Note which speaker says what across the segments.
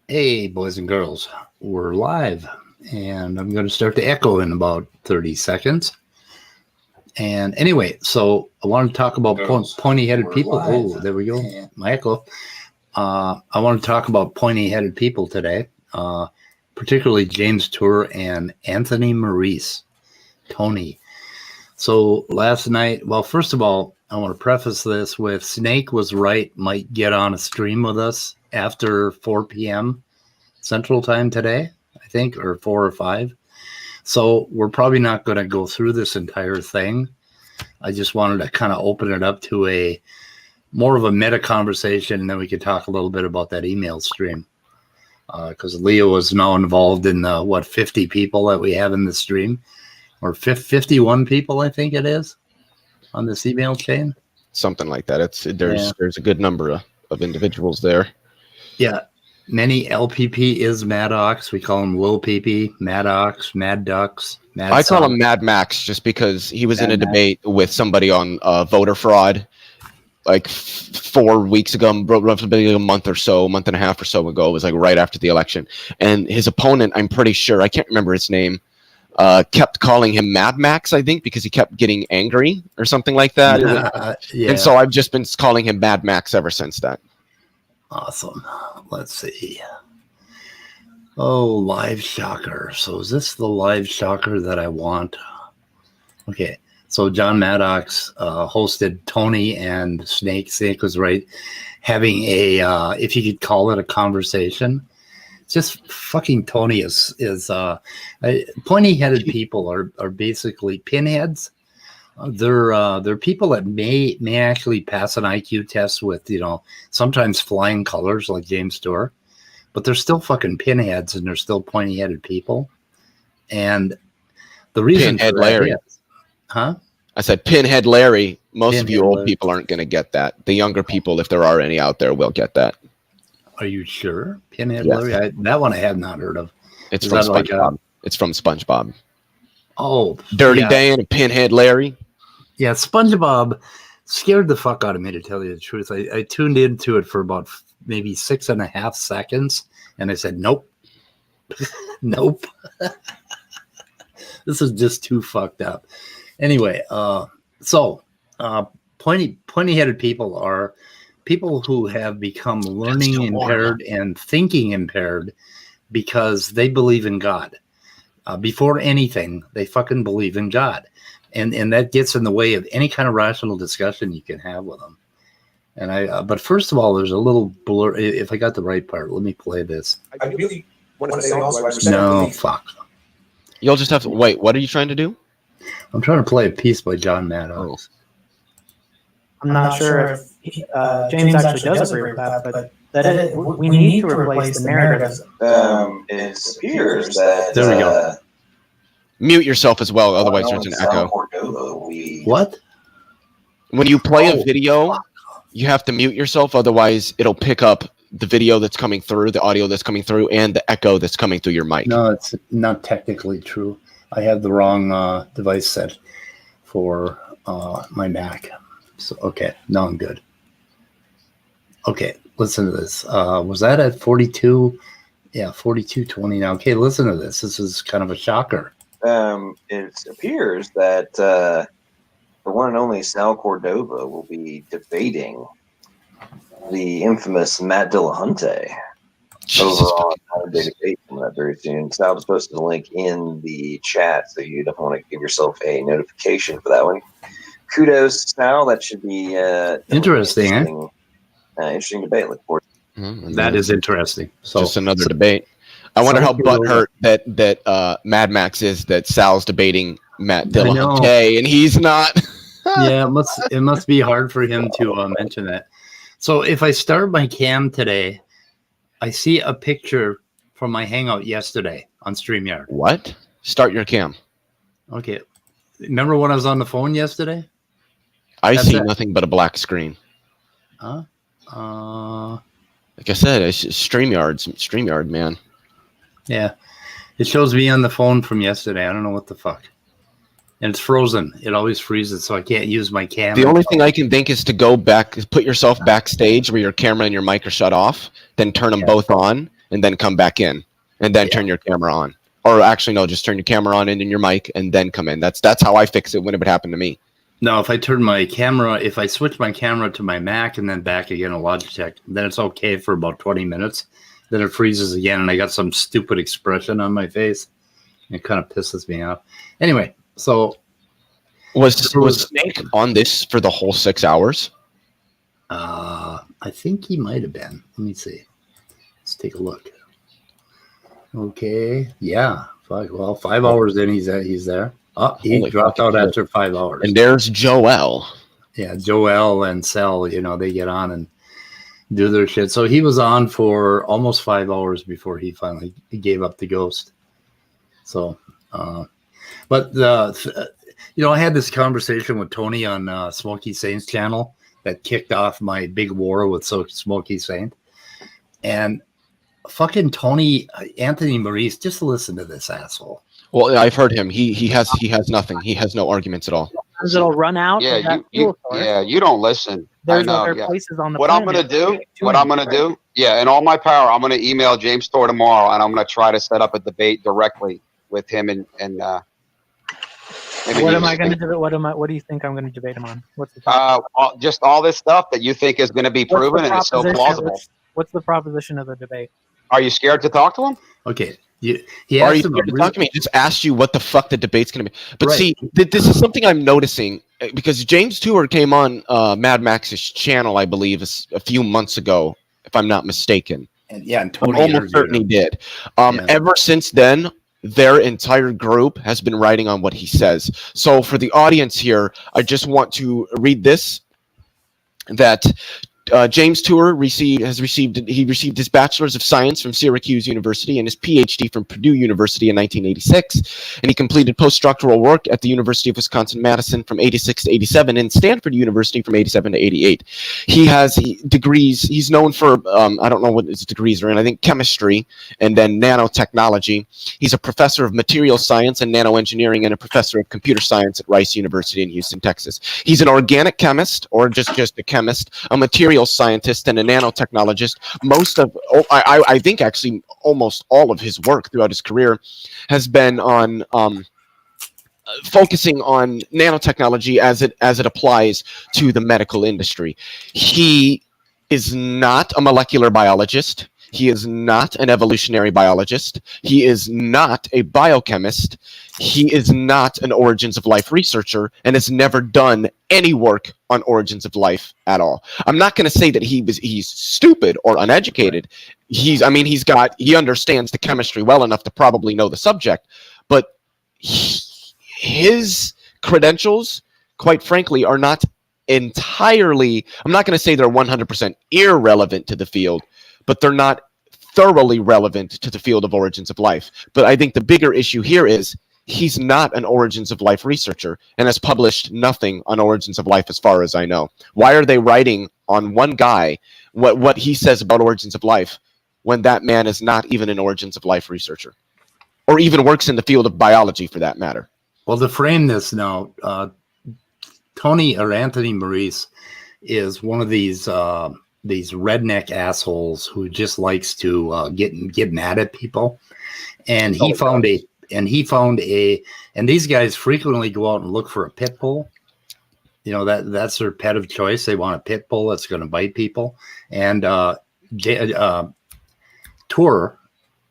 Speaker 1: Hey, boys and girls, we're live, and I'm going to start to echo in about 30 seconds. And anyway, so I want to talk about pointy-headed people. Live. Oh, there we go, my echo. I want to talk about pointy-headed people today, particularly James Tour and Anthony Maurice, Tony. So last night, well, first of all, I want to preface this with Snake was right, might get on a stream with us after 4 p.m. Central Time today, I think, or 4 or 5. So we're probably not going to go through this entire thing. I just wanted to kind of open it up to a more of a meta conversation, and then we could talk a little bit about that email stream. Because Leo is now involved in the, 50 people that we have in the stream, or 51 people, I think it is, on this email chain.
Speaker 2: Something like that. There's a good number of individuals there.
Speaker 1: Yeah. Many LPP is Maddox. We call him Lil PP, Maddox, Mad Ducks.
Speaker 2: I call him Mad Max just because he was in a debate with somebody on voter fraud like 4 weeks ago, roughly a month and a half or so ago. It was like right after the election. And his opponent, I'm pretty sure, I can't remember his name, kept calling him Mad Max, I think, because he kept getting angry or something like that. Yeah. And so I've just been calling him Mad Max ever since then.
Speaker 1: Awesome. Let's see. Oh, live shocker. So is this the live shocker that I want? Okay. So John Maddox hosted Tony and Snake. Snake was right. Having a, if you could call it a conversation. Just fucking Tony is pointy-headed people are basically pinheads. They're people that may actually pass an IQ test with, sometimes flying colors like James Tour, but they're still fucking pinheads and they're still pointy-headed people. And the reason
Speaker 2: Pinhead Larry.
Speaker 1: I
Speaker 2: said Pinhead Larry. Most of you old people aren't going to get that. The younger people, if there are any out there, will get that.
Speaker 1: Are you sure? Pinhead Larry? That one I have not heard of.
Speaker 2: It's from SpongeBob. It's from SpongeBob.
Speaker 1: Oh.
Speaker 2: Dirty Dan and Pinhead Larry.
Speaker 1: Yeah, SpongeBob scared the fuck out of me, to tell you the truth. I tuned into it for about maybe 6.5 seconds, and I said, nope. Nope. This is just too fucked up. Anyway, pointy-headed people are people who have become learning impaired and thinking impaired because they believe in God. Before anything, they fucking believe in God. And that gets in the way of any kind of rational discussion you can have with them. And but first of all, there's a little blur. If I got the right part, let me play this.
Speaker 3: I really want to say also.
Speaker 1: No, fuck.
Speaker 2: You'll just have to wait. What are you trying to do?
Speaker 1: I'm trying to play a piece by John Maddox.
Speaker 4: I'm not sure if James actually does agree with that, but we need to replace the narrative.
Speaker 3: It appears that
Speaker 1: there we go.
Speaker 2: Mute yourself as well, otherwise there's an echo.
Speaker 1: What?
Speaker 2: When you play a video, you have to mute yourself, otherwise it'll pick up the video that's coming through, the audio that's coming through, and the echo that's coming through your mic.
Speaker 1: No, it's not technically true. I have the wrong device set for my Mac. So, okay, now I'm good. Okay, listen to this. Was that at 42? Yeah, 42:20 now. Okay, listen to this. This is kind of a shocker.
Speaker 3: It appears that the one and only Sal Cordova will be debating the infamous Matt Dillahunty over on the debate coming up very soon. Sal just posted a link in the chat, so you definitely want to give yourself a notification for that one. Kudos, Sal. That should be
Speaker 1: interesting.
Speaker 3: Interesting debate. Look forward.
Speaker 1: That is interesting. So
Speaker 2: just another debate. I wonder how butthurt that Mad Max is that Sal's debating Matt Dillahunty and he's not.
Speaker 1: Yeah, it must be hard for him to mention that. So if I start my cam today, I see a picture from my hangout yesterday on StreamYard.
Speaker 2: What? Start your cam.
Speaker 1: Okay. Remember when I was on the phone yesterday?
Speaker 2: I see nothing but a black screen.
Speaker 1: Huh?
Speaker 2: Like I said, it's StreamYard, man.
Speaker 1: Yeah. It shows me on the phone from yesterday. I don't know what the fuck. And it's frozen. It always freezes, so I can't use my camera.
Speaker 2: The only thing I can think is to go back, put yourself backstage where your camera and your mic are shut off, then turn them both on, and then come back in, and then turn your camera on. Or actually, no, just turn your camera on and in your mic, and then come in. That's how I fix it when it would happen to me.
Speaker 1: No, if I switch my camera to my Mac and then back again to Logitech, then it's okay for about 20 minutes. Then it freezes again, and I got some stupid expression on my face. It kind of pisses me off. Anyway, so
Speaker 2: was Snake on this for the whole 6 hours?
Speaker 1: I think he might have been. Let me see. Let's take a look. Okay, yeah. 5 hours in, he's there. Oh, he dropped out after 5 hours.
Speaker 2: And there's Joel.
Speaker 1: Yeah, Joel and Cell, they get on and do their shit. So he was on for almost 5 hours before he finally gave up the ghost. So, but I had this conversation with Tony on Smokey Saint's channel that kicked off my big war with Smokey Saint. And fucking Anthony Maurice, just listen to this asshole.
Speaker 2: Well, I've heard him. He has nothing. He has no arguments at all.
Speaker 4: It'll run out.
Speaker 5: Yeah, you don't listen.
Speaker 4: There's
Speaker 5: I know,
Speaker 4: other places on the
Speaker 5: what I'm gonna do, in all my power, I'm gonna email James Tour tomorrow, and I'm gonna try to set up a debate directly with him and
Speaker 4: what am I going to debate? What do you think I'm going to debate him on? What's the topic?
Speaker 5: Just all this stuff that you think is going to be proven and it's so plausible.
Speaker 4: What's the proposition of the debate?
Speaker 5: Are you scared to talk to him?
Speaker 1: Okay.
Speaker 2: Are you scared to talk to me? He just asked you what the fuck the debate's going to be. But see, this is something I'm noticing because James Tour came on Mad Max's channel, I believe, a few months ago, if I'm not mistaken.
Speaker 1: And
Speaker 2: I'm almost certain he did. Ever since then, their entire group has been writing on what he says. So for the audience here, I just want to read this, that James Tour received his Bachelor's of Science from Syracuse University and his PhD from Purdue University in 1986, and he completed postdoctoral work at the University of Wisconsin-Madison from 86 to 87 and Stanford University from 87 to 88. He has degrees. He's known for, I don't know what his degrees are in, I think chemistry and then nanotechnology. He's a professor of material science and nanoengineering and a professor of computer science at Rice University in Houston, Texas. He's an organic chemist, or just a chemist, a material scientist, and a nanotechnologist. I think actually almost all of his work throughout his career has been on focusing on nanotechnology as it applies to the medical industry. He is not a molecular biologist. He is not an evolutionary biologist. He is not a biochemist. He is not an origins of life researcher and has never done any work on origins of life at all. I'm not going to say that he's stupid or uneducated. He understands the chemistry well enough to probably know the subject, but his credentials, quite frankly, are not entirely, I'm not going to say they're 100% irrelevant to the field, but they're not thoroughly relevant to the field of origins of life. But I think the bigger issue here is he's not an origins of life researcher and has published nothing on origins of life as far as I know. Why are they writing on one guy what he says about origins of life when that man is not even an origins of life researcher or even works in the field of biology for that matter?
Speaker 1: Well, to frame this now, Tony or Anthony Maurice is one of these redneck assholes who just likes to get mad at people, and he found these guys frequently go out and look for a pit bull. That's their pet of choice. They want a pit bull that's going to bite people, and Tour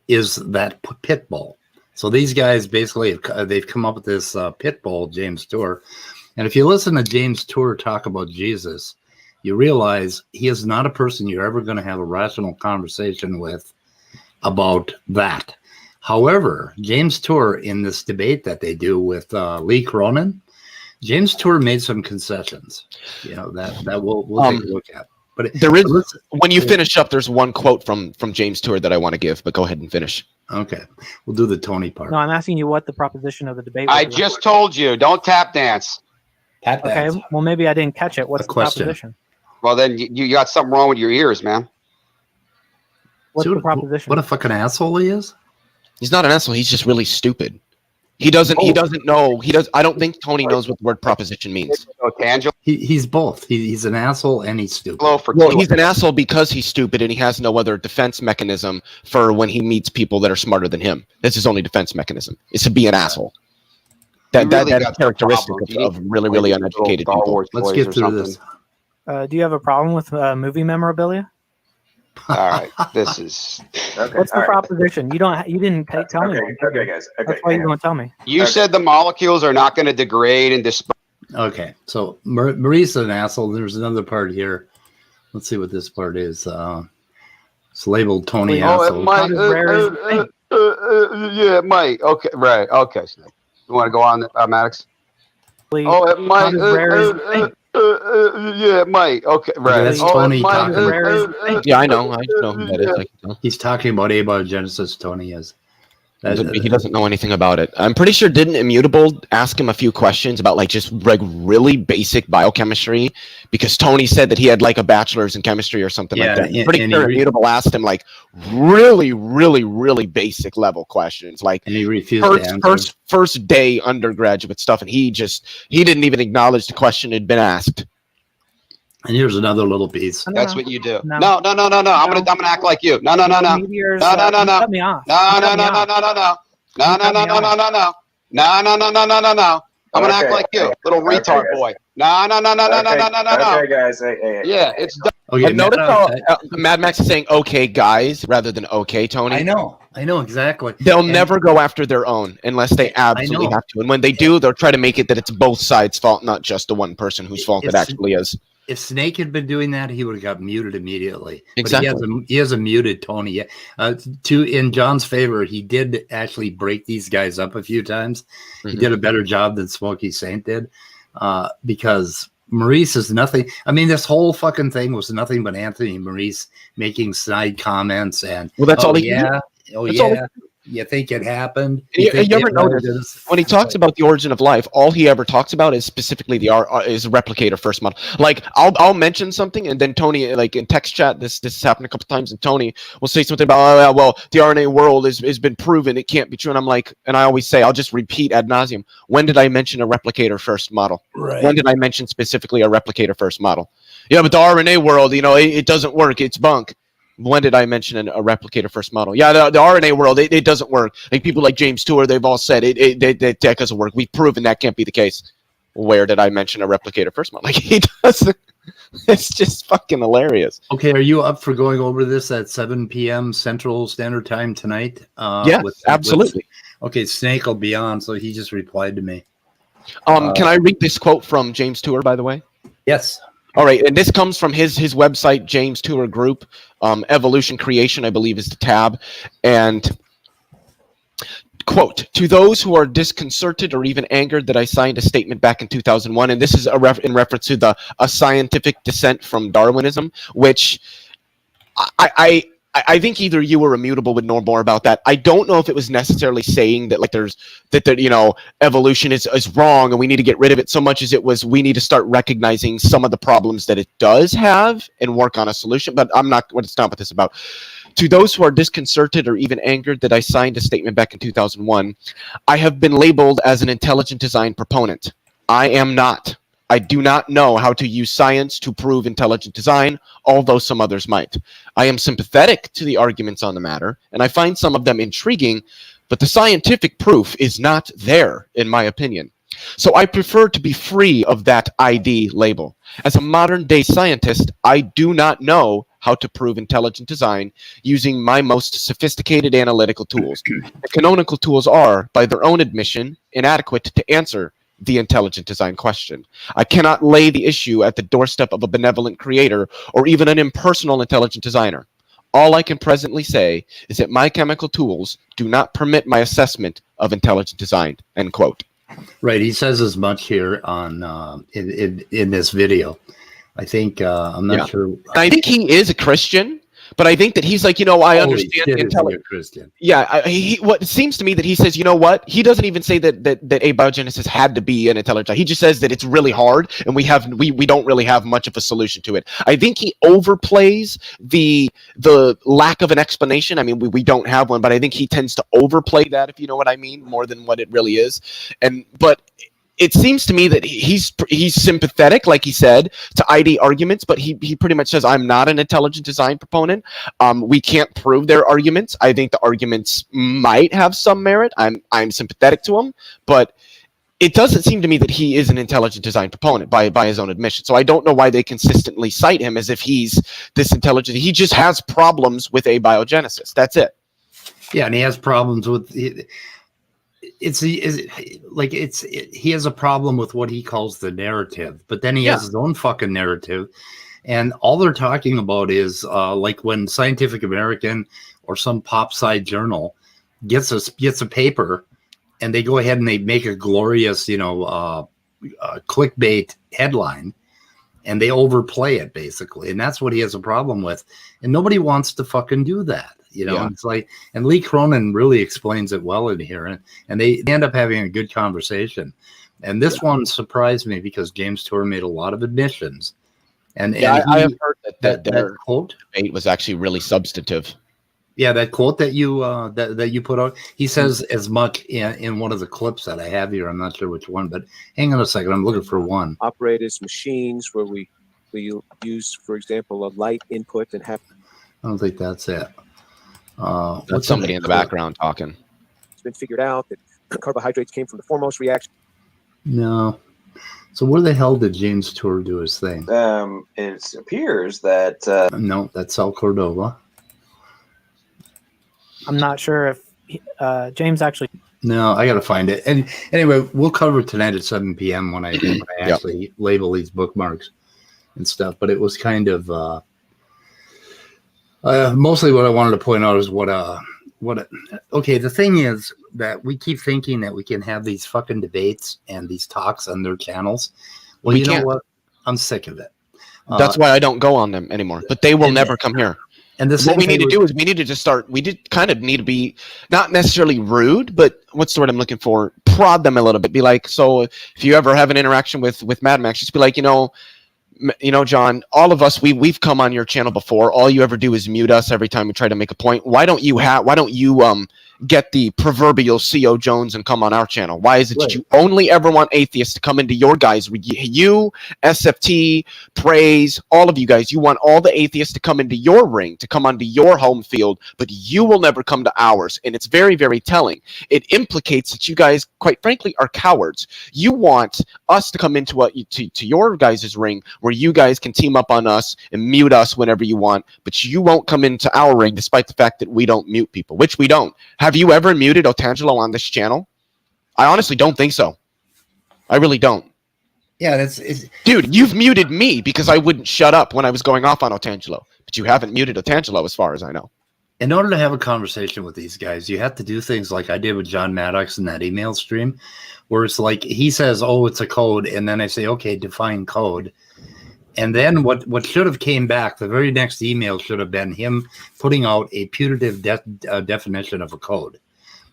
Speaker 1: is that pit bull. So these guys basically they've come up with this pit bull, James Tour, and if you listen to James Tour talk about Jesus, you realize he is not a person you're ever going to have a rational conversation with about that. However, James Tour, in this debate that they do with Lee Cronin, James Tour made some concessions, that we'll take a look at. But
Speaker 2: when you finish up, there's one quote from James Tour that I want to give, but go ahead and finish.
Speaker 1: Okay. We'll do the Tony part.
Speaker 4: No, I'm asking you what the proposition of the debate was.
Speaker 5: I just told you, don't tap dance.
Speaker 4: Okay, well, maybe I didn't catch it. What's the proposition?
Speaker 5: Well, then you got something wrong with your ears, man.
Speaker 4: What's the proposition?
Speaker 1: What a fucking asshole he is.
Speaker 2: He's not an asshole. He's just really stupid. He doesn't know. I don't think Tony knows what the word proposition means.
Speaker 5: Tangelo
Speaker 1: He's both. He's an asshole and he's stupid.
Speaker 5: for
Speaker 2: Well,
Speaker 5: two.
Speaker 2: he's an asshole because he's stupid and he has no other defense mechanism for when he meets people that are smarter than him. That's his only defense mechanism, is to be an asshole. That's a characteristic of really, really uneducated people.
Speaker 1: Let's get through this.
Speaker 4: Do you have a problem with movie memorabilia?
Speaker 5: All right, this is.
Speaker 3: Okay.
Speaker 4: What's the
Speaker 3: all right.
Speaker 4: proposition? You didn't tell me.
Speaker 3: Okay, guys. Okay.
Speaker 4: That's why you
Speaker 3: hang on.
Speaker 4: don't tell me.
Speaker 5: You said the molecules are not going to degrade and dispose.
Speaker 1: Okay, so Maurice is an asshole. There's another part here. Let's see what this part is. It's labeled Tony asshole.
Speaker 5: Mike.
Speaker 4: Not as rare as
Speaker 5: Yeah, Mike. Okay, right. Okay. You want to go on, Maddox?
Speaker 4: Mike.
Speaker 5: Mike.
Speaker 4: Not as rare as you think.
Speaker 5: Yeah, Mike. Okay, right.
Speaker 1: That's Tony
Speaker 4: Not as
Speaker 1: talking.
Speaker 4: rare as you think.
Speaker 2: Yeah, I know who that is. I can tell.
Speaker 1: He's talking about abiogenesis. Tony is.
Speaker 2: He doesn't know anything about it. I'm pretty sure didn't Immutable ask him a few questions about like just like really basic biochemistry, because Tony said that he had like a bachelor's in chemistry or something like that. I'm pretty sure Immutable asked him like really, really, really basic level questions, like
Speaker 1: and he refused to answer.
Speaker 2: first day undergraduate stuff, and he didn't even acknowledge the question had been asked.
Speaker 1: And here's another little piece.
Speaker 5: That's what you do.
Speaker 4: No.
Speaker 5: No. I'm gonna act like you. No.
Speaker 4: Meteors,
Speaker 5: No.
Speaker 4: cut me off.
Speaker 5: No. I'm gonna act like you, little retard boy. No.
Speaker 3: Okay, guys. Hey.
Speaker 5: Yeah, it's done.
Speaker 1: Okay,
Speaker 2: Notice how Mad Max is saying "okay, guys" rather than "okay, Tony."
Speaker 1: I know exactly.
Speaker 2: They'll never go after their own unless they absolutely have to. And when they do, they'll try to make it that it's both sides' fault, not just the one person whose fault it actually is.
Speaker 1: If Snake had been doing that, he would have got muted immediately.
Speaker 2: Exactly.
Speaker 1: But he hasn't muted Tony yet. In John's favor, he did actually break these guys up a few times. He did a better job than Smokey Saint did, because Maurice is nothing. I mean, this whole fucking thing was nothing but Anthony Maurice making snide comments and
Speaker 2: that's all he
Speaker 1: yeah.
Speaker 2: Oh yeah.
Speaker 1: You think it happened?
Speaker 2: You ever notice when he talks about the origin of life, all he ever talks about is specifically is replicator first model. Like I'll mention something, and then Tony, like in text chat, this has happened a couple times, and Tony will say something about, the RNA world has been proven, it can't be true. And I'm like, and I always say, I'll just repeat ad nauseum. When did I mention a replicator first model?
Speaker 1: Right.
Speaker 2: When did I mention specifically a replicator first model? Yeah, but the RNA world, it doesn't work. It's bunk. When did I mention a replicator first model? Yeah, the RNA world, it doesn't work. Like people like James Tour, they've all said that doesn't work. We've proven that can't be the case. Where did I mention a replicator first model? Like he doesn't. It's just fucking hilarious.
Speaker 1: Okay, are you up for going over this at 7 p.m. Central Standard Time tonight?
Speaker 2: Yeah, absolutely.
Speaker 1: Okay, Snake will be on, so he just replied to me.
Speaker 2: Can I read this quote from James Tour, by the way?
Speaker 1: Yes.
Speaker 2: All right, and this comes from his website, James Tour Group. Evolution Creation, I believe, is the tab. And quote, "To those who are disconcerted or even angered that I signed a statement back in 2001," and this is in reference to a scientific descent from Darwinism, which I think either you or Immutable would know more about that. I don't know if it was necessarily saying that like evolution is wrong and we need to get rid of it, so much as it was we need to start recognizing some of the problems that it does have and work on a solution. But it's not what this is about. "To those who are disconcerted or even angered that I signed a statement back in 2001, I have been labeled as an intelligent design proponent. I am not. I do not know how to use science to prove intelligent design, although some others might. I am sympathetic to the arguments on the matter, and I find some of them intriguing, but the scientific proof is not there, in my opinion. So I prefer to be free of that ID label. As a modern-day scientist, I do not know how to prove intelligent design using my most sophisticated analytical tools. The canonical tools are, by their own admission, inadequate to answer the intelligent design question. I cannot lay the issue at the doorstep of a benevolent creator or even an impersonal intelligent designer. All I can presently say is that my chemical tools do not permit my assessment of intelligent design." End quote.
Speaker 1: Right. He says as much here on in this video. I think I'm not sure.
Speaker 2: I think he is a Christian, But I think that he's like, I
Speaker 1: Holy
Speaker 2: understand
Speaker 1: shit,
Speaker 2: the
Speaker 1: is he a
Speaker 2: intelligence.
Speaker 1: Christian?
Speaker 2: Yeah, what it seems to me that he says, you know what? He doesn't even say that abiogenesis had to be an intelligent. He just says that it's really hard, and we don't really have much of a solution to it. I think he overplays the lack of an explanation. I mean, we don't have one, but I think he tends to overplay that, if you know what I mean, more than what it really is. But it seems to me that he's sympathetic, like he said, to ID arguments, but he pretty much says, I'm not an intelligent design proponent. We can't prove their arguments. I think the arguments might have some merit. I'm sympathetic to him, but it doesn't seem to me that he is an intelligent design proponent by his own admission. So I don't know why they consistently cite him as if he's this intelligent. He just has problems with abiogenesis. That's it.
Speaker 1: Yeah, and he has problems with he has a problem with what he calls the narrative, but then he has his own fucking narrative, and all they're talking about is like when Scientific American or some pop sci journal gets a paper, and they go ahead and they make a glorious clickbait headline, and they overplay it basically, and that's what he has a problem with, and nobody wants to fucking do that. It's like, and Lee Cronin really explains it well in here, and they end up having a good conversation. And this one surprised me because James Tour made a lot of admissions. I
Speaker 2: have heard that
Speaker 1: quote
Speaker 2: debate was actually really substantive.
Speaker 1: Yeah, that quote that you that you put out, he says as much in one of the clips that I have here. I'm not sure which one, but hang on a second, I'm looking for one.
Speaker 6: Operators, machines where we use, for example, a light input and have.
Speaker 1: I don't think that's it.
Speaker 2: That's somebody in the background talking.
Speaker 6: It's been figured out that carbohydrates came from the foremost reaction.
Speaker 1: No. So where the hell did James Tour do his thing?
Speaker 3: It appears that
Speaker 1: no, that's Sal Cordova.
Speaker 4: I'm not sure if James actually.
Speaker 1: No, I got to find it. And anyway, we'll cover it tonight at 7 p.m. when I actually label these bookmarks and stuff. But it was kind of mostly what I wanted to point out is okay, the thing is that we keep thinking that we can have these fucking debates and these talks on their channels. Well, you know what? I'm sick of it.
Speaker 2: That's why I don't go on them anymore. But they will never come here.
Speaker 1: And
Speaker 2: what we need to do is we need to just start. We did kind of need to be not necessarily rude, but what's the word I'm looking for? Prod them a little bit. Be like, so if you ever have an interaction with Mad Max, just be like, John, all of us, we've come on your channel before. All you ever do is mute us every time we try to make a point. Why don't you get the proverbial C.O. Jones and come on our channel? Why is it that you only ever want atheists to come into your guys? You, SFT, Praise, all of you guys, you want all the atheists to come into your ring, to come onto your home field, but you will never come to ours. And it's very, very telling. It implicates that you guys, quite frankly, are cowards. You want us to come into to your guys' ring where you guys can team up on us and mute us whenever you want, but you won't come into our ring despite the fact that we don't mute people, which we don't. Have you ever muted Otangelo on this channel? I honestly don't think so. I really don't.
Speaker 1: Yeah,
Speaker 2: dude, you've muted me because I wouldn't shut up when I was going off on Otangelo, but you haven't muted Otangelo as far as I know.
Speaker 1: In order to have a conversation with these guys, you have to do things like I did with John Maddox in that email stream, where it's like he says, oh, it's a code, and then I say, okay, define code. And then what should have came back, the very next email should have been him putting out a putative definition of a code.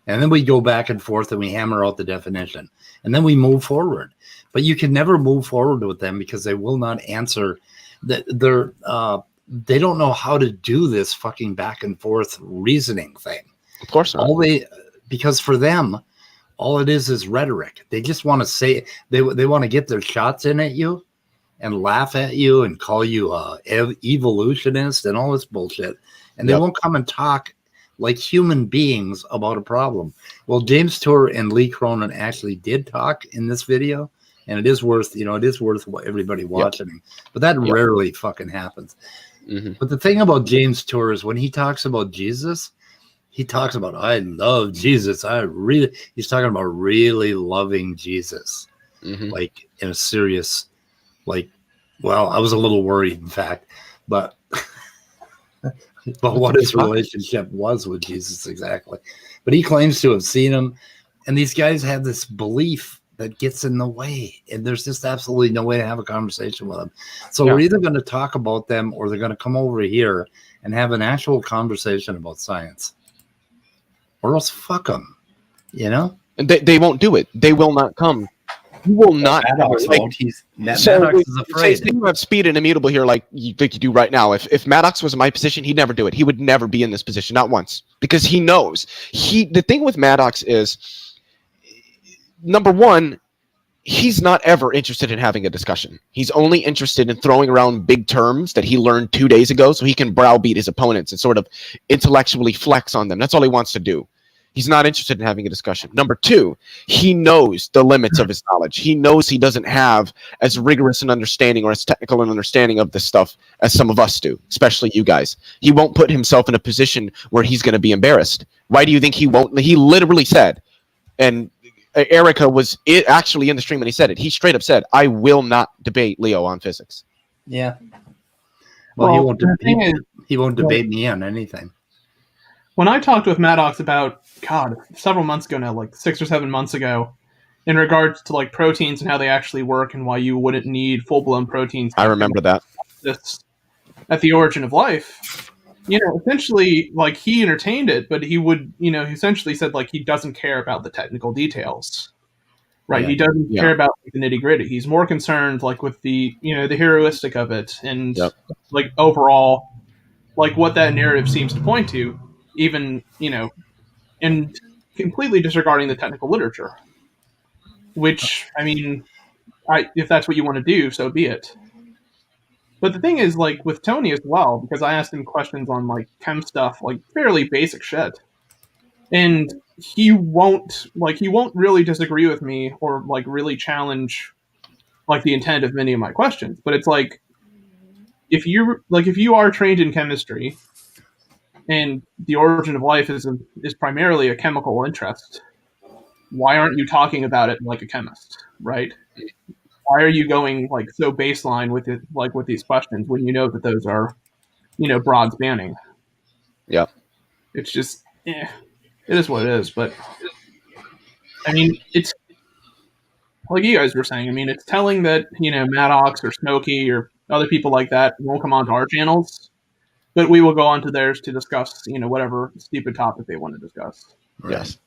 Speaker 1: And then we go back and forth and we hammer out the definition. And then we move forward. But you can never move forward with them because they will not answer. They don't know how to do this fucking back and forth reasoning thing.
Speaker 2: Of course not.
Speaker 1: Because for them, all it is rhetoric. They just want to say, they want to get their shots in at you and laugh at you and call you evolutionist and all this bullshit. And they won't come and talk like human beings about a problem. Well, James Tour and Lee Cronin actually did talk in this video, and it is worth everybody watching. But that rarely fucking happens. Mm-hmm. But the thing about James Tour is when he talks about Jesus, he talks about, I love Jesus. He's talking about really loving Jesus, like in a serious, well, I was a little worried, in fact, but what his relationship was with Jesus exactly. But he claims to have seen him, and these guys have this belief that gets in the way, and there's just absolutely no way to have a conversation with them. So we're either going to talk about them, or they're going to come over here and have an actual conversation about science, or else fuck them, you know.
Speaker 2: And they won't do it. They will not come. You will not.
Speaker 1: Maddox
Speaker 2: Like,
Speaker 1: won't. Maddox is afraid.
Speaker 2: Say you have Speed and immutable here, like you do right now. If Maddox was in my position, he'd never do it. He would never be in this position, not once, because he knows. The thing with Maddox is, number one, he's not ever interested in having a discussion. He's only interested in throwing around big terms that he learned 2 days ago, so he can browbeat his opponents and sort of intellectually flex on them. That's all he wants to do. He's not interested in having a discussion. Number two, he knows the limits of his knowledge. He knows he doesn't have as rigorous an understanding or as technical an understanding of this stuff as some of us do, especially you guys. He won't put himself in a position where he's going to be embarrassed. Why do you think he won't? He literally said, and Erica was actually in the stream when he said it. He straight up said, "I will not debate Leo on physics."
Speaker 1: Yeah. Well, he won't debate me on anything.
Speaker 7: When I talked with Maddox about, several months ago now, like 6 or 7 months ago, in regards to like proteins and how they actually work and why you wouldn't need full-blown proteins.
Speaker 2: I remember that.
Speaker 7: At the origin of life, essentially, like, he entertained it, but he would, he essentially said, like, he doesn't care about the technical details, right? Yeah. He doesn't care about the nitty-gritty. He's more concerned, like, with the, the heroistic of it and, like, overall, like, what that narrative seems to point to, even, and completely disregarding the technical literature, which, I mean, if that's what you want to do, so be it. But the thing is, like, with Tony as well, because I asked him questions on, like, chem stuff, like, fairly basic shit. And he won't really disagree with me or, like, really challenge, like, the intent of many of my questions. But it's like, if you are trained in chemistry and the origin of life is primarily a chemical interest, why aren't you talking about it like a chemist, right? Why are you going, like, so baseline with it, like, with these questions, when you know that those are, broad spanning?
Speaker 2: Yeah.
Speaker 7: It's just, it is what it is. But I mean, it's like you guys were saying. I mean, it's telling that, Maddox or Smokey or other people like that won't come onto our channels, but we will go onto theirs to discuss, whatever stupid topic they want to discuss.
Speaker 2: Yes.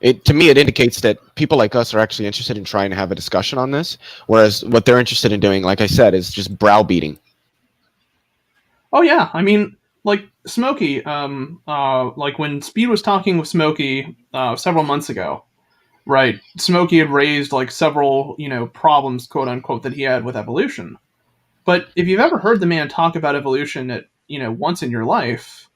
Speaker 2: To me, it indicates that people like us are actually interested in trying to have a discussion on this, whereas what they're interested in doing, like I said, is just browbeating.
Speaker 7: Oh, yeah. I mean, like, Smokey, like, when Speed was talking with Smokey several months ago, right, Smokey had raised, like, several, problems, quote-unquote, that he had with evolution. But if you've ever heard the man talk about evolution at, once in your life,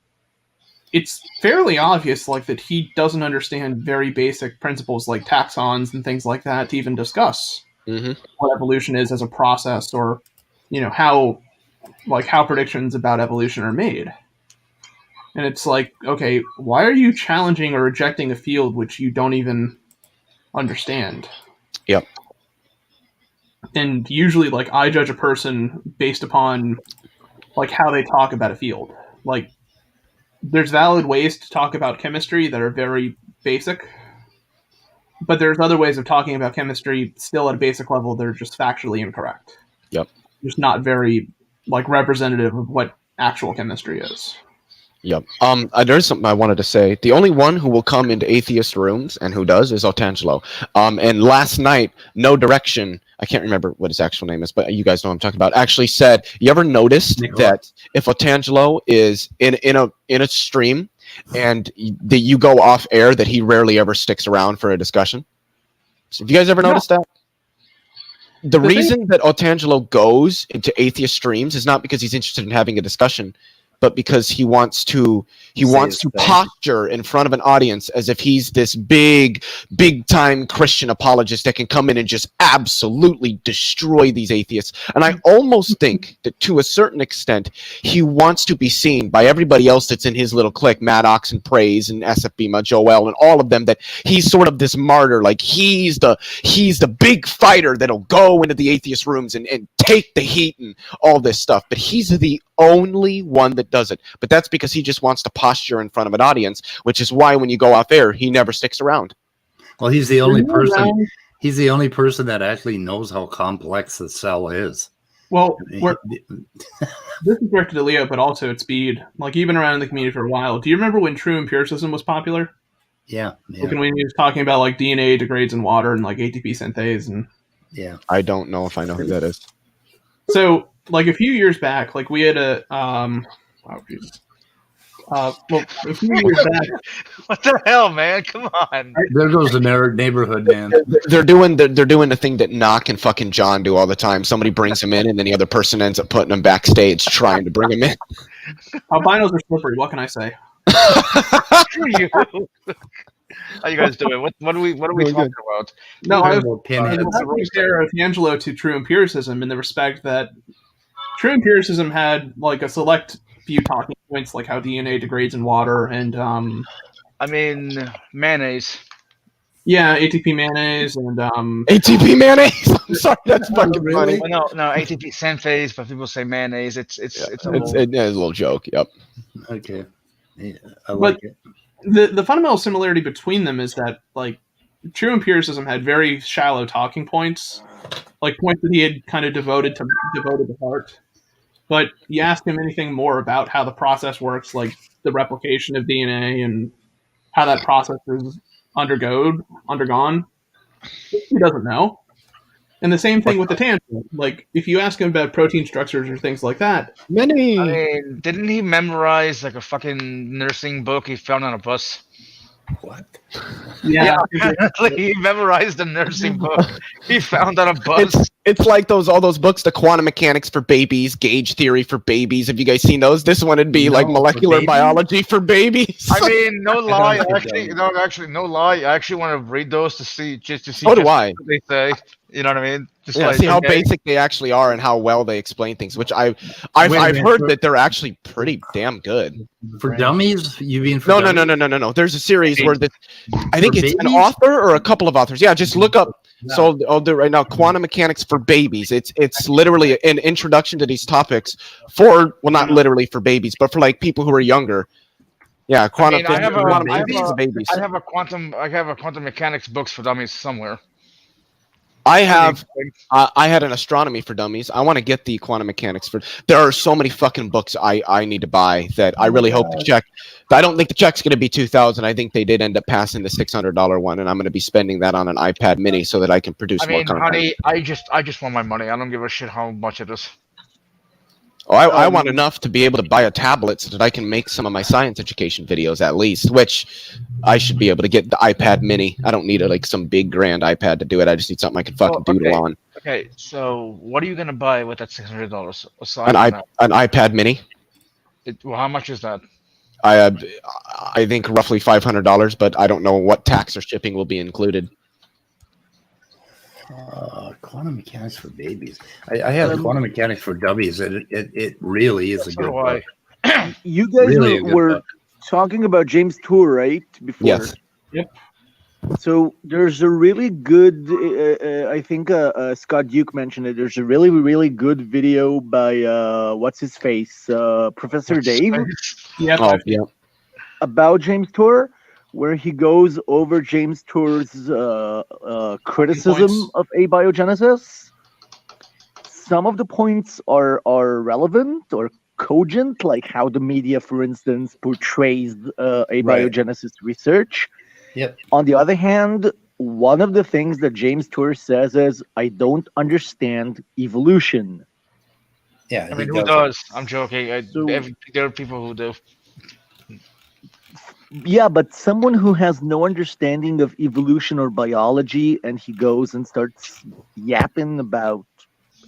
Speaker 7: it's fairly obvious, like, that he doesn't understand very basic principles like taxons and things like that to even discuss what evolution is as a process, or, how predictions about evolution are made. And it's like, okay, why are you challenging or rejecting a field which you don't even understand?
Speaker 2: Yep.
Speaker 7: And usually, like, I judge a person based upon, like, how they talk about a field. Like, there's valid ways to talk about chemistry that are very basic, but there's other ways of talking about chemistry still at a basic level that are just factually incorrect.
Speaker 2: Yep.
Speaker 7: Just not very, like, representative of what actual chemistry is.
Speaker 2: Yep. There's something I wanted to say. The only one who will come into atheist rooms, and who does, is Otangelo. And last night, No Direction, I can't remember what his actual name is, but you guys know what I'm talking about, actually said, you ever noticed that if Otangelo is in a stream and that you go off air, that he rarely ever sticks around for a discussion? So have you guys ever noticed that? The reason that Otangelo goes into atheist streams is not because he's interested in having a discussion, but because he wants to posture in front of an audience as if he's this big time Christian apologist that can come in and just absolutely destroy these atheists. And I almost think that to a certain extent, he wants to be seen by everybody else that's in his little clique, Maddox and Praise and SFBima, Joel, and all of them, that he's sort of this martyr, like he's the big fighter that'll go into the atheist rooms and take the heat and all this stuff. But he's the only one that does it. But that's because he just wants to posture in front of an audience, which is why when you go off air, he never sticks around.
Speaker 1: Well, he's the only person. He's the only person that actually knows how complex the cell is.
Speaker 7: Well, this is directed at Leo, but also at Speed. Like, you've been around in the community for a while. Do you remember when true empiricism was popular?
Speaker 1: Yeah.
Speaker 7: Like when he was talking about like DNA degrades in water and like ATP synthase and
Speaker 2: I don't know if I know who that is.
Speaker 7: So like a few years back, like we had a well, a few years back.
Speaker 8: What the hell, man? Come on.
Speaker 1: There goes the neighborhood, man.
Speaker 2: They're doing the thing that Knock and fucking John do all the time. Somebody brings him in, and then the other person ends up putting him backstage trying to bring him in.
Speaker 7: Albinos are slippery. What can I say?
Speaker 8: You. How you guys doing? What are we talking about?
Speaker 7: No, I
Speaker 1: Pinhead.
Speaker 7: was there with Angelo to true empiricism in the respect that true empiricism had like a select few talking points, like how DNA degrades in water and
Speaker 8: I mean, mayonnaise.
Speaker 7: Yeah, ATP mayonnaise and
Speaker 2: ATP mayonnaise. I'm sorry, that's fucking funny.
Speaker 8: Well, no, ATP synthase, but people say mayonnaise. It's a
Speaker 2: little joke. Yep.
Speaker 1: Okay. Yeah, I like it.
Speaker 7: The fundamental similarity between them is that like true empiricism had very shallow talking points, like points that he had kind of devoted to heart. But you ask him anything more about how the process works, like the replication of DNA and how that process is undergone, he doesn't know. And the same thing with the tangent. Like, if you ask him about protein structures or things like that,
Speaker 8: I mean, didn't he memorize like a fucking nursing book he found on a bus?
Speaker 1: What?
Speaker 7: Yeah,
Speaker 8: he memorized a nursing book he found on a bus.
Speaker 2: It's like all those books, the quantum mechanics for babies, gauge theory for babies. Have you guys seen those? This one would be like molecular biology for babies.
Speaker 8: I mean, no lie. No lie. I actually want to read those to see.
Speaker 2: So do I.
Speaker 8: What they say. You know what I mean? Just
Speaker 2: see how basic they actually are and how well they explain things. Which I've heard that they're actually pretty damn good.
Speaker 1: For dummies, you mean for
Speaker 2: No. There's a series where I think it's an author or a couple of authors. Yeah, just look up. No. So I'll do it right now. Quantum mechanics for babies. It's literally an introduction to these topics not literally for babies, but for like people who are younger. Yeah, quantum.
Speaker 8: I have a quantum mechanics books for dummies somewhere.
Speaker 2: I had an astronomy for dummies. I want to get the quantum mechanics there are so many fucking books I need to buy that I really hope to check. I don't think the check's going to be $2,000. I think they did end up passing the $600 one, and I'm going to be spending that on an iPad mini so that I can produce more content.
Speaker 8: Honey, I just want my money. I don't give a shit how much it is.
Speaker 2: Oh, I want enough to be able to buy a tablet so that I can make some of my science education videos at least, which I should be able to get the iPad mini. I don't need some big grand iPad to do it. I just need something I can fucking doodle on.
Speaker 8: Okay, so what are you going to buy with that $600?
Speaker 2: An iPad mini.
Speaker 8: How much is that?
Speaker 2: I think roughly $500, but I don't know what tax or shipping will be included.
Speaker 1: Quantum mechanics for babies. I have quantum mechanics for dummies, and it really is a good book.
Speaker 9: You guys were talking about James Tour, right? Before.
Speaker 2: Yes.
Speaker 7: Yep.
Speaker 9: So there's a really good, I think Scott Duke mentioned it. There's a really, really good video by what's his face, Professor Dave.
Speaker 7: Yep.
Speaker 9: About James Tour, where he goes over James Tour's criticism of abiogenesis. Some of the points are relevant or cogent, like how the media, for instance, portrays abiogenesis research.
Speaker 1: Yep.
Speaker 9: On the other hand, one of the things that James Tour says is, I don't understand evolution.
Speaker 1: Yeah,
Speaker 8: I mean, who does? I'm joking. There are people who do.
Speaker 9: Yeah, but someone who has no understanding of evolution or biology, and he goes and starts yapping about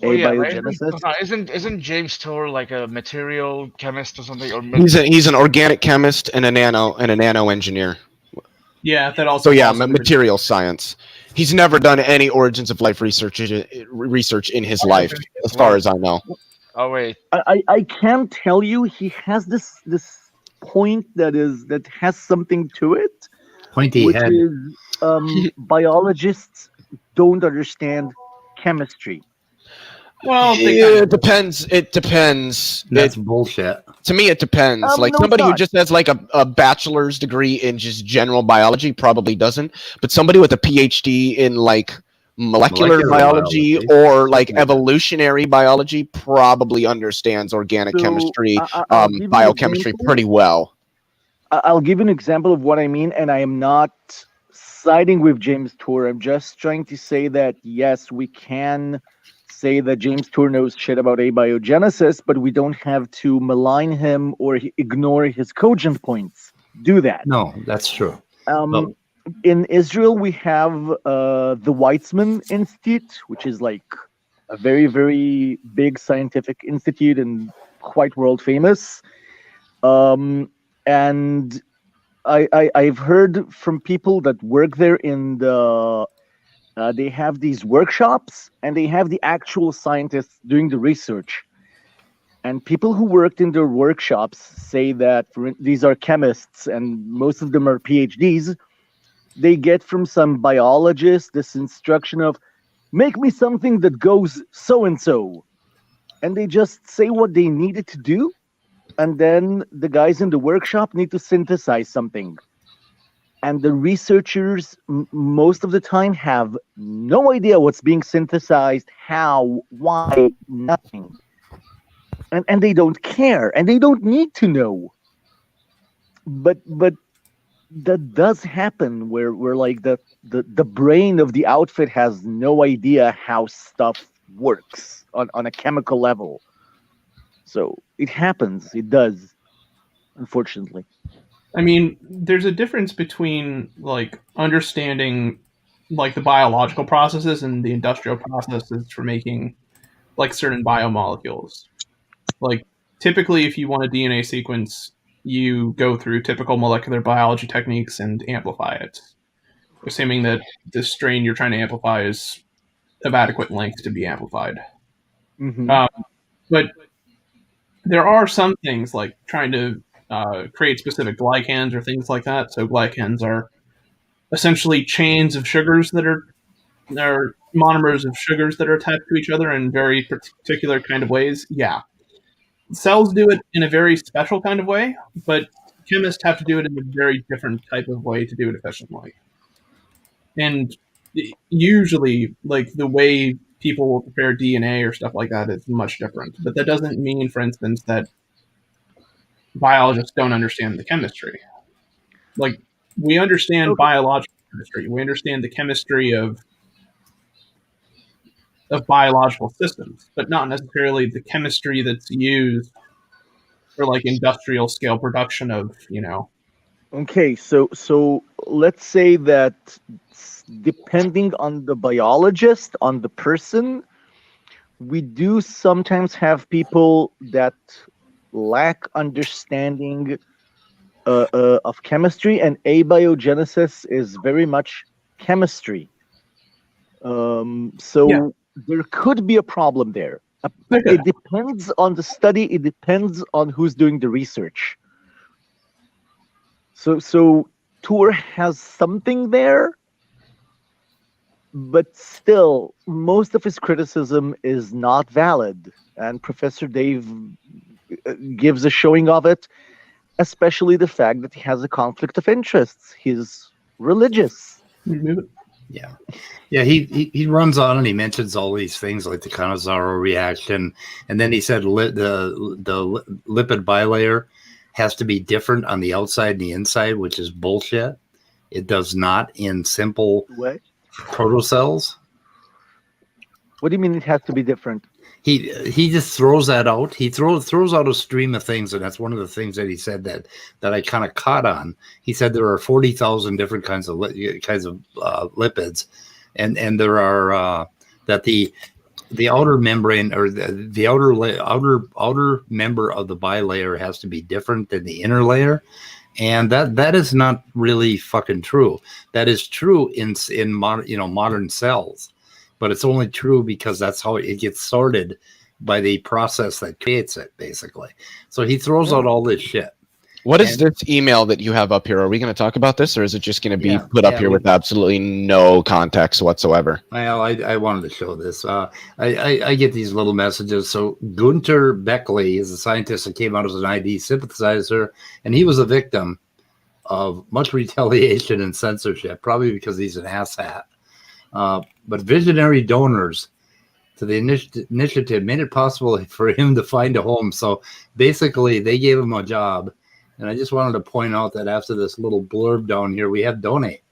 Speaker 9: abiogenesis.
Speaker 8: Right? Isn't James Tour like a material chemist or something? Or
Speaker 2: he's an organic chemist and a nano engineer.
Speaker 7: Yeah, that also.
Speaker 2: So yeah, material science. He's never done any origins of life research in his life, as far as I know.
Speaker 8: Oh wait,
Speaker 9: I can't tell you. He has this point that has something to it,
Speaker 1: Pointy
Speaker 9: which
Speaker 1: head.
Speaker 9: is biologists don't understand chemistry.
Speaker 7: Well,
Speaker 2: it depends. It depends.
Speaker 1: That's bullshit.
Speaker 2: To me, it depends.
Speaker 9: No,
Speaker 2: somebody who just has a bachelor's degree in just general biology probably doesn't. But somebody with a PhD in molecular biology or like evolutionary biology probably understands organic chemistry, biochemistry pretty well.
Speaker 9: I'll give you an example of what I mean, and I am not siding with James Tour. I'm just trying to say that, yes, we can say that James Tour knows shit about abiogenesis, but we don't have to malign him or ignore his cogent points. Do that.
Speaker 1: No, that's true.
Speaker 9: In Israel, we have the Weizmann Institute, which is like a very, very big scientific institute and quite world famous. And I've heard from people that work there in the they have these workshops and they have the actual scientists doing the research. And people who worked in their workshops say that these are chemists and most of them are PhDs. They get from some biologist this instruction of, make me something that goes so-and-so. And they just say what they needed to do. And then the guys in the workshop need to synthesize something. And the researchers most of the time have no idea what's being synthesized, how, why, nothing. And they don't care, and they don't need to know. But that does happen where like the brain of the outfit has no idea how stuff works on a chemical level. So it happens. It does, unfortunately.
Speaker 7: I mean, there's a difference between like understanding like the biological processes and the industrial processes for making like certain biomolecules. Like typically if you want a DNA sequence, you go through typical molecular biology techniques and amplify it, assuming that the strain you're trying to amplify is of adequate length to be amplified.
Speaker 9: Mm-hmm.
Speaker 7: But there are some things like trying to create specific glycans or things like that. So glycans are essentially chains of sugars that are monomers of sugars that are attached to each other in very particular kind of ways. Yeah. Cells do it in a very special kind of way, but chemists have to do it in a very different type of way to do it efficiently. And usually, like, the way people will prepare DNA or stuff like that is much different. But that doesn't mean, for instance, that biologists don't understand the chemistry. Like, we understand biological chemistry. We understand the chemistry of biological systems, but not necessarily the chemistry that's used for like industrial scale production of, you know.
Speaker 9: Okay, so let's say that depending on the biologist, on the person, we do sometimes have people that lack understanding of chemistry, and abiogenesis is very much chemistry. There could be a problem there. It depends on the study. It depends on who's doing the research. So Tour has something there, but still, most of his criticism is not valid. And Professor Dave gives a showing of it, especially the fact that he has a conflict of interests. He's religious.
Speaker 1: Yeah, he runs on and he mentions all these things like the Cannizzaro reaction, and then he said the lipid bilayer has to be different on the outside and the inside, which is bullshit. It does not in simple protocells.
Speaker 9: What do you mean it has to be different?
Speaker 1: He just throws that out. He throws out a stream of things, and that's one of the things that he said that I kind of caught on. He said there are 40,000 different kinds of lipids, and there are that the outer membrane or the outer member of the bilayer has to be different than the inner layer, and that is not really fucking true. That is true in modern cells. But it's only true because that's how it gets sorted by the process that creates it, basically. So he throws out all this shit.
Speaker 2: What is this email that you have up here? Are we going to talk about this, or is it just going to be put up here with absolutely no context whatsoever?
Speaker 1: Well, I wanted to show this. I get these little messages. So Gunter Beckley is a scientist that came out as an ID sympathizer, and he was a victim of much retaliation and censorship, probably because he's an asshat. But visionary donors to the initiative made it possible for him to find a home. So basically, they gave him a job. And I just wanted to point out that after this little blurb down here, we have donate.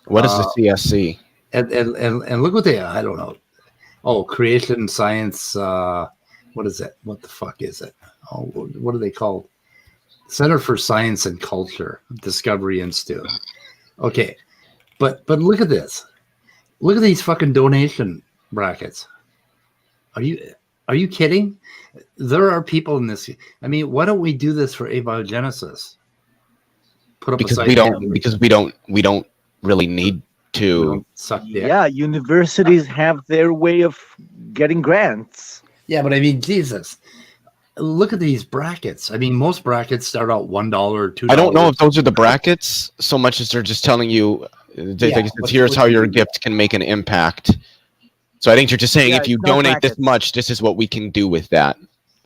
Speaker 2: What is the CSC?
Speaker 1: And look what they, I don't know. Oh, creation science. What is it? What the fuck is it? Oh, what are they called? Center for Science and Culture, Discovery Institute. Okay, but look at this. Look at these fucking donation brackets. Are you kidding? There are people in this. I mean, why don't we do this for abiogenesis? Put up
Speaker 2: Because
Speaker 1: a
Speaker 2: we don't really need to.
Speaker 1: Suck dick.
Speaker 9: Yeah, universities have their way of getting grants.
Speaker 1: Yeah, but I mean, Jesus. Look at these brackets. I mean, most brackets start out $1 or $2.
Speaker 2: I don't know if those are the brackets so much as they're just telling you, here's how your gift can make an impact. So I think you're just saying if you donate this much, this is what we can do with that.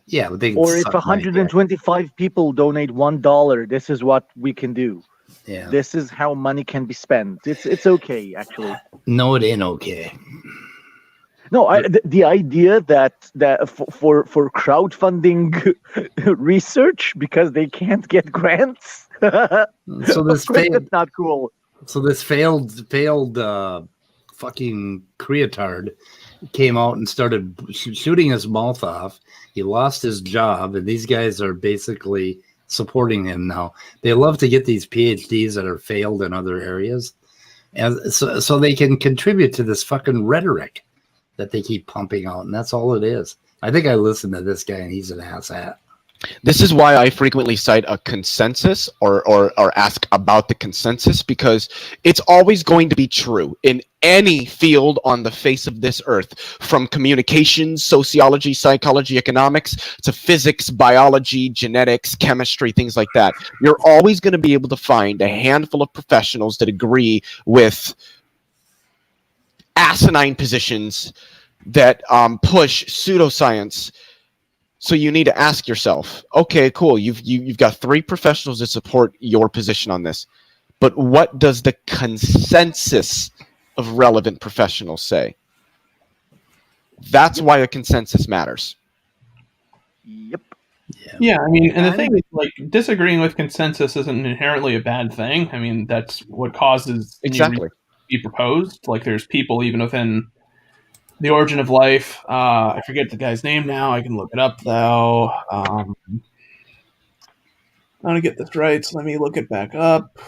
Speaker 1: Yeah, but
Speaker 9: or if 125 people donate $1, this is what we can do.
Speaker 1: Yeah,
Speaker 9: this is how money can be spent. It's okay, actually.
Speaker 1: No, it ain't okay.
Speaker 9: No, the idea that for crowdfunding research because they can't get grants.
Speaker 1: So this
Speaker 9: that's not cool.
Speaker 1: So this failed fucking creatard came out and started shooting his mouth off. He lost his job, and these guys are basically supporting him now. They love to get these PhDs that are failed in other areas, and so they can contribute to this fucking rhetoric that they keep pumping out, and that's all it is. I think I listened to this guy, and he's an asshat.
Speaker 2: This is why I frequently cite a consensus or ask about the consensus, because it's always going to be true in any field on the face of this earth, from communications, sociology, psychology, economics, to physics, biology, genetics, chemistry, things like that. You're always going to be able to find a handful of professionals that agree with asinine positions that push pseudoscience. So you need to ask yourself, okay, cool. You've got 3 professionals that support your position on this, but what does the consensus of relevant professionals say? That's why a consensus matters.
Speaker 9: Yep.
Speaker 7: Yeah, I mean, and the thing is, like, disagreeing with consensus isn't inherently a bad thing. I mean, that's what causes
Speaker 2: exactly
Speaker 7: to be proposed. Like, there's people even within The Origin of Life. I forget the guy's name now. I can look it up, though. I want to get this right, so let me look it back up.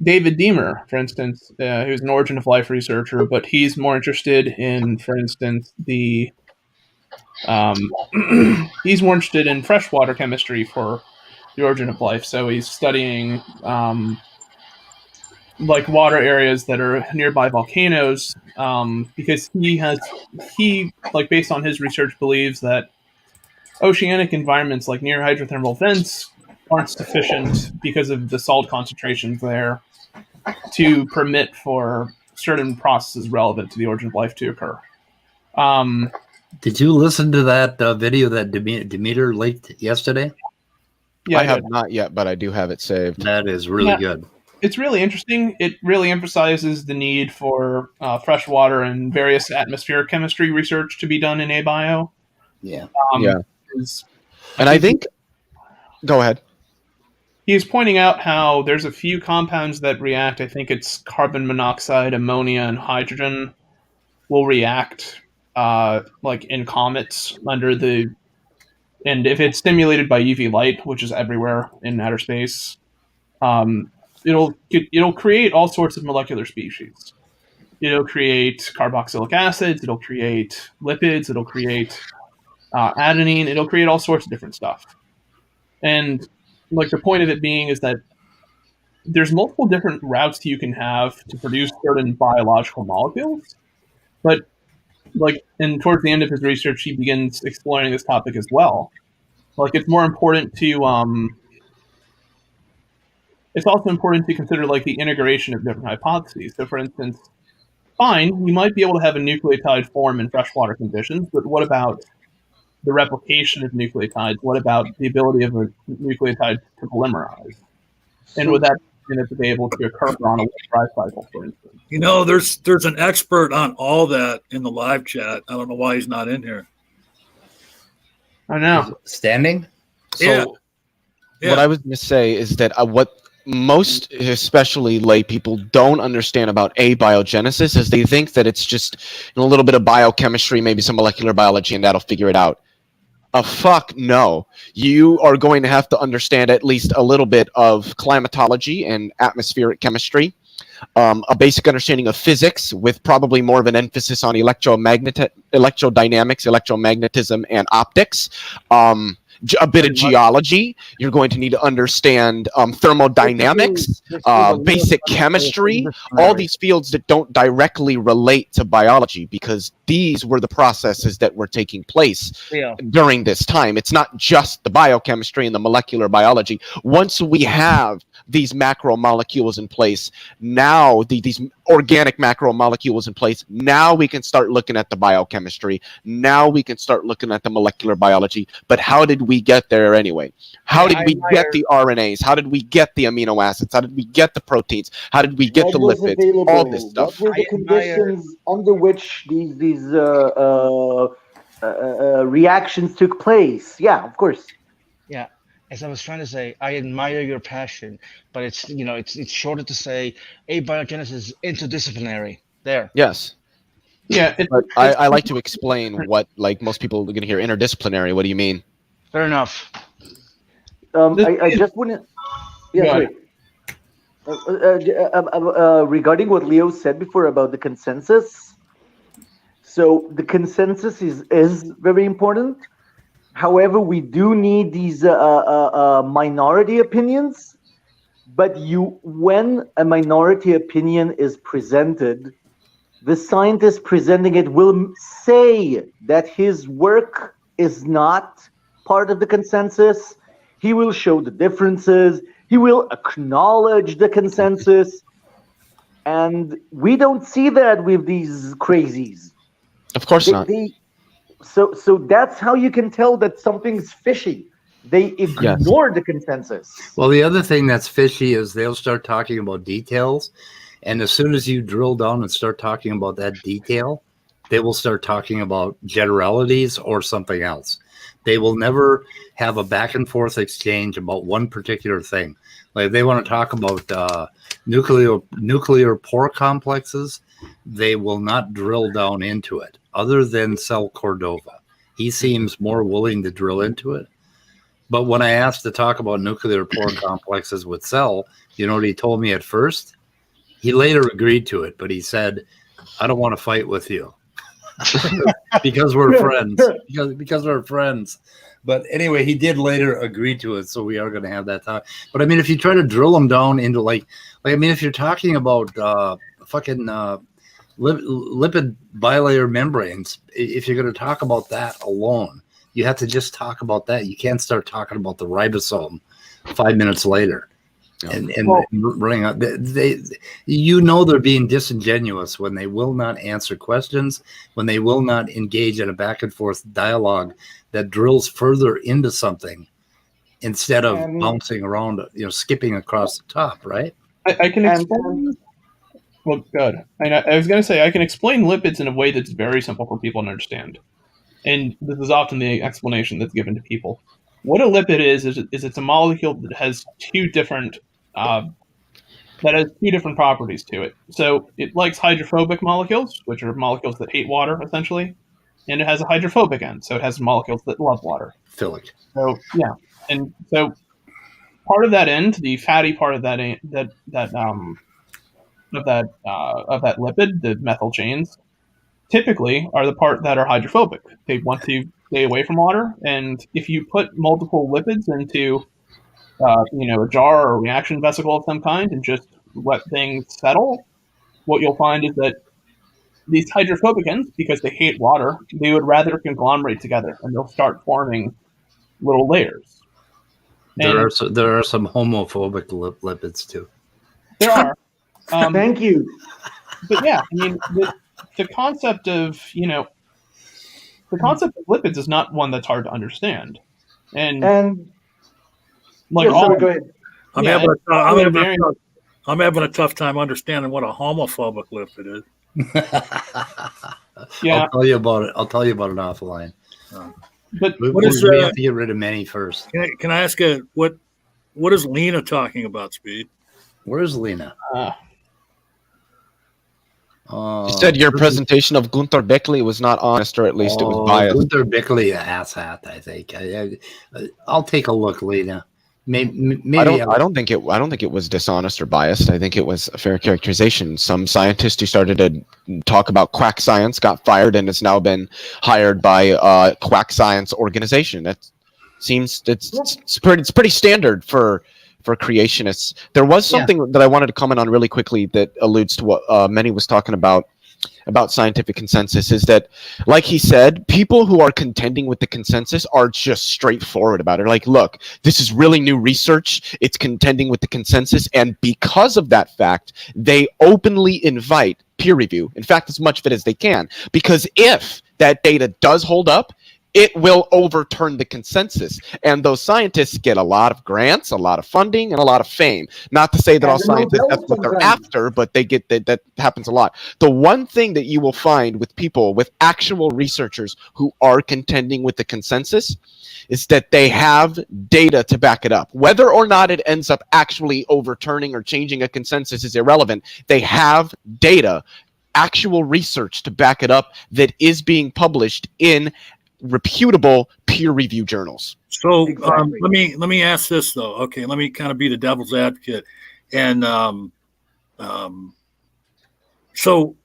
Speaker 7: David Dmiter, for instance, who's an Origin of Life researcher, but he's more interested in, for instance, he's more interested in freshwater chemistry for The Origin of Life. So he's studying like water areas that are nearby volcanoes, because he based on his research believes that oceanic environments like near hydrothermal vents aren't sufficient because of the salt concentrations there to permit for certain processes relevant to the origin of life to occur.
Speaker 1: Did you listen to that video that Dmiter leaked yesterday?
Speaker 7: Yeah,
Speaker 2: I have not yet, but I do have it saved.
Speaker 1: That is really good.
Speaker 7: It's really interesting. It really emphasizes the need for freshwater and various atmospheric chemistry research to be done in abio.
Speaker 1: Yeah.
Speaker 2: And I think... Go ahead.
Speaker 7: He's pointing out how there's a few compounds that react. I think it's carbon monoxide, ammonia, and hydrogen will react like in comets and if it's stimulated by UV light, which is everywhere in outer space, it'll create all sorts of molecular species. It'll create carboxylic acids, it'll create lipids, it'll create adenine, it'll create all sorts of different stuff. And like the point of it being is that there's multiple different routes you can have to produce certain biological molecules, but and towards the end of his research, he begins exploring this topic as well. Like, it's more important to it's also important to consider like the integration of different hypotheses. So, for instance, fine, you might be able to have a nucleotide form in freshwater conditions, but what about the replication of nucleotides? What about the ability of a nucleotide to polymerize? And would that to be able to occur on a dry cycle, for instance.
Speaker 10: You know, there's an expert on all that in the live chat. I don't know why he's not in here.
Speaker 7: I know.
Speaker 1: Standing?
Speaker 2: So what I was going to say is that what most, especially lay people, don't understand about abiogenesis is they think that it's just a little bit of biochemistry, maybe some molecular biology, and that'll figure it out. Fuck no. You are going to have to understand at least a little bit of climatology and atmospheric chemistry, a basic understanding of physics with probably more of an emphasis on electrodynamics, electromagnetism, and optics. A bit of geology. You're going to need to understand thermodynamics, basic chemistry, all these fields that don't directly relate to biology, because these were the processes that were taking place during this time. It's not just the biochemistry and the molecular biology. Once we have these macromolecules in place, now these organic macromolecules in place, now we can start looking at the biochemistry. Now we can start looking at the molecular biology. But how did we get there anyway? How did we get the RNAs? How did we get the amino acids? How did we get the proteins? How did we get the lipids?
Speaker 9: Available?
Speaker 2: All this stuff.
Speaker 9: What were the conditions under which these reactions took place? Yeah, of course.
Speaker 8: Yeah. As I was trying to say, I admire your passion, but it's it's shorter to say abiogenesis is interdisciplinary. There.
Speaker 2: Yes.
Speaker 7: Yeah.
Speaker 2: But I like to explain what, like, most people are going to hear interdisciplinary. What do you mean?
Speaker 8: Fair enough.
Speaker 9: I just want to. Yeah, regarding what Leo said before about the consensus. So the consensus is very important. However, we do need these minority opinions. But when a minority opinion is presented, the scientist presenting it will say that his work is not part of the consensus. He will show the differences. He will acknowledge the consensus. And we don't see that with these crazies.
Speaker 2: Of course not.
Speaker 9: So that's how you can tell that something's fishy. They ignore the consensus.
Speaker 1: Well, the other thing that's fishy is they'll start talking about details. And as soon as you drill down and start talking about that detail, they will start talking about generalities or something else. They will never have a back and forth exchange about one particular thing. Like if they want to talk about nuclear pore complexes, they will not drill down into it. Other than Cell Cordova, he seems more willing to drill into it. But when I asked to talk about nuclear pore complexes with Cell, you know what he told me at first? He later agreed to it, but he said, "I don't want to fight with you because we're friends. Because we're friends." But anyway, he did later agree to it, so we are going to have that talk. But I mean, if you try to drill them down into if you're talking about lipid bilayer membranes, if you're going to talk about that alone, you have to just talk about that. You can't start talking about the ribosome 5 minutes later. And running out. They're being disingenuous when they will not answer questions, when they will not engage in a back and forth dialogue that drills further into something instead of bouncing around, skipping across the top, right?
Speaker 7: I can explain. Well, good. I was going to say I can explain lipids in a way that's very simple for people to understand, and this is often the explanation that's given to people. What a lipid is it's a molecule that has two different properties to it. So it likes hydrophobic molecules, which are molecules that hate water, essentially, and it has a hydrophobic end, so it has molecules that love water.
Speaker 1: Philic.
Speaker 7: So yeah, and so part of that end, the fatty part of that lipid, the methyl chains, typically are the part that are hydrophobic. They want to stay away from water, and if you put multiple lipids into a jar or a reaction vesicle of some kind and just let things settle, what you'll find is that these hydrophobic ends, because they hate water, they would rather conglomerate together, and they'll start forming little layers.
Speaker 1: There are some homophobic lipids too.
Speaker 7: There are.
Speaker 9: Thank you.
Speaker 7: But yeah, I mean, the concept of lipids is not one that's hard to understand, and
Speaker 9: go ahead.
Speaker 10: I'm having I'm having a tough time understanding what a homophobic lipid is.
Speaker 7: Yeah.
Speaker 1: I'll tell you about it. I'll tell you about it offline.
Speaker 7: But
Speaker 1: we
Speaker 10: what is,
Speaker 1: have to get rid of many first.
Speaker 10: Can I ask what is Lena talking about, Speed?
Speaker 1: Where's Lena?
Speaker 2: She said your presentation of Gunther Beckley was not honest, or at least it was biased.
Speaker 1: Gunther Beckley, asshat. I think. I'll take a look, Lena. Maybe
Speaker 2: I don't think it was dishonest or biased. I think it was a fair characterization. Some scientist who started to talk about quack science got fired and has now been hired by a quack science organization. That seems it's pretty standard for creationists. There was something that I wanted to comment on really quickly that alludes to what Manny was talking about scientific consensus, is that, like he said, people who are contending with the consensus are just straightforward about it. Like, look, this is really new research. It's contending with the consensus. And because of that fact, they openly invite peer review. In fact, as much of it as they can. Because if that data does hold up, it will overturn the consensus. And those scientists get a lot of grants, a lot of funding, and a lot of fame. Not to say that all scientists, that's what they're after, but they get that happens a lot. The one thing that you will find with people, with actual researchers who are contending with the consensus, is that they have data to back it up. Whether or not it ends up actually overturning or changing a consensus is irrelevant. They have data, actual research to back it up that is being published in reputable peer-reviewed journals.
Speaker 10: So let me ask this though. Okay, let me kind of be the devil's advocate, and so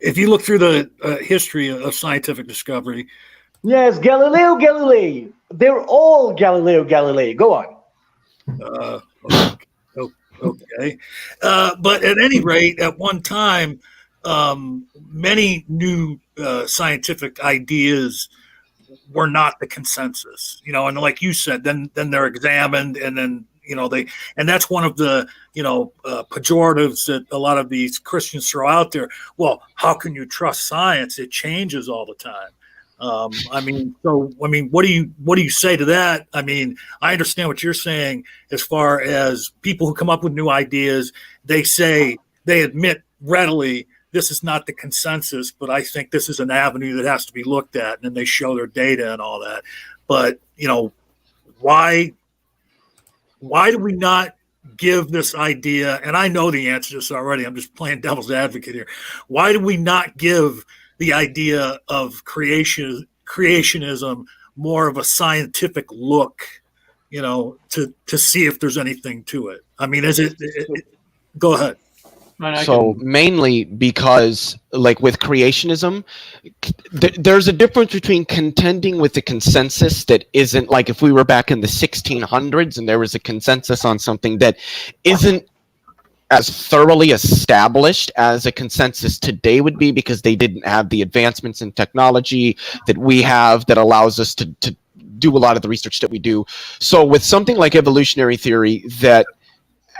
Speaker 10: if you look through the history of scientific discovery,
Speaker 9: yes, Galileo Galilei. They're all Galileo Galilei. Go on.
Speaker 10: Okay, but at any rate, at one time, many new scientific ideas were not the consensus, and like you said, then they're examined, and then and that's one of the pejoratives that a lot of these Christians throw out there. Well, how can you trust science? It changes all the time. What do you say to that? I mean, I understand what you're saying as far as people who come up with new ideas. They admit readily, this is not the consensus, but I think this is an avenue that has to be looked at, and then they show their data and all that. But why do we not give this idea? And I know the answer to this already. I'm just playing devil's advocate here. Why do we not give the idea of creationism more of a scientific look, to see if there's anything to it? I mean, go ahead.
Speaker 2: So mainly because, like with creationism, there's a difference between contending with the consensus that isn't, like if we were back in the 1600s and there was a consensus on something that isn't as thoroughly established as a consensus today would be, because they didn't have the advancements in technology that we have that allows us to do a lot of the research that we do. So with something like evolutionary theory that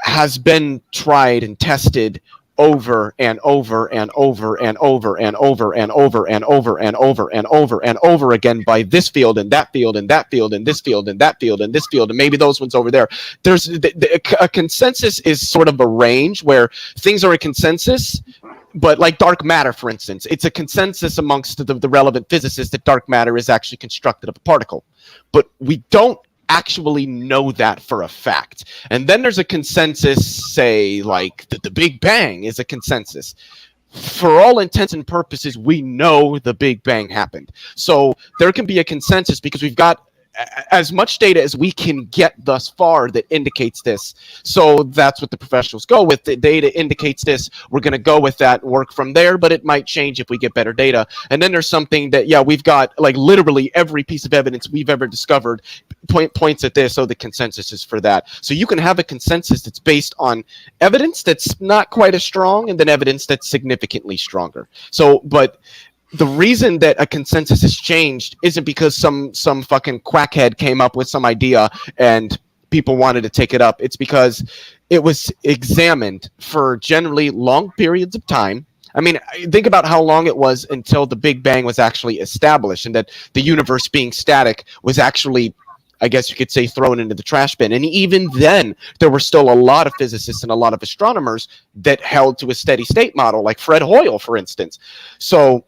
Speaker 2: has been tried and tested over and over and over and over and over and over and over and over and over and over again by this field and that field and that field and this field and that field and this field and maybe those ones over there. There's a consensus is sort of a range where things are a consensus, but like dark matter, for instance, it's a consensus amongst the relevant physicists that dark matter is actually constructed of a particle. But we don't actually know that for a fact. And then there's a consensus, say, like the Big Bang is a consensus. For all intents and purposes, we know the Big Bang happened. So there can be a consensus because we've got as much data as we can get thus far that indicates this. So that's what the professionals go with. The data indicates this. We're going to go with that, work from there, but it might change if we get better data. And then there's something that, we've got like literally every piece of evidence we've ever discovered points at this. So the consensus is for that. So you can have a consensus that's based on evidence that's not quite as strong and then evidence that's significantly stronger. So, but the reason that a consensus has changed isn't because some fucking quackhead came up with some idea and people wanted to take it up. It's because it was examined for generally long periods of time. I mean, think about how long it was until the Big Bang was actually established and that the universe being static was actually I guess you could say, thrown into the trash bin. And even then, there were still a lot of physicists and a lot of astronomers that held to a steady state model, like Fred Hoyle, for instance. So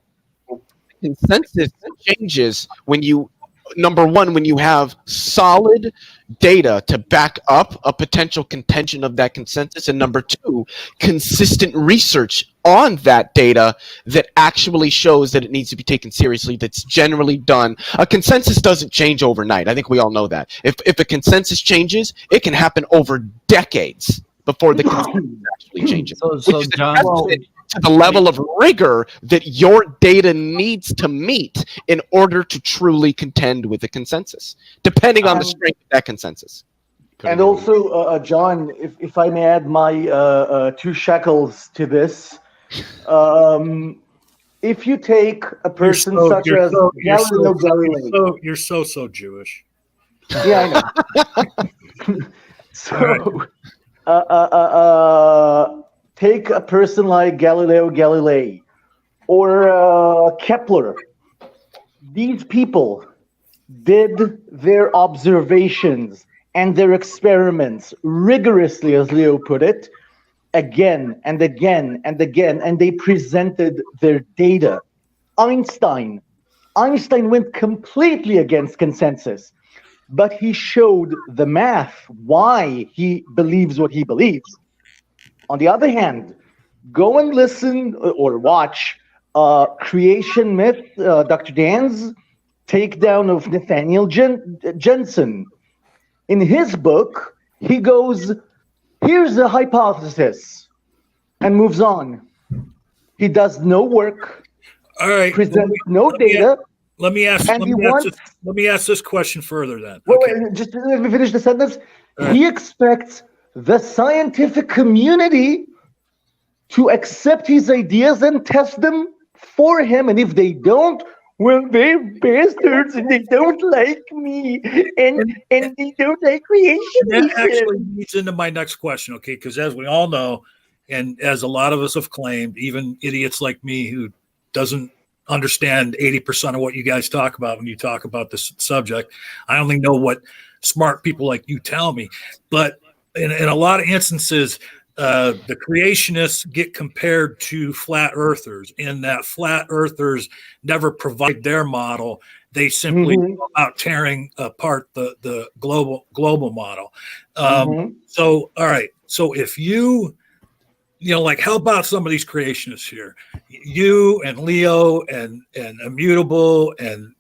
Speaker 2: consensus changes when you, number one, when you have solid data to back up a potential contention of that consensus, and number two, consistent research on that data that actually shows that it needs to be taken seriously, that's generally done. A consensus doesn't change overnight. I think we all know that. If a consensus changes, it can happen over decades before the consensus actually changes.
Speaker 1: So John,
Speaker 2: to the level of rigor that your data needs to meet in order to truly contend with the consensus, depending on the strength of that consensus.
Speaker 9: And also, John, if I may add my 2 shekels to this, if you take a person such as Galileo Galilei,
Speaker 10: you're so Jewish.
Speaker 9: Yeah, I know. So, take a person like Galileo Galilei or Kepler. These people did their observations and their experiments rigorously, as Leo put it, again and again and again, and they presented their data. Einstein went completely against consensus, but he showed the math, why he believes what he believes. On the other hand, go and listen or watch Creation Myth, Dr. Dan's takedown of Nathaniel Jensen. In his book, he goes, here's a hypothesis, and moves on. He does no work,
Speaker 10: all right,
Speaker 9: presents no data.
Speaker 10: Let me ask this question further then.
Speaker 9: Wait, just let me finish the sentence. Right. He expects the scientific community to accept his ideas and test them for him, and if they don't, well, they're bastards and they don't like me, and they don't like creation.
Speaker 10: That actually leads into my next question, okay? Because as we all know, and as a lot of us have claimed, even idiots like me who doesn't understand 80% of what you guys talk about when you talk about this subject, I only know what smart people like you tell me. But in a lot of instances, the creationists get compared to flat earthers, in that flat earthers never provide their model. They simply go out tearing apart the global model. So, all right. So if you like, how about some of these creationists here? You and Leo and Immutable and,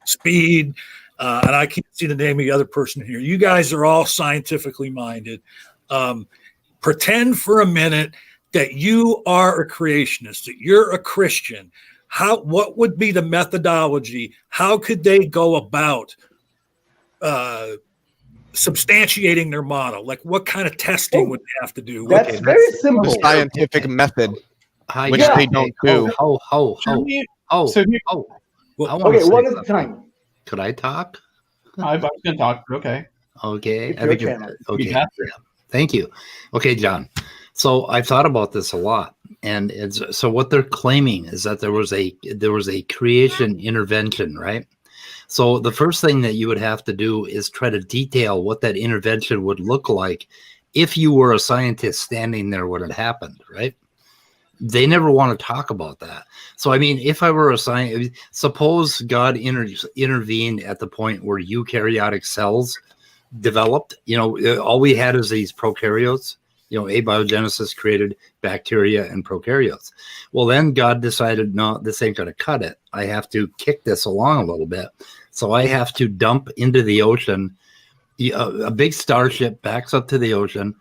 Speaker 10: Speed, and I can't see the name of the other person here. You guys are all scientifically minded. Pretend for a minute that you are a creationist, that you're a Christian. What would be the methodology? How could they go about substantiating their model? Like, what kind of testing would they have to do?
Speaker 9: That's very simple.
Speaker 2: The scientific method, which they don't do.
Speaker 9: Okay, one at a time.
Speaker 1: Could I talk?
Speaker 7: I was going to talk. Okay.
Speaker 1: Okay.
Speaker 7: Okay.
Speaker 1: Thank you. Okay, John. So I've thought about this a lot, and so what they're claiming is that there was a creation intervention, right? So the first thing that you would have to do is try to detail what that intervention would look like if you were a scientist standing there when it happened, right? They never want to talk about that. So, I mean, if I were a scientist, suppose God intervened at the point where eukaryotic cells developed, all we had is these prokaryotes, abiogenesis created bacteria and prokaryotes. Well, then God decided, no, this ain't going to cut it. I have to kick this along a little bit. So I have to dump into the ocean. A big starship backs up to the ocean.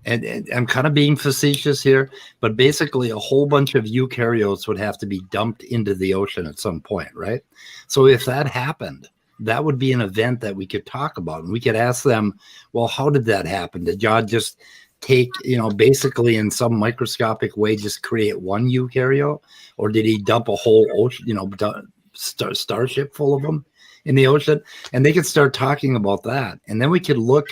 Speaker 1: And I'm kind of being facetious here, but basically a whole bunch of eukaryotes would have to be dumped into the ocean at some point, right? So if that happened, that would be an event that we could talk about. And we could ask them, well, how did that happen? Did God just take, basically in some microscopic way, just create one eukaryote? Or did he dump a whole ocean, starship full of them in the ocean? And they could start talking about that. And then we could look,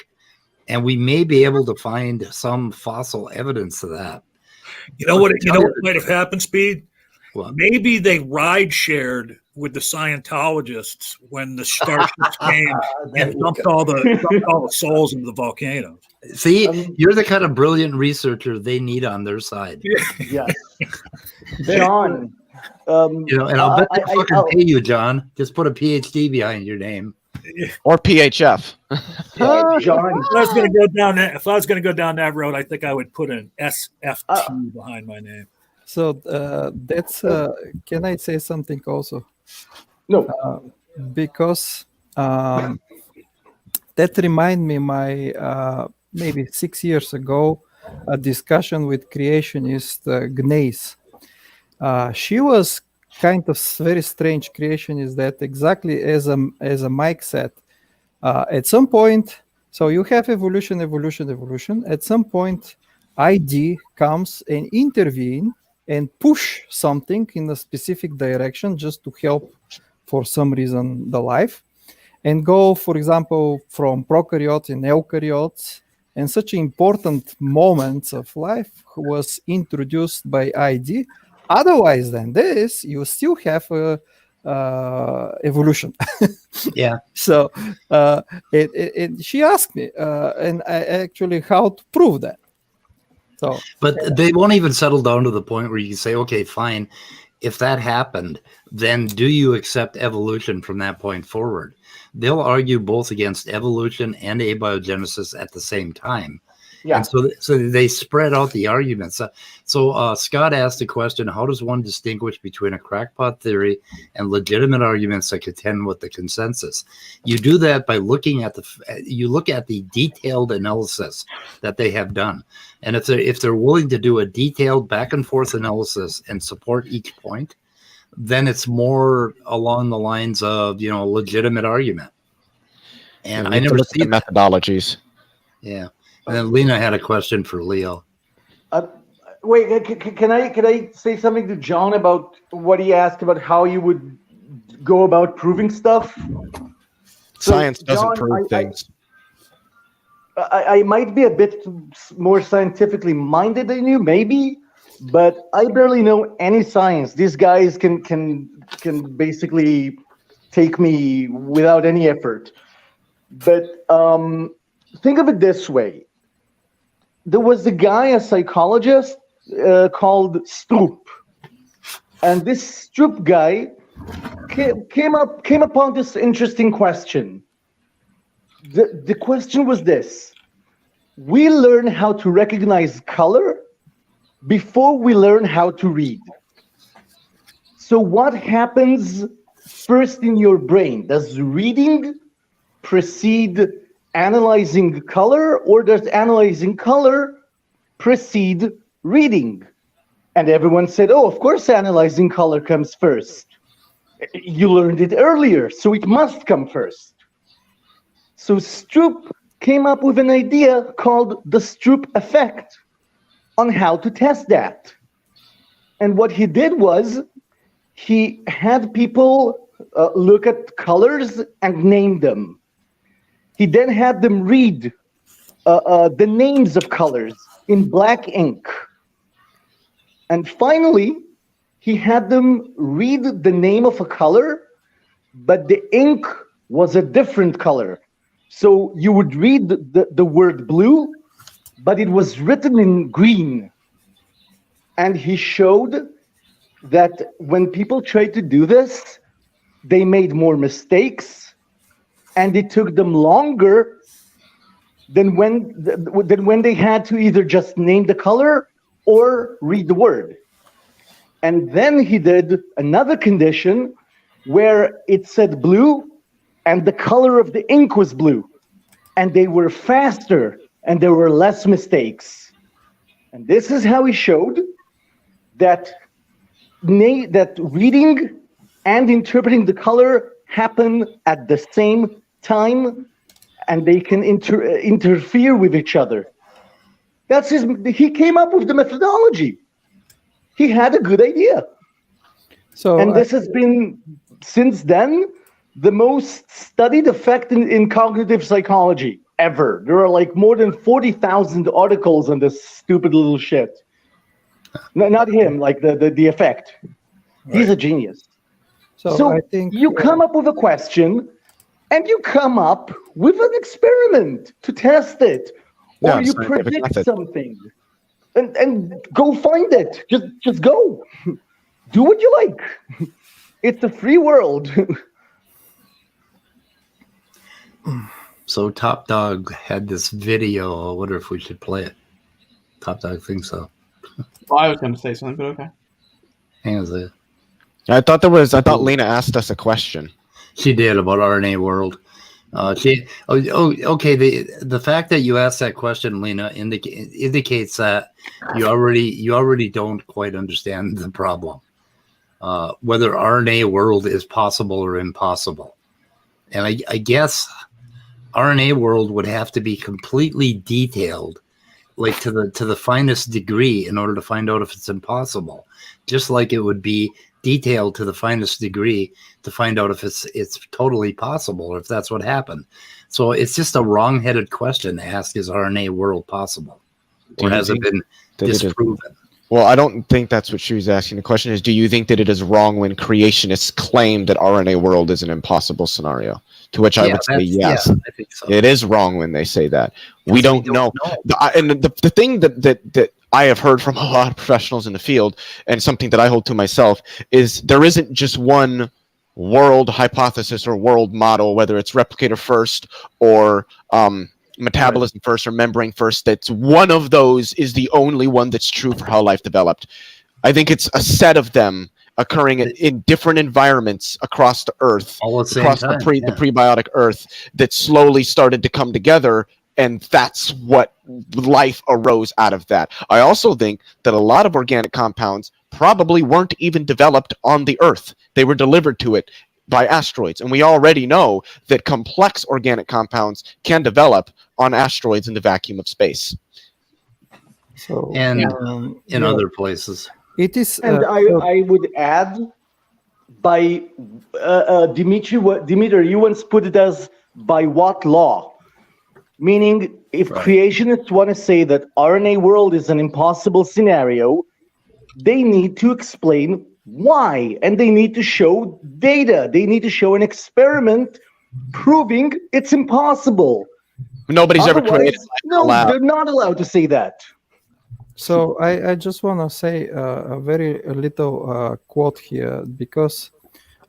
Speaker 1: and we may be able to find some fossil evidence of that.
Speaker 10: What might have happened, Speed?
Speaker 1: What?
Speaker 10: Maybe they ride shared with the Scientologists when the starships came and dumped all the souls into the volcanoes.
Speaker 1: See, you're the kind of brilliant researcher they need on their side.
Speaker 9: Yeah. John.
Speaker 1: And I'll bet they fucking pay you, John. Just put a PhD behind your name.
Speaker 2: Or PHF.
Speaker 9: John.
Speaker 10: If I was going to go down that road, I think I would put an SFT behind my name.
Speaker 11: So that's. Can I say something also?
Speaker 9: No.
Speaker 11: Because that remind me my maybe 6 years ago a discussion with creationist Gneiss. She was kind of very strange creationist that exactly as a Mike said, at some point, so you have evolution. At some point, ID comes and intervene and push something in a specific direction just to help for some reason the life, and go, for example, from prokaryotes and eukaryotes, and such important moments of life was introduced by ID. Otherwise than this, you still have evolution.
Speaker 1: Yeah.
Speaker 11: So she asked me, and I actually how to prove that. So,
Speaker 1: but they won't even settle down to the point where you can say, okay, fine. If that happened, then do you accept evolution from that point forward? They'll argue both against evolution and abiogenesis at the same time.
Speaker 9: Yeah.
Speaker 1: And so they spread out the arguments. So Scott asked a question: how does one distinguish between a crackpot theory and legitimate arguments that contend with the consensus? You do that by looking at the detailed analysis that they have done, and if they're willing to do a detailed back and forth analysis and support each point, then it's more along the lines of a legitimate argument. And I never see
Speaker 2: the methodologies.
Speaker 1: Yeah. And then Lena had a question for Leo.
Speaker 9: Wait, can I say something to John about what he asked about how you would go about proving stuff?
Speaker 2: Science doesn't prove things.
Speaker 9: I might be a bit more scientifically minded than you, maybe, but I barely know any science. These guys can basically take me without any effort. But think of it this way. There was a guy, a psychologist called Stroop. And this Stroop guy came upon this interesting question. The question was this: we learn how to recognize color before we learn how to read. So what happens first in your brain? Does reading precede analyzing color, or does analyzing color precede reading? And everyone said, oh, of course analyzing color comes first. You learned it earlier, so it must come first. So Stroop came up with an idea called the Stroop effect on how to test that. And what he did was he had people look at colors and name them. He then had them read the names of colors in black ink. And finally, he had them read the name of a color, but the ink was a different color. So you would read the word blue, but it was written in green. And he showed that when people tried to do this, they made more mistakes, and it took them longer than when they had to either just name the color or read the word. And then he did another condition where it said blue and the color of the ink was blue, and they were faster and there were less mistakes. And this is how he showed that reading and interpreting the color happen at the same time, and they can interfere with each other. He came up with the methodology. He had a good idea. And this has been, since then, the most studied effect in cognitive psychology ever. There are like more than 40,000 articles on this stupid little shit. No, not him, like the effect. Right. He's a genius. So
Speaker 11: I think
Speaker 9: you come up with a question, and you come up with an experiment to test it,
Speaker 2: Yeah,
Speaker 9: or you
Speaker 2: scientific
Speaker 9: predict
Speaker 2: method.
Speaker 9: something, and go find it. Just go, do what you like. It's a free world.
Speaker 1: So Top Dog had this video. I wonder if we should play it. Top Dog thinks so.
Speaker 7: Well, I was going to say something, but okay.
Speaker 1: Hang on a second.
Speaker 2: I thought Lena asked us a question.
Speaker 1: She did about RNA World. Okay. The fact that you asked that question, Lena, indicates that you already don't quite understand the problem. Whether RNA World is possible or impossible, and I guess RNA World would have to be completely detailed, like to the finest degree, in order to find out if it's impossible. Just like it would be detailed to the finest degree to find out if it's totally possible, or if that's what happened. So it's just a wrong-headed question to ask: is RNA World possible, or has it been disproven?
Speaker 2: Well, I don't think that's what she was asking. The question is, do you think that it is wrong when creationists claim that RNA World is an impossible scenario? To which I would say yes.
Speaker 1: Yeah, I think so.
Speaker 2: It is wrong when they say that. We don't know. The thing that I have heard from a lot of professionals in the field, and something that I hold to myself, is there isn't just one world hypothesis or world model, whether it's replicator first or metabolism first or membrane first, that's one of those is the only one that's true for how life developed. I think it's a set of them occurring in different environments across the earth,
Speaker 1: all at the same
Speaker 2: across
Speaker 1: time,
Speaker 2: the prebiotic earth, that slowly started to come together, and that's what life arose out of that. I also think that a lot of organic compounds probably weren't even developed on the earth. They were delivered to it by asteroids, and we already know that complex organic compounds can develop on asteroids in the vacuum of space.
Speaker 11: So,
Speaker 1: and in other places.
Speaker 11: It is,
Speaker 9: and I would add, by Dmiter, you once put it as by what law? Meaning, if creationists want to say that RNA World is an impossible scenario, they need to explain why, and they need to show data. They need to show an experiment proving it's impossible.
Speaker 2: Nobody's ever created
Speaker 9: no, they're not allowed to say that.
Speaker 11: So I just want to say a very little quote here, because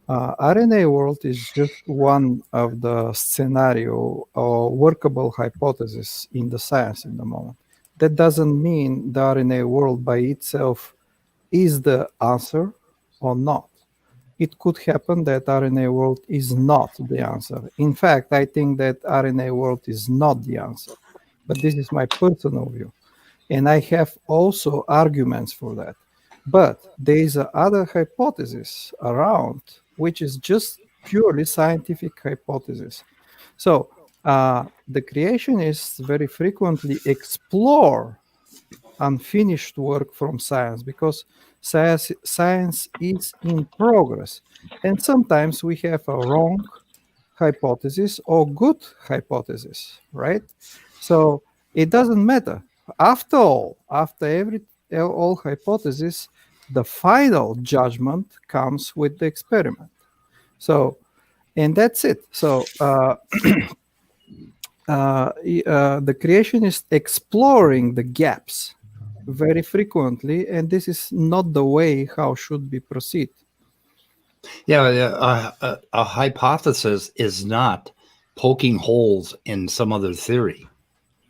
Speaker 11: RNA World is just one of the scenario or workable hypothesis in the science in the moment. That doesn't mean the RNA World by itself is the answer or not. It could happen that RNA World is not the answer. In fact, I think that RNA World is not the answer. But this is my personal view. And I have also arguments for that. But there is other hypothesis around, which is just purely scientific hypothesis. So the creationists very frequently explore unfinished work from science, because science is in progress. And sometimes we have a wrong hypothesis or good hypothesis, right? So it doesn't matter. After all, after all hypothesis, the final judgment comes with the experiment. So, and that's it. So the creationist exploring the gaps very frequently, and this is not the way how should be proceed.
Speaker 1: Yeah, a hypothesis is not poking holes in some other theory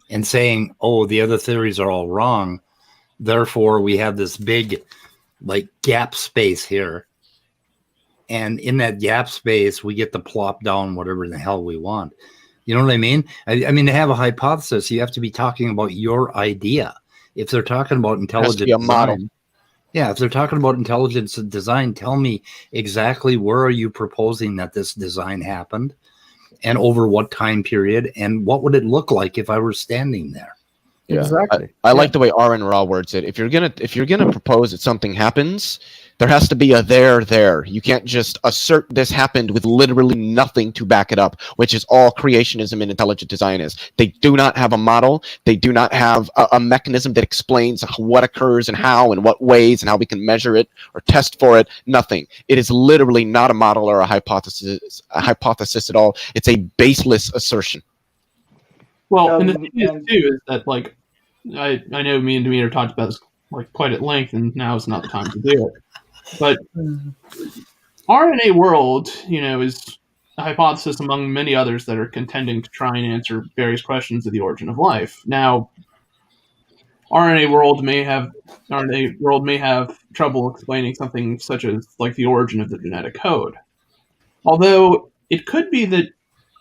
Speaker 1: and saying, oh, the other theories are all wrong, therefore we have this big like gap space here, and in that gap space we get to plop down whatever the hell we want. You know what I mean? I mean, to have a hypothesis, you have to be talking about your idea. If they're talking about intelligent design, model. Yeah, if they're talking about intelligence design, tell me exactly where are you proposing that this design happened, and over what time period, and what would it look like if I were standing there?
Speaker 2: Yeah.
Speaker 11: Exactly.
Speaker 2: I like the way R.N. Raw words it. If you're gonna propose that something happens, there has to be a there. You can't just assert this happened with literally nothing to back it up, which is all creationism and intelligent design is. They do not have a model. They do not have a mechanism that explains what occurs and how and what ways and how we can measure it or test for it. Nothing. It is literally not a model or a hypothesis at all. It's a baseless assertion.
Speaker 7: Well, and the thing is too is that like I know me and Dmiter talked about this like quite at length, and now is not the time to do it. But RNA world, is a hypothesis among many others that are contending to try and answer various questions of the origin of life. Now, RNA world may have trouble explaining something such as like the origin of the genetic code. Although it could be that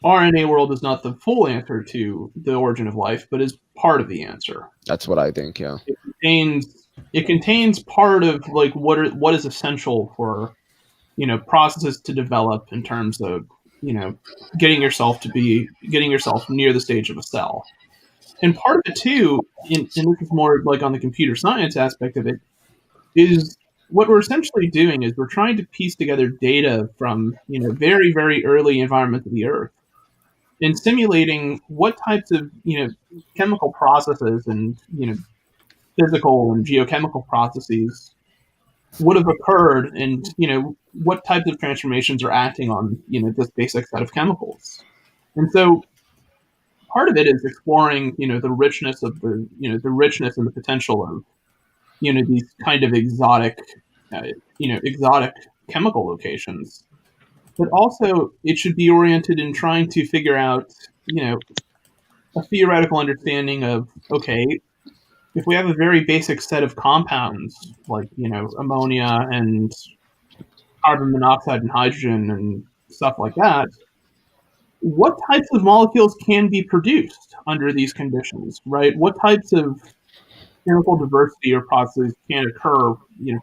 Speaker 7: RNA world is not the full answer to the origin of life, but is part of the answer.
Speaker 2: That's what I think. Yeah.
Speaker 7: It contains part of like what is essential for processes to develop in terms of getting yourself near the stage of a cell. And part of it too, and this is more like on the computer science aspect of it, is what we're essentially doing is we're trying to piece together data from very, very early environments of the Earth and simulating what types of chemical processes and physical and geochemical processes would have occurred, and what types of transformations are acting on this basic set of chemicals. And so part of it is exploring the richness of the richness and the potential of these kind of exotic chemical locations. But also, it should be oriented in trying to figure out, a theoretical understanding of, okay, if we have a very basic set of compounds, like, ammonia and carbon monoxide and hydrogen and stuff like that, what types of molecules can be produced under these conditions, right? What types of chemical diversity or processes can occur,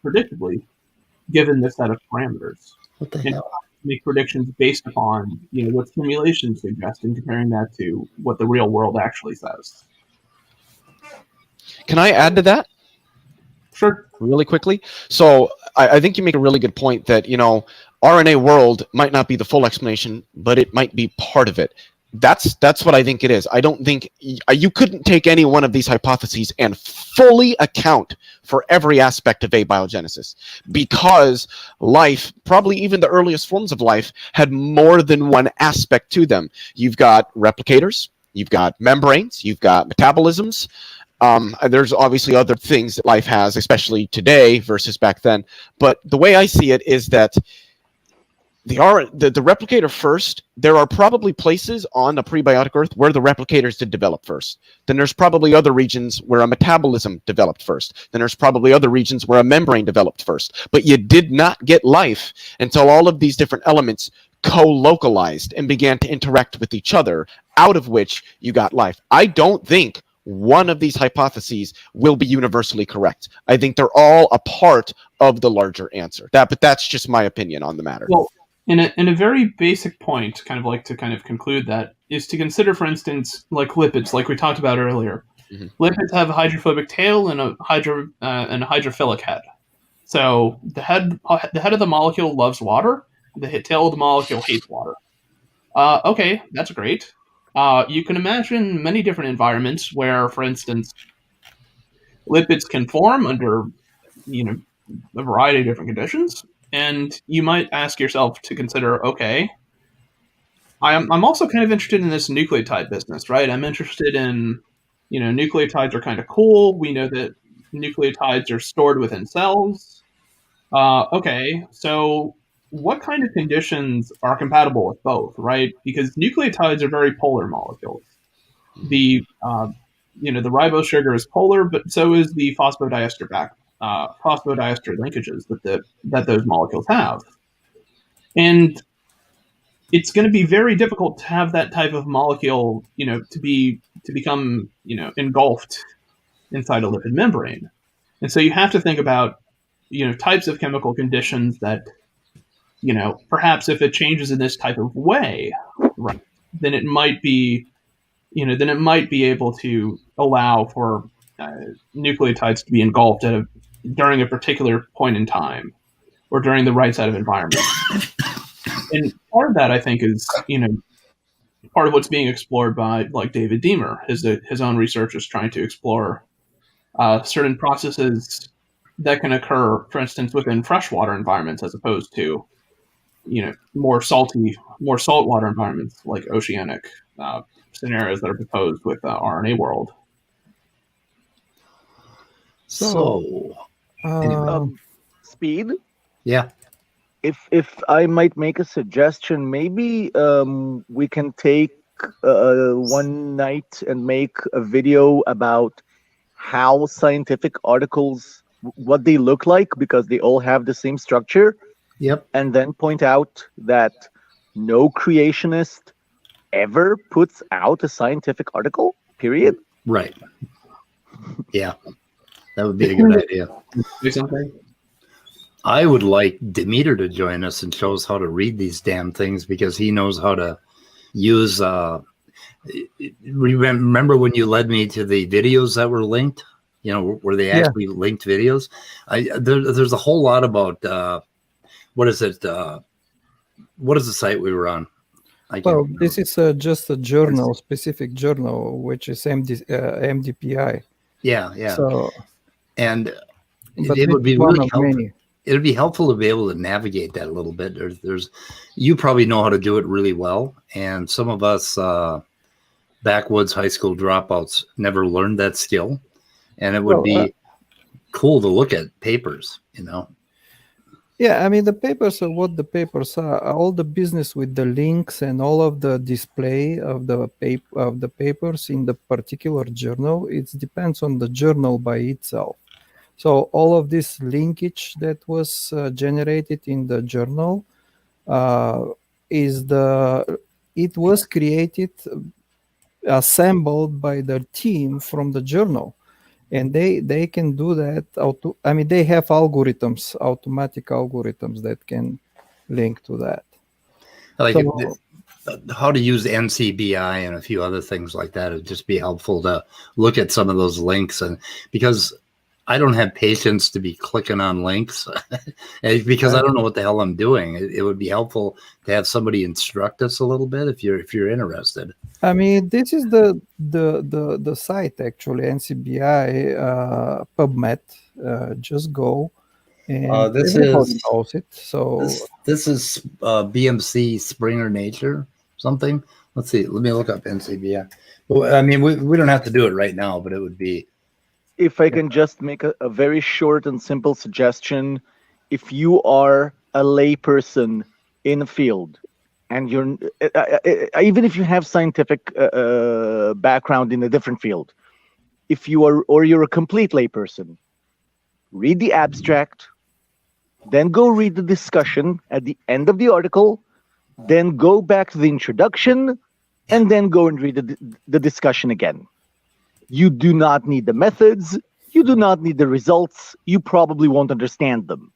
Speaker 7: predictably, given this set of parameters?
Speaker 1: What the hell?
Speaker 7: Make predictions based upon what simulations suggest and comparing that to what the real world actually says.
Speaker 2: Can I add to that?
Speaker 7: Sure.
Speaker 2: Really quickly. So I think you make a really good point that RNA world might not be the full explanation, but it might be part of it. That's what I think it is. I don't think you couldn't take any one of these hypotheses and fully account for every aspect of abiogenesis, because life, probably even the earliest forms of life, had more than one aspect to them. You've got replicators, you've got membranes, you've got metabolisms. There's obviously other things that life has, especially today versus back then. But the way I see it is that the replicator first, there are probably places on a prebiotic Earth where the replicators did develop first. Then there's probably other regions where a metabolism developed first. Then there's probably other regions where a membrane developed first. But you did not get life until all of these different elements co-localized and began to interact with each other, out of which you got life. I don't think one of these hypotheses will be universally correct. I think they're all a part of the larger answer. But that's just my opinion on the matter.
Speaker 7: Well, in a very basic point, kind of conclude that, is to consider, for instance, like lipids, like we talked about earlier. Mm-hmm. Lipids have a hydrophobic tail and a hydrophilic head. So the head of the molecule loves water. The tail of the molecule hates water. Okay, that's great. You can imagine many different environments where, for instance, lipids can form under, a variety of different conditions. And you might ask yourself to consider, okay, I'm also kind of interested in this nucleotide business, right? I'm interested in, nucleotides are kind of cool. We know that nucleotides are stored within cells. Okay, so what kind of conditions are compatible with both, right? Because nucleotides are very polar molecules. The ribose sugar is polar, but so is the phosphodiester linkages that those molecules have. And it's going to be very difficult to have that type of molecule, to become, engulfed inside a lipid membrane. And so you have to think about, types of chemical conditions that, perhaps if it changes in this type of way, right, then it might be then it might be able to allow for nucleotides to be engulfed during a particular point in time or during the right set of environment. And part of that, I think, is part of what's being explored by like David Dmiter. His own research is trying to explore certain processes that can occur, for instance, within freshwater environments as opposed to more saltwater environments like oceanic scenarios that are proposed with RNA world.
Speaker 1: So, anyway.
Speaker 9: Speed.
Speaker 1: Yeah.
Speaker 9: If I might make a suggestion, maybe we can take one night and make a video about how scientific articles, what they look like, because they all have the same structure.
Speaker 1: Yep.
Speaker 9: And then point out that no creationist ever puts out a scientific article, period.
Speaker 1: Right. Yeah. That would be a good idea.
Speaker 7: Do something.
Speaker 1: I would like Dmiter to join us and show us how to read these damn things, because he knows how to use. Remember when you led me to the videos that were linked? Where they actually linked videos. There's a whole lot about what is it? What is the site we were on?
Speaker 11: Well, this is just a journal, specific journal, which is MDPI.
Speaker 1: Yeah.
Speaker 11: So,
Speaker 1: and
Speaker 11: but
Speaker 1: it would be
Speaker 11: one
Speaker 1: really
Speaker 11: of
Speaker 1: helpful.
Speaker 11: many.
Speaker 1: It would be helpful to be able to navigate that a little bit. You probably know how to do it really well, and some of us backwoods high school dropouts never learned that skill, and it would be cool to look at papers.
Speaker 11: Yeah, I mean, the papers are what the papers are. All the business with the links and all of the display of the papers in the particular journal, it depends on the journal by itself. So all of this linkage that was generated in the journal it was created, assembled by the team from the journal. And they can do that. They have algorithms, automatic algorithms that can link to that.
Speaker 1: How to use NCBI and a few other things like that. It'd just be helpful to look at some of those links, and because I don't have patience to be clicking on links because I don't know what the hell I'm doing. It would be helpful to have somebody instruct us a little bit if you're interested.
Speaker 11: I mean, this is the site actually, NCBI PubMed. Just go, and
Speaker 1: this
Speaker 11: everybody
Speaker 1: is
Speaker 11: knows it. So
Speaker 1: this is BMC Springer Nature something. Let's see. Let me look up NCBI. Well, I mean, we don't have to do it right now, but it would be.
Speaker 9: If I can just make a very short and simple suggestion, if you are a layperson in a field, and you're even if you have scientific background in a different field, you're a complete layperson, read the abstract, then go read the discussion at the end of the article, then go back to the introduction, and then go and read the discussion again. You do not need the methods. You do not need the results. You probably won't understand them.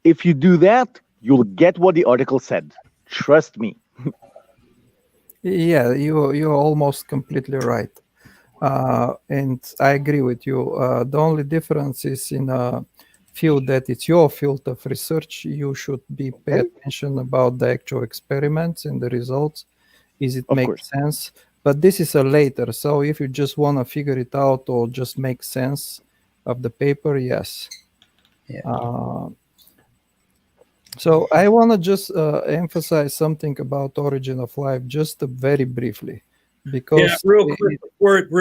Speaker 9: If you do that, you'll get what the article said. Trust me.
Speaker 11: yeah, you're almost completely right, and I agree with you. The only difference is in a field that it's your field of research. You should pay attention about the actual experiments and the results. Is it make sense? But this is a later, so if you just want to figure it out or just make sense of the paper, yes.
Speaker 1: Yeah.
Speaker 11: So I want to just emphasize something about Origin of Life, just very briefly, because
Speaker 10: real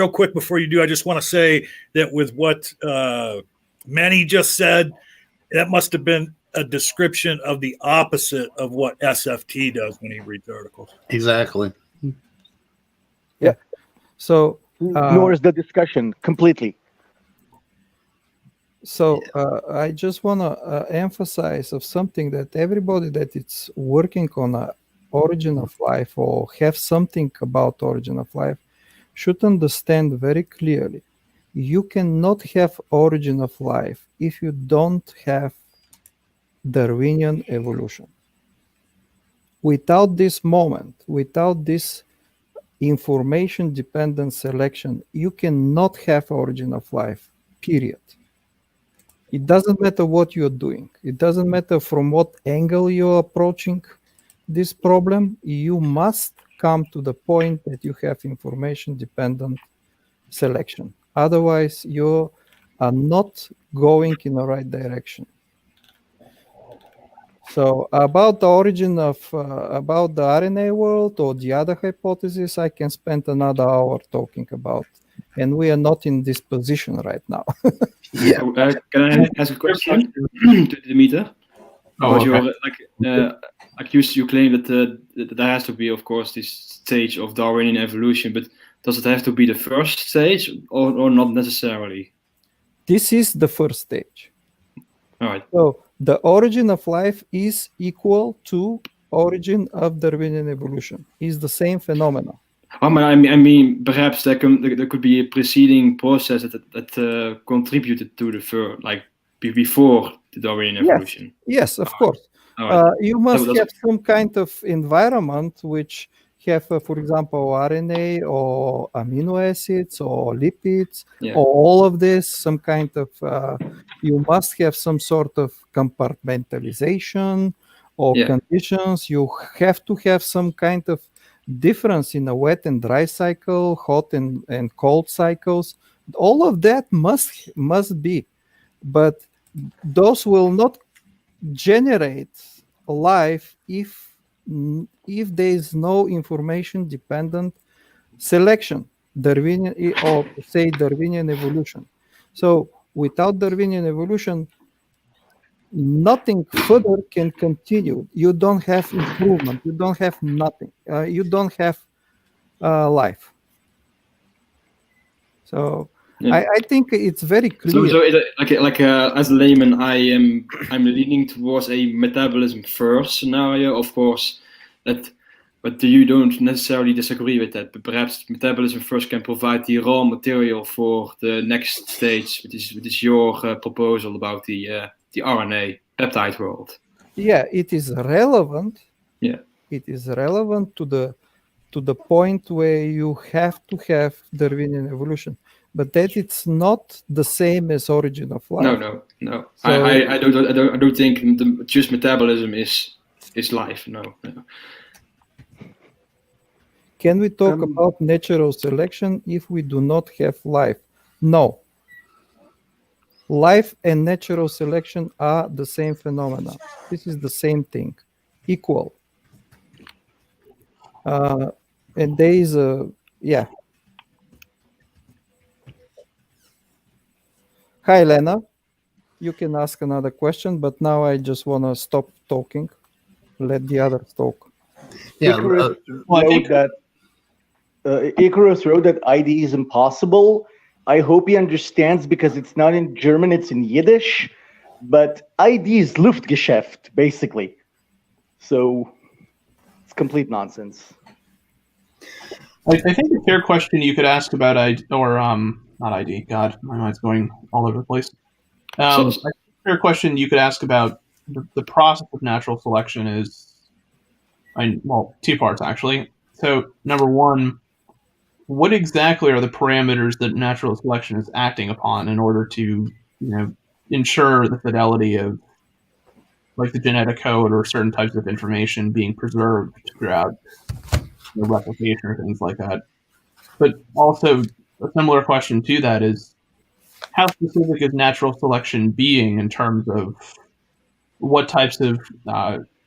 Speaker 10: quick before you do, I just want to say that with what Manny just said, that must have been a description of the opposite of what SFT does when he reads articles.
Speaker 1: Exactly.
Speaker 11: Yeah. So
Speaker 9: nor is the discussion completely.
Speaker 11: So I just want to emphasize of something that everybody that is working on a Origin of Life or have something about Origin of Life should understand very clearly. You cannot have Origin of Life if you don't have Darwinian evolution. Without this moment, without this information-dependent selection. You cannot have origin of life, period. It doesn't matter what you're doing. It doesn't matter from what angle you're approaching this problem. You must come to the point that you have information-dependent selection. Otherwise, you are not going in the right direction. So about the origin of, about the RNA world or the other hypothesis, I can spend another hour talking about. And we are not in this position right now.
Speaker 1: Yeah.
Speaker 12: Can I ask a question to Dmiter?
Speaker 7: Oh, okay.
Speaker 12: Like you claim that there has to be, of course, this stage of Darwinian evolution, but does it have to be the first stage or not necessarily?
Speaker 11: This is the first stage.
Speaker 12: All right.
Speaker 11: So the origin of life is equal to origin of Darwinian evolution. Is the same phenomenon.
Speaker 12: I mean, perhaps there could be a preceding process that contributed to the first, like before the Darwinian evolution.
Speaker 11: Yes, of course.
Speaker 12: Right.
Speaker 11: You must have some kind of environment which have, for example, RNA or amino acids or lipids or all of this, some kind of, you must have some sort of compartmentalization or conditions. You have to have some kind of difference in a wet and dry cycle, hot and cold cycles. All of that must be, but those will not generate life if there is no information dependent selection, Darwinian or say Darwinian evolution. So without Darwinian evolution, nothing further can continue. You don't have improvement. You don't have nothing. You don't have life. So I think it's very clear.
Speaker 12: So as a layman, I'm leaning towards a metabolism first scenario, of course. But you don't necessarily disagree with that. But perhaps metabolism first can provide the raw material for the next stage, which is your proposal about the RNA peptide world.
Speaker 11: Yeah, it is relevant.
Speaker 12: Yeah,
Speaker 11: it is relevant to the point where you have to have Darwinian evolution, but that it's not the same as origin of life.
Speaker 12: No.
Speaker 11: So,
Speaker 12: I don't think just metabolism is life. No.
Speaker 11: Can we talk about natural selection if we do not have life? No. Life and natural selection are the same phenomena. This is the same thing, equal. And there is Hi, Lena. You can ask another question, but now I just want to stop talking. Let the others talk.
Speaker 1: Yeah.
Speaker 9: Icarus wrote that ID is impossible. I hope he understands because it's not in German, it's in Yiddish. But ID is Luftgeschäft, basically. So it's complete nonsense.
Speaker 7: I think a fair question you could ask about not ID. God, my mind's going all over the place. A fair question you could ask about the process of natural selection is, two parts actually. So number one, what exactly are the parameters that natural selection is acting upon in order to, ensure the fidelity of, like, the genetic code or certain types of information being preserved throughout replication or things like that? But also, a similar question to that is, how specific is natural selection being in terms of what types of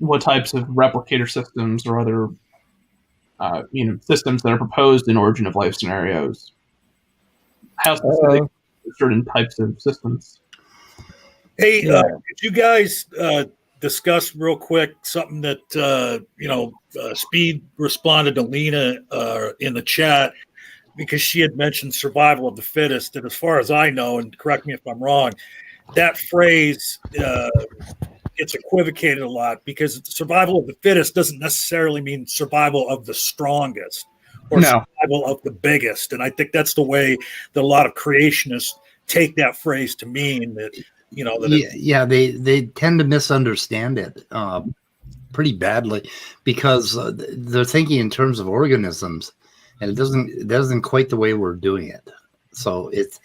Speaker 7: replicator systems or other systems that are proposed in origin of life scenarios? How specific are certain types of systems?
Speaker 10: Hey, could you guys discuss real quick something that Speed responded to Lena in the chat, because she had mentioned survival of the fittest, and as far as I know, and correct me if I'm wrong, that phrase gets equivocated a lot, because survival of the fittest doesn't necessarily mean survival of the strongest or survival of the biggest. And I think that's the way that a lot of creationists take that phrase to mean that,
Speaker 1: they tend to misunderstand it pretty badly, because they're thinking in terms of organisms, and it doesn't quite the way we're doing it. So it's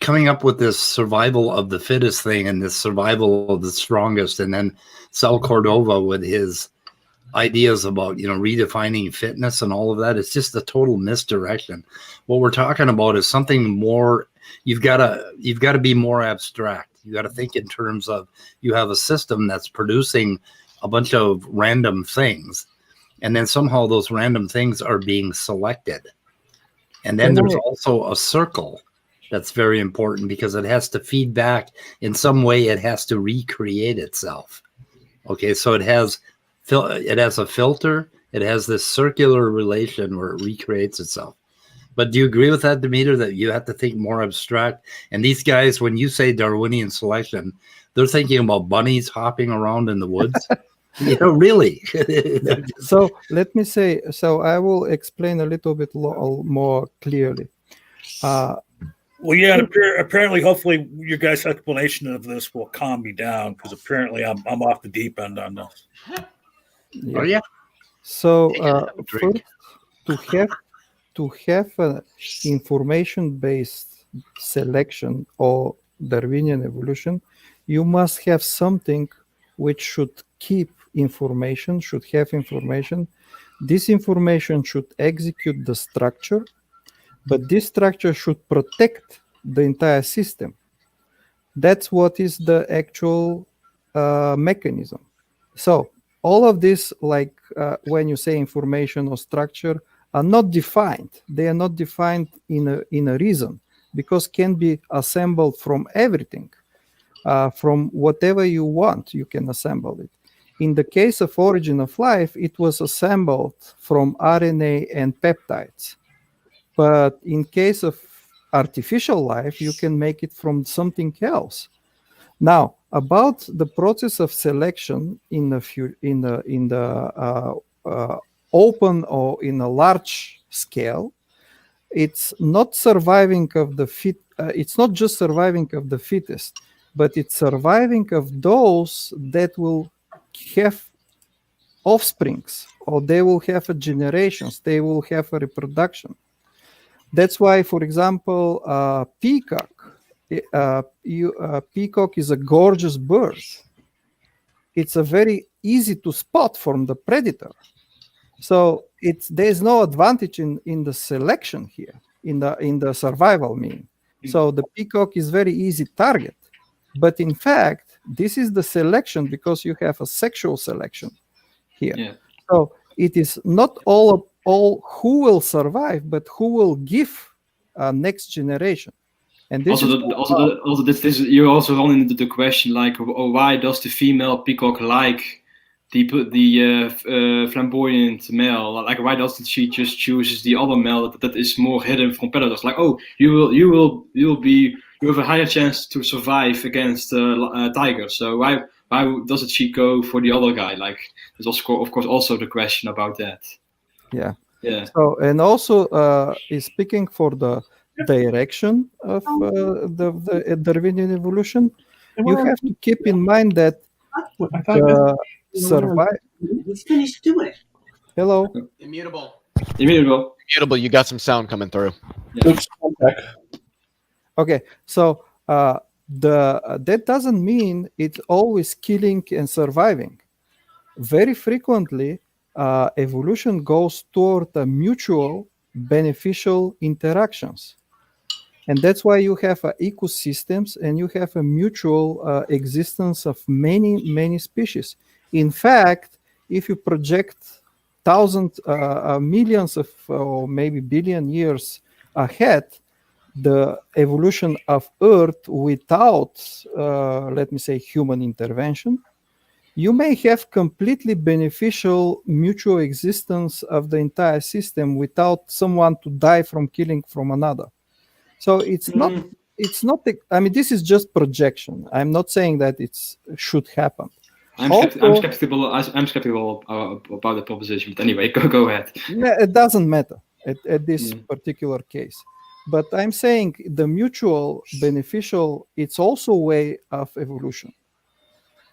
Speaker 1: coming up with this survival of the fittest thing and this survival of the strongest, and then Sal Cordova with his ideas about, you know, redefining fitness and all of that. It's just a total misdirection. What we're talking about is something more. You've got to be more abstract. You got to think in terms of, you have a system that's producing a bunch of random things, and then somehow those random things are being selected. And then there's also a circle that's very important, because it has to feed back in some way. It has to recreate itself. Okay, so it has a filter. It has this circular relation where it recreates itself. But do you agree with that, Dmiter, that you have to think more abstract? And these guys, when you say Darwinian selection, they're thinking about bunnies hopping around in the woods. You know, really.
Speaker 11: So let me say, so I will explain a little bit more clearly.
Speaker 10: Well, yeah, apparently, hopefully, your guys' explanation of this will calm me down, because apparently I'm off the deep end on this.
Speaker 11: Yeah.
Speaker 1: Oh, yeah.
Speaker 11: So first, to have an information-based selection or Darwinian evolution, you must have something which should keep information, should have information. This information should execute the structure, but this structure should protect the entire system. That's what is the actual mechanism. So all of this, like when you say information or structure, are not defined. They are not defined in a reason, because can be assembled from everything. From whatever you want, you can assemble it. In the case of Origin of Life, it was assembled from RNA and peptides. But in case of artificial life, you can make it from something else. Now, about the process of selection in the open or in a large scale, it's not surviving of the fit. It's not just surviving of the fittest, but it's surviving of those that will have offsprings, or they will have generations. They will have a reproduction. That's why, for example, peacock. Peacock is a gorgeous bird. It's a very easy to spot from the predator. So there's no advantage in the selection here, in the survival mean. So the peacock is very easy target. But in fact, this is the selection because you have a sexual selection here. Yeah. So it is not all who will survive, but who will give next generation. And this
Speaker 12: this you also run into the question like, why does the female peacock like the flamboyant male? Like, why doesn't she just choose the other male that is more hidden from predators? Like, oh, you have a higher chance to survive against tigers. So why doesn't she go for the other guy? Like, there's also, of course, also the question about that.
Speaker 11: Yeah.
Speaker 12: Yeah.
Speaker 11: So, and also is speaking for the direction of the Darwinian evolution, you have to keep in mind that
Speaker 13: Let's finish doing it.
Speaker 11: Hello.
Speaker 2: Immutable.
Speaker 12: Immutable.
Speaker 2: Immutable. You got some sound coming through.
Speaker 12: Yeah.
Speaker 11: Okay, so that doesn't mean it's always killing and surviving. Very frequently, evolution goes toward mutual beneficial interactions. And that's why you have ecosystems and you have a mutual existence of many, many species. In fact, if you project thousands, millions of, or maybe billion years ahead, the evolution of Earth without, let me say, human intervention, you may have completely beneficial mutual existence of the entire system without someone to die from killing from another. So it's not, I mean, this is just projection. I'm not saying that it should happen.
Speaker 12: I'm skeptical about the proposition, but anyway, go ahead.
Speaker 11: It doesn't matter at this particular case. But I'm saying the mutual beneficial, it's also a way of evolution.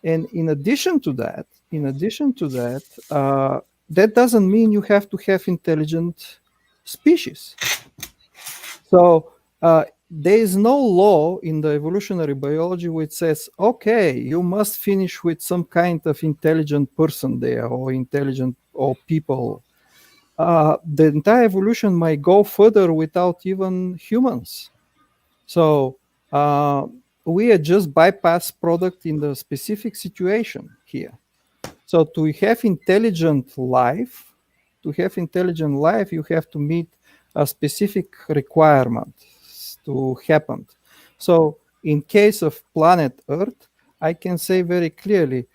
Speaker 11: And in addition to that, that doesn't mean you have to have intelligent species. So there is no law in the evolutionary biology which says, okay, you must finish with some kind of intelligent person there or intelligent or people. The entire evolution might go further without even humans. So we are just bypass product in the specific situation here. So to have intelligent life, you have to meet a specific requirement to happen. So in case of planet Earth, I can say very clearly,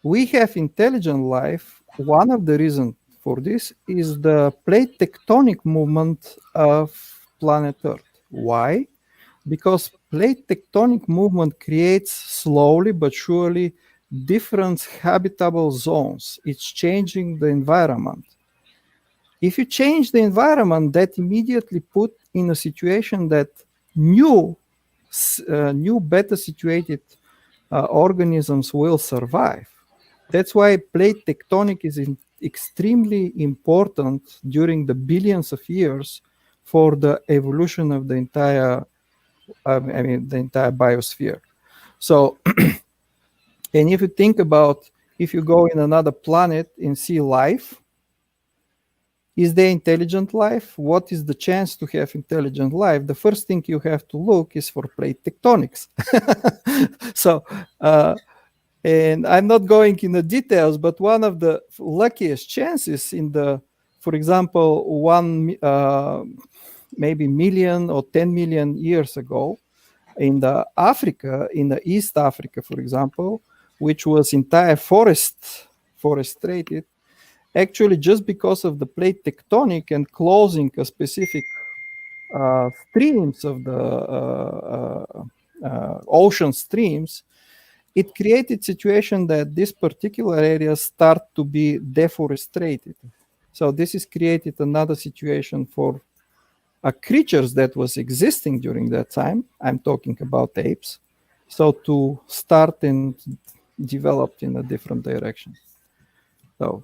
Speaker 11: we have intelligent life. One of the reasons for this is the plate tectonic movement of planet Earth. Why? Because plate tectonic movement creates slowly but surely different habitable zones. It's changing the environment. If you change the environment, that immediately put in a situation that new better situated organisms will survive. That's why plate tectonic is extremely important during the billions of years for the evolution of the entire biosphere. So, and if you think about, if you go in another planet and see life, is there intelligent life? What is the chance to have intelligent life? The first thing you have to look is for plate tectonics. So, and I'm not going in the details, but one of the luckiest chances in the, for example, maybe million or 10 million years ago, in the East Africa, for example, which was entire forested, actually just because of the plate tectonic and closing a specific streams of the ocean streams, it created situation that this particular area start to be deforested. So this is created another situation for creatures that was existing during that time. I'm talking about apes. So to start and develop in a different direction. So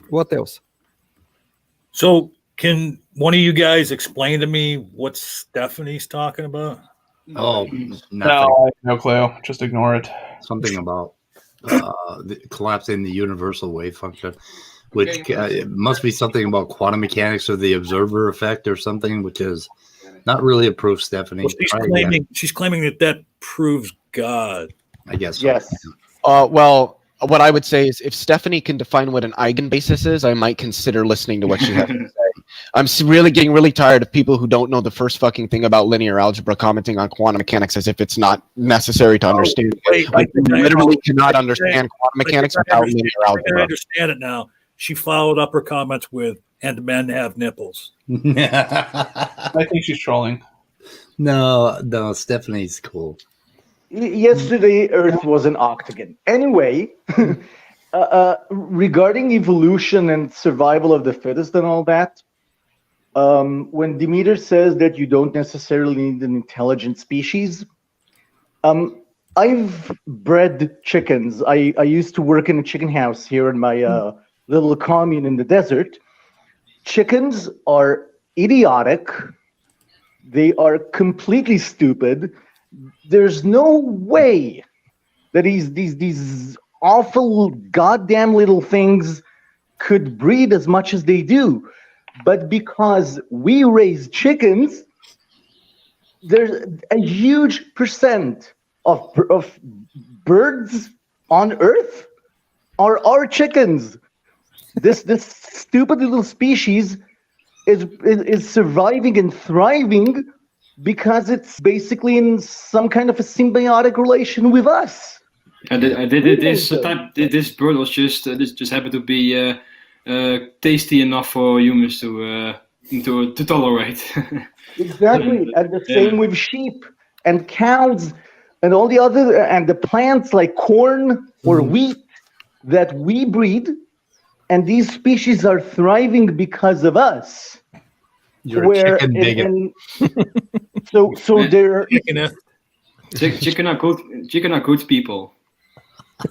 Speaker 11: what else?
Speaker 10: So can one of you guys explain to me what Stephanie's talking about?
Speaker 1: Oh,
Speaker 7: No, no clue. Just ignore it.
Speaker 1: Something about collapsing the universal wave function, which it must be something about quantum mechanics or the observer effect or something, which is not really a proof, Stephanie.
Speaker 10: Well, she's claiming that proves God.
Speaker 1: I guess so.
Speaker 9: Yes.
Speaker 2: Well, what I would say is if Stephanie can define what an eigenbasis is, I might consider listening to what she has to say. I'm really getting really tired of people who don't know the first fucking thing about linear algebra commenting on quantum mechanics as if it's not necessary to understand.
Speaker 10: Wait,
Speaker 2: like, you literally cannot understand quantum mechanics without linear algebra.
Speaker 10: I understand it now. She followed up her comments with, and men have nipples.
Speaker 7: I think she's trolling.
Speaker 1: No, Stephanie's cool.
Speaker 9: Yesterday, Earth was an octagon. Anyway, regarding evolution and survival of the fittest and all that, when Dmiter says that you don't necessarily need an intelligent species, I've bred chickens. I used to work in a chicken house here in my little commune in the desert. Chickens are idiotic. They are completely stupid. There's no way that these awful goddamn little things could breed as much as they do. But because we raise chickens, there's a huge percent of birds on Earth are our chickens. This stupid little species is surviving and thriving because it's basically in some kind of a symbiotic relation with us.
Speaker 12: And this bird was just happened to be tasty enough for humans to tolerate.
Speaker 9: Exactly, and the same with sheep and cows and all the other and the plants like corn or wheat that we breed, and these species are thriving because of us.
Speaker 1: You're a chicken bigot.
Speaker 9: So they're
Speaker 12: chicken are good people.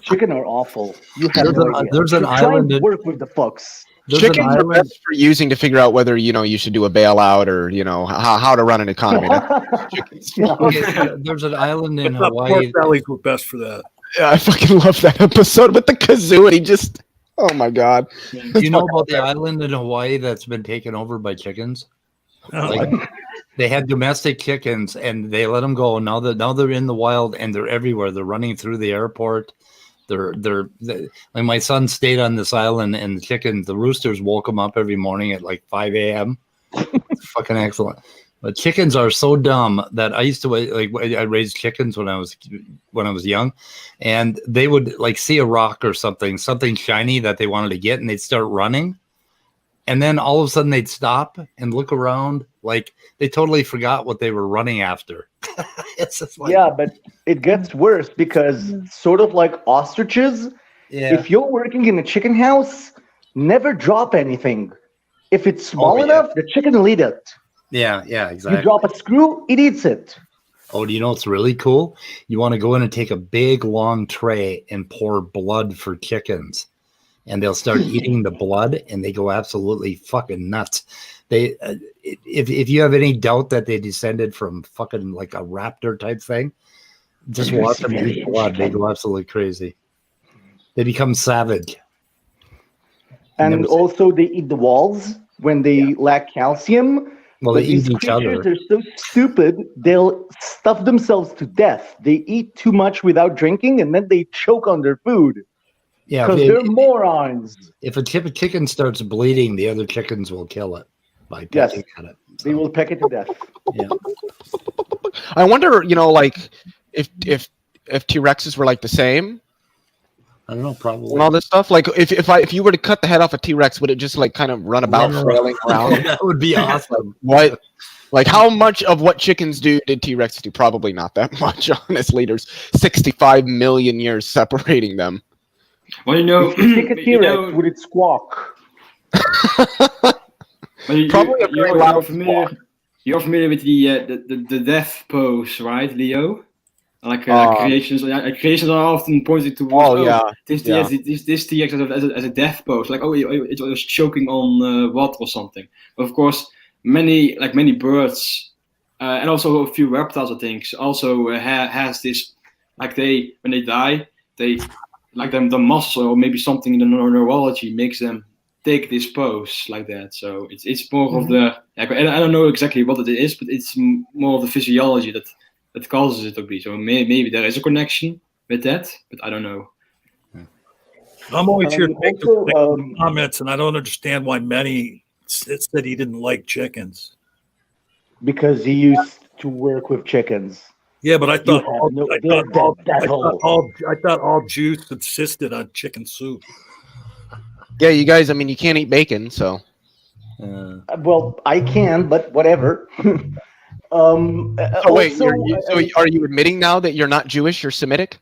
Speaker 9: Chicken are awful. You have
Speaker 1: There's
Speaker 9: no
Speaker 1: an-
Speaker 9: idea.
Speaker 1: there's an
Speaker 9: Try and
Speaker 1: island in-
Speaker 9: work with the fucks.
Speaker 2: Chickens are best for using to figure out whether you should do a bailout or how to run an economy.
Speaker 1: There's an island in
Speaker 10: I thought
Speaker 1: Hawaii.
Speaker 10: pork bellies were best for that.
Speaker 2: Yeah, I fucking love that episode with the kazoo, and he just, oh my god.
Speaker 1: Do you know about the island in Hawaii that's been taken over by chickens? Like, they had domestic chickens and they let them go. Now they're in the wild and they're everywhere. They're running through the airport. They're like, my son stayed on this island, and the roosters woke him up every morning at like 5 a.m. It's fucking excellent. But chickens are so dumb that I used to I raised chickens when I was young, and they would like see a rock or something shiny that they wanted to get, and they'd start running, and then all of a sudden they'd stop and look around like they totally forgot what they were running after. It's just like,
Speaker 9: Yeah, but it gets worse because sort of like ostriches, if you're working in a chicken house, never drop anything. If it's small enough, the chicken will eat it.
Speaker 1: Yeah, exactly.
Speaker 9: You drop a screw, it eats it.
Speaker 1: Oh, do you know what's really cool? You want to go in and take a big long tray and pour blood for chickens, and they'll start eating the blood, and they go absolutely fucking nuts. They, if you have any doubt that they descended from fucking like a raptor type thing, just watch them eat blood. They go absolutely crazy. They become savage.
Speaker 9: And also, they eat the walls when they lack calcium.
Speaker 1: Well, they
Speaker 9: But these
Speaker 1: eat each other.
Speaker 9: creatures are so stupid, they'll stuff themselves to death. They eat too much without drinking, and then they choke on their food.
Speaker 1: Yeah,
Speaker 9: Because they're morons.
Speaker 1: If a chicken starts bleeding, the other chickens will kill it by
Speaker 9: Yes.
Speaker 1: pecking at it.
Speaker 9: They will peck it to death.
Speaker 1: Yeah.
Speaker 2: I wonder, like if T-Rexes were like the same.
Speaker 1: I don't know, probably.
Speaker 2: And all this stuff. Like if you were to cut the head off a T-Rex, would it just like kind of run about flailing around?
Speaker 1: That would be awesome.
Speaker 2: What? Like how much of what chickens do did T-Rexes do? Probably not that much, honestly. There's 65 million years separating them.
Speaker 12: Well,
Speaker 9: If you take a T-Rex, would it squawk?
Speaker 2: Probably a very loud
Speaker 12: You're familiar with the death pose, right, Leo? Like creations are often pointed towards. This T-Rex as a death pose, like it was choking on water or something. But of course, many birds and also a few reptiles, I think, also has this. Like when they die, they like the muscle or maybe something in the neurology makes them take this pose like that. So it's more of the. I don't know exactly what it is, but it's more of the physiology that causes it to be. So maybe there is a connection with that, but I don't know.
Speaker 10: I'm always here to make the comments, and I don't understand why Manny said he didn't like chickens.
Speaker 9: Because he used to work with chickens.
Speaker 10: Yeah, but I thought all Jews subsisted on chicken soup.
Speaker 2: Yeah, you guys. I mean, you can't eat bacon, so.
Speaker 9: Well, I can, but whatever.
Speaker 2: Wait, are you admitting now that you're not Jewish? You're Semitic?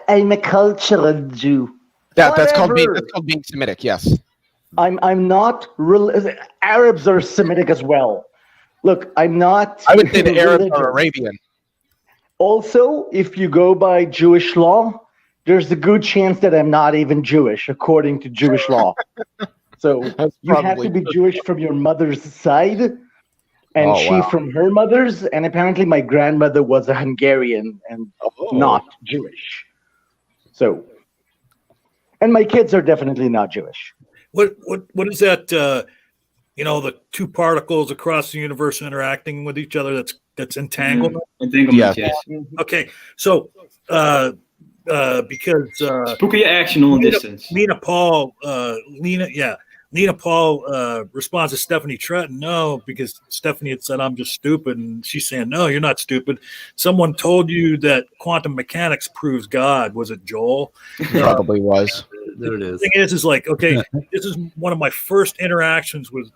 Speaker 9: I'm a cultural Jew.
Speaker 2: That's called being Semitic. Yes.
Speaker 9: I'm not. Arabs are Semitic as well. Look, I'm not.
Speaker 2: I would say the Arabs are Arabian.
Speaker 9: Also, if you go by Jewish law, there's a good chance that I'm not even Jewish, according to Jewish law. So you have to be Jewish from your mother's side, and she from her mother's, and apparently my grandmother was a Hungarian and not Jewish. So, and my kids are definitely not Jewish.
Speaker 10: What is that? The two particles across the universe interacting with each other. That's entanglement.
Speaker 12: Entanglement. Yes.
Speaker 10: Okay, so because
Speaker 12: spooky action on distance.
Speaker 10: Nina Paul responds to Stephanie Tretton, no, because Stephanie had said, I'm just stupid. And she's saying, no, you're not stupid. Someone told you that quantum mechanics proves God. Was it Joel?
Speaker 2: Probably was.
Speaker 1: There it is.
Speaker 10: The thing is like, okay, this is one of my first interactions with,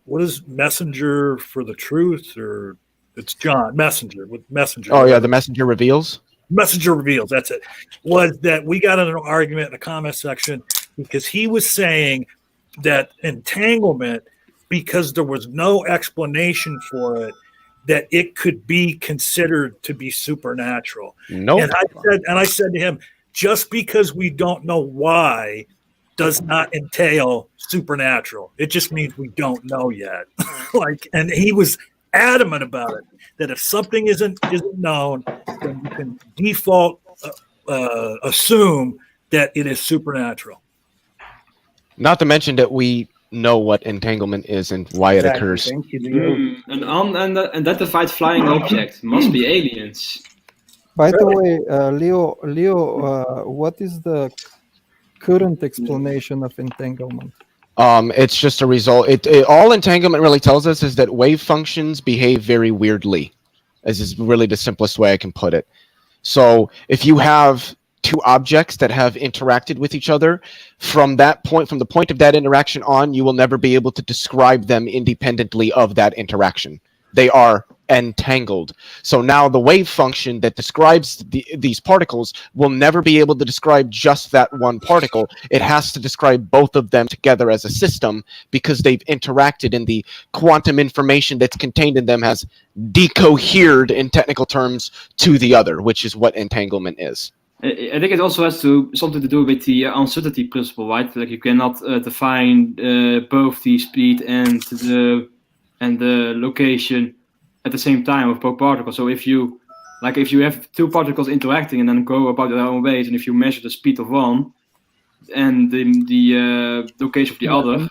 Speaker 10: what is Messenger for the Truth? Or it's John Messenger with Messenger.
Speaker 2: Oh, yeah, the Messenger reveals.
Speaker 10: Messenger reveals, that's it. Was that we got in an argument in the comment section because he was saying that entanglement, because there was no explanation for it, that it could be considered to be supernatural.
Speaker 2: Nope.
Speaker 10: And I said to him, just because we don't know why does not entail supernatural. It just means we don't know yet. And he was adamant about it, that if something isn't known, then you can default assume that it is supernatural.
Speaker 2: Not to mention that we know what entanglement is and why it occurs.
Speaker 9: Thank you.
Speaker 12: An unidentified flying object must be aliens.
Speaker 11: By the way, Leo, what is the current explanation of entanglement?
Speaker 2: It's just a result. All entanglement really tells us is that wave functions behave very weirdly, as is really the simplest way I can put it. So if you have two objects that have interacted with each other, from the point of that interaction on, you will never be able to describe them independently of that interaction. They are entangled. So now the wave function that describes these particles will never be able to describe just that one particle. It has to describe both of them together as a system because they've interacted, and the quantum information that's contained in them has decohered in technical terms to the other, which is what entanglement is.
Speaker 12: I think it also has something to do with the uncertainty principle, right? Like you cannot define both the speed and the location at the same time of both particles. So if you have two particles interacting and then go about their own ways, and if you measure the speed of one and the location of the other,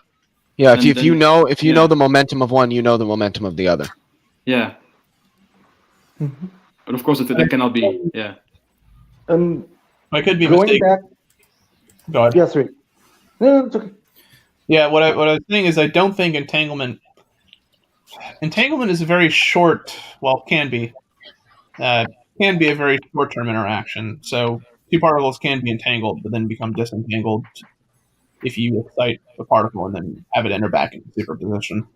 Speaker 2: yeah. If you know the momentum of one, you know the momentum of the other.
Speaker 12: Yeah. But of course, that cannot be. Yeah.
Speaker 7: I could be
Speaker 9: going
Speaker 7: mistaken.
Speaker 9: back.
Speaker 7: Go ahead.
Speaker 9: Yes, right. No, it's okay.
Speaker 7: Yeah, what I was saying is I don't think entanglement is a very short, well, can be a very short-term interaction. So two particles can be entangled, but then become disentangled if you excite a particle and then have it enter back into superposition.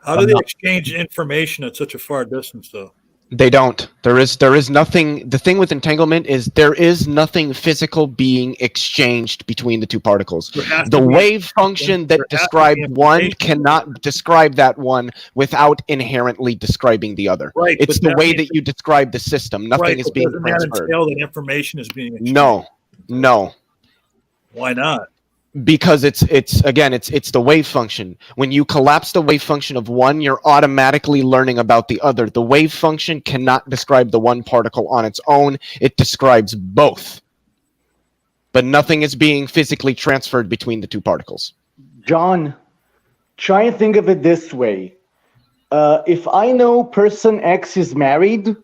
Speaker 10: How do they exchange information at such a far distance, though?
Speaker 2: They don't. There is nothing. The thing with entanglement is there is nothing physical being exchanged between the two particles. The wave function that described one cannot describe that one without inherently describing the other.
Speaker 10: Right.
Speaker 2: It's the way that you describe the system. Nothing is being
Speaker 10: doesn't
Speaker 2: transferred.
Speaker 10: that entail that information is being exchanged?
Speaker 2: No.
Speaker 10: Why not?
Speaker 2: Because it's the wave function. When you collapse the wave function of one, you're automatically learning about the other. The wave function cannot describe the one particle on its own. It describes both. But nothing is being physically transferred between the two particles.
Speaker 9: John, try and think of it this way. If I know person X is married,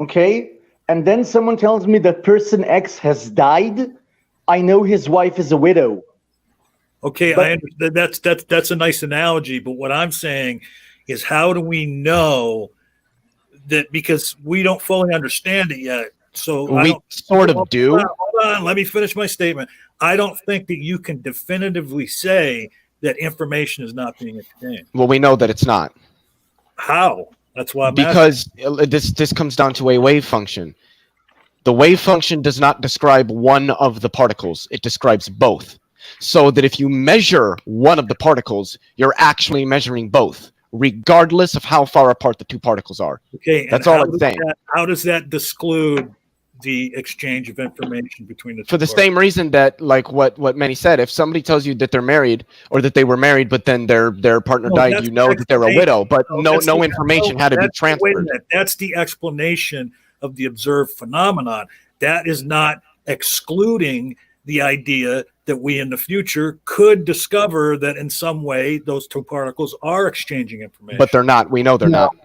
Speaker 9: okay, and then someone tells me that person X has died, I know his wife is a widow.
Speaker 10: Okay, I understand. That's a nice analogy, but what I'm saying is, how do we know that? Because we don't fully understand it yet. So
Speaker 2: we sort of do.
Speaker 10: Hold on, let me finish my statement. I don't think that you can definitively say that information is not being exchanged.
Speaker 2: Well, we know that it's not.
Speaker 10: How? That's why I'm
Speaker 2: because this comes down to a wave function. The wave function does not describe one of the particles. It describes both. So that if you measure one of the particles, you're actually measuring both, regardless of how far apart the two particles are.
Speaker 10: Okay,
Speaker 2: that's all I'm saying.
Speaker 10: How does that exclude the exchange of information between the two
Speaker 2: For the
Speaker 10: parties?
Speaker 2: same reason that, like what Manny said, if somebody tells you that they're married or that they were married, but then their partner died, you know that they're a widow, but no information had to be transferred.
Speaker 10: Wait a minute. That's the explanation of the observed phenomenon. That is not excluding the idea that we in the future could discover that in some way those two particles are exchanging information.
Speaker 2: But they're not. We know they're not.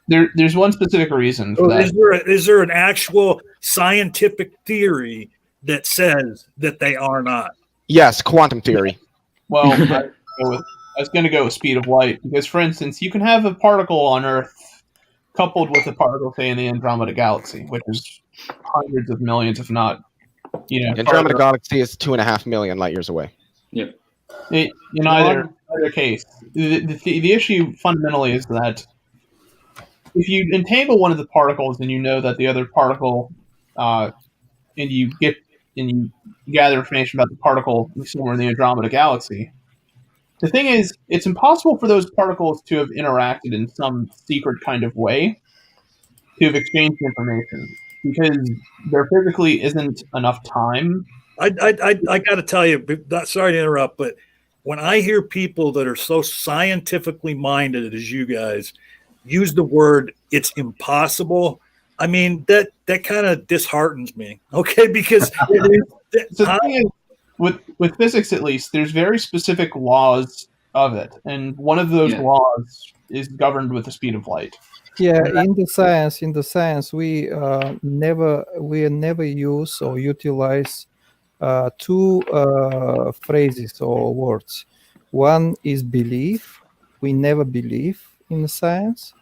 Speaker 7: There's one specific reason for that.
Speaker 10: Is there an actual scientific theory that says that they are not?
Speaker 2: Yes, quantum theory.
Speaker 7: Well, I was going to go with speed of light because, for instance, you can have a particle on Earth coupled with a particle, say, in the Andromeda Galaxy, which is hundreds of millions, if not,
Speaker 2: Andromeda Galaxy is 2.5 million light years away.
Speaker 12: Yeah.
Speaker 7: In either case, the issue fundamentally is that if you entangle one of the particles and you know that the other particle, and you gather information about the particle somewhere in the Andromeda Galaxy, The thing is, it's impossible for those particles to have interacted in some secret kind of way to have exchanged information because there physically isn't enough time.
Speaker 10: I got to tell you, sorry to interrupt, but when I hear people that are so scientifically minded as you guys use the word "it's impossible," I mean that kind of disheartens me. Okay, because
Speaker 7: the thing is, with physics at least, there's very specific laws of it, and one of those laws is governed with the speed of light.
Speaker 11: Yeah, in the science, we never use or utilize two phrases or words. One is belief. We never believe in the science,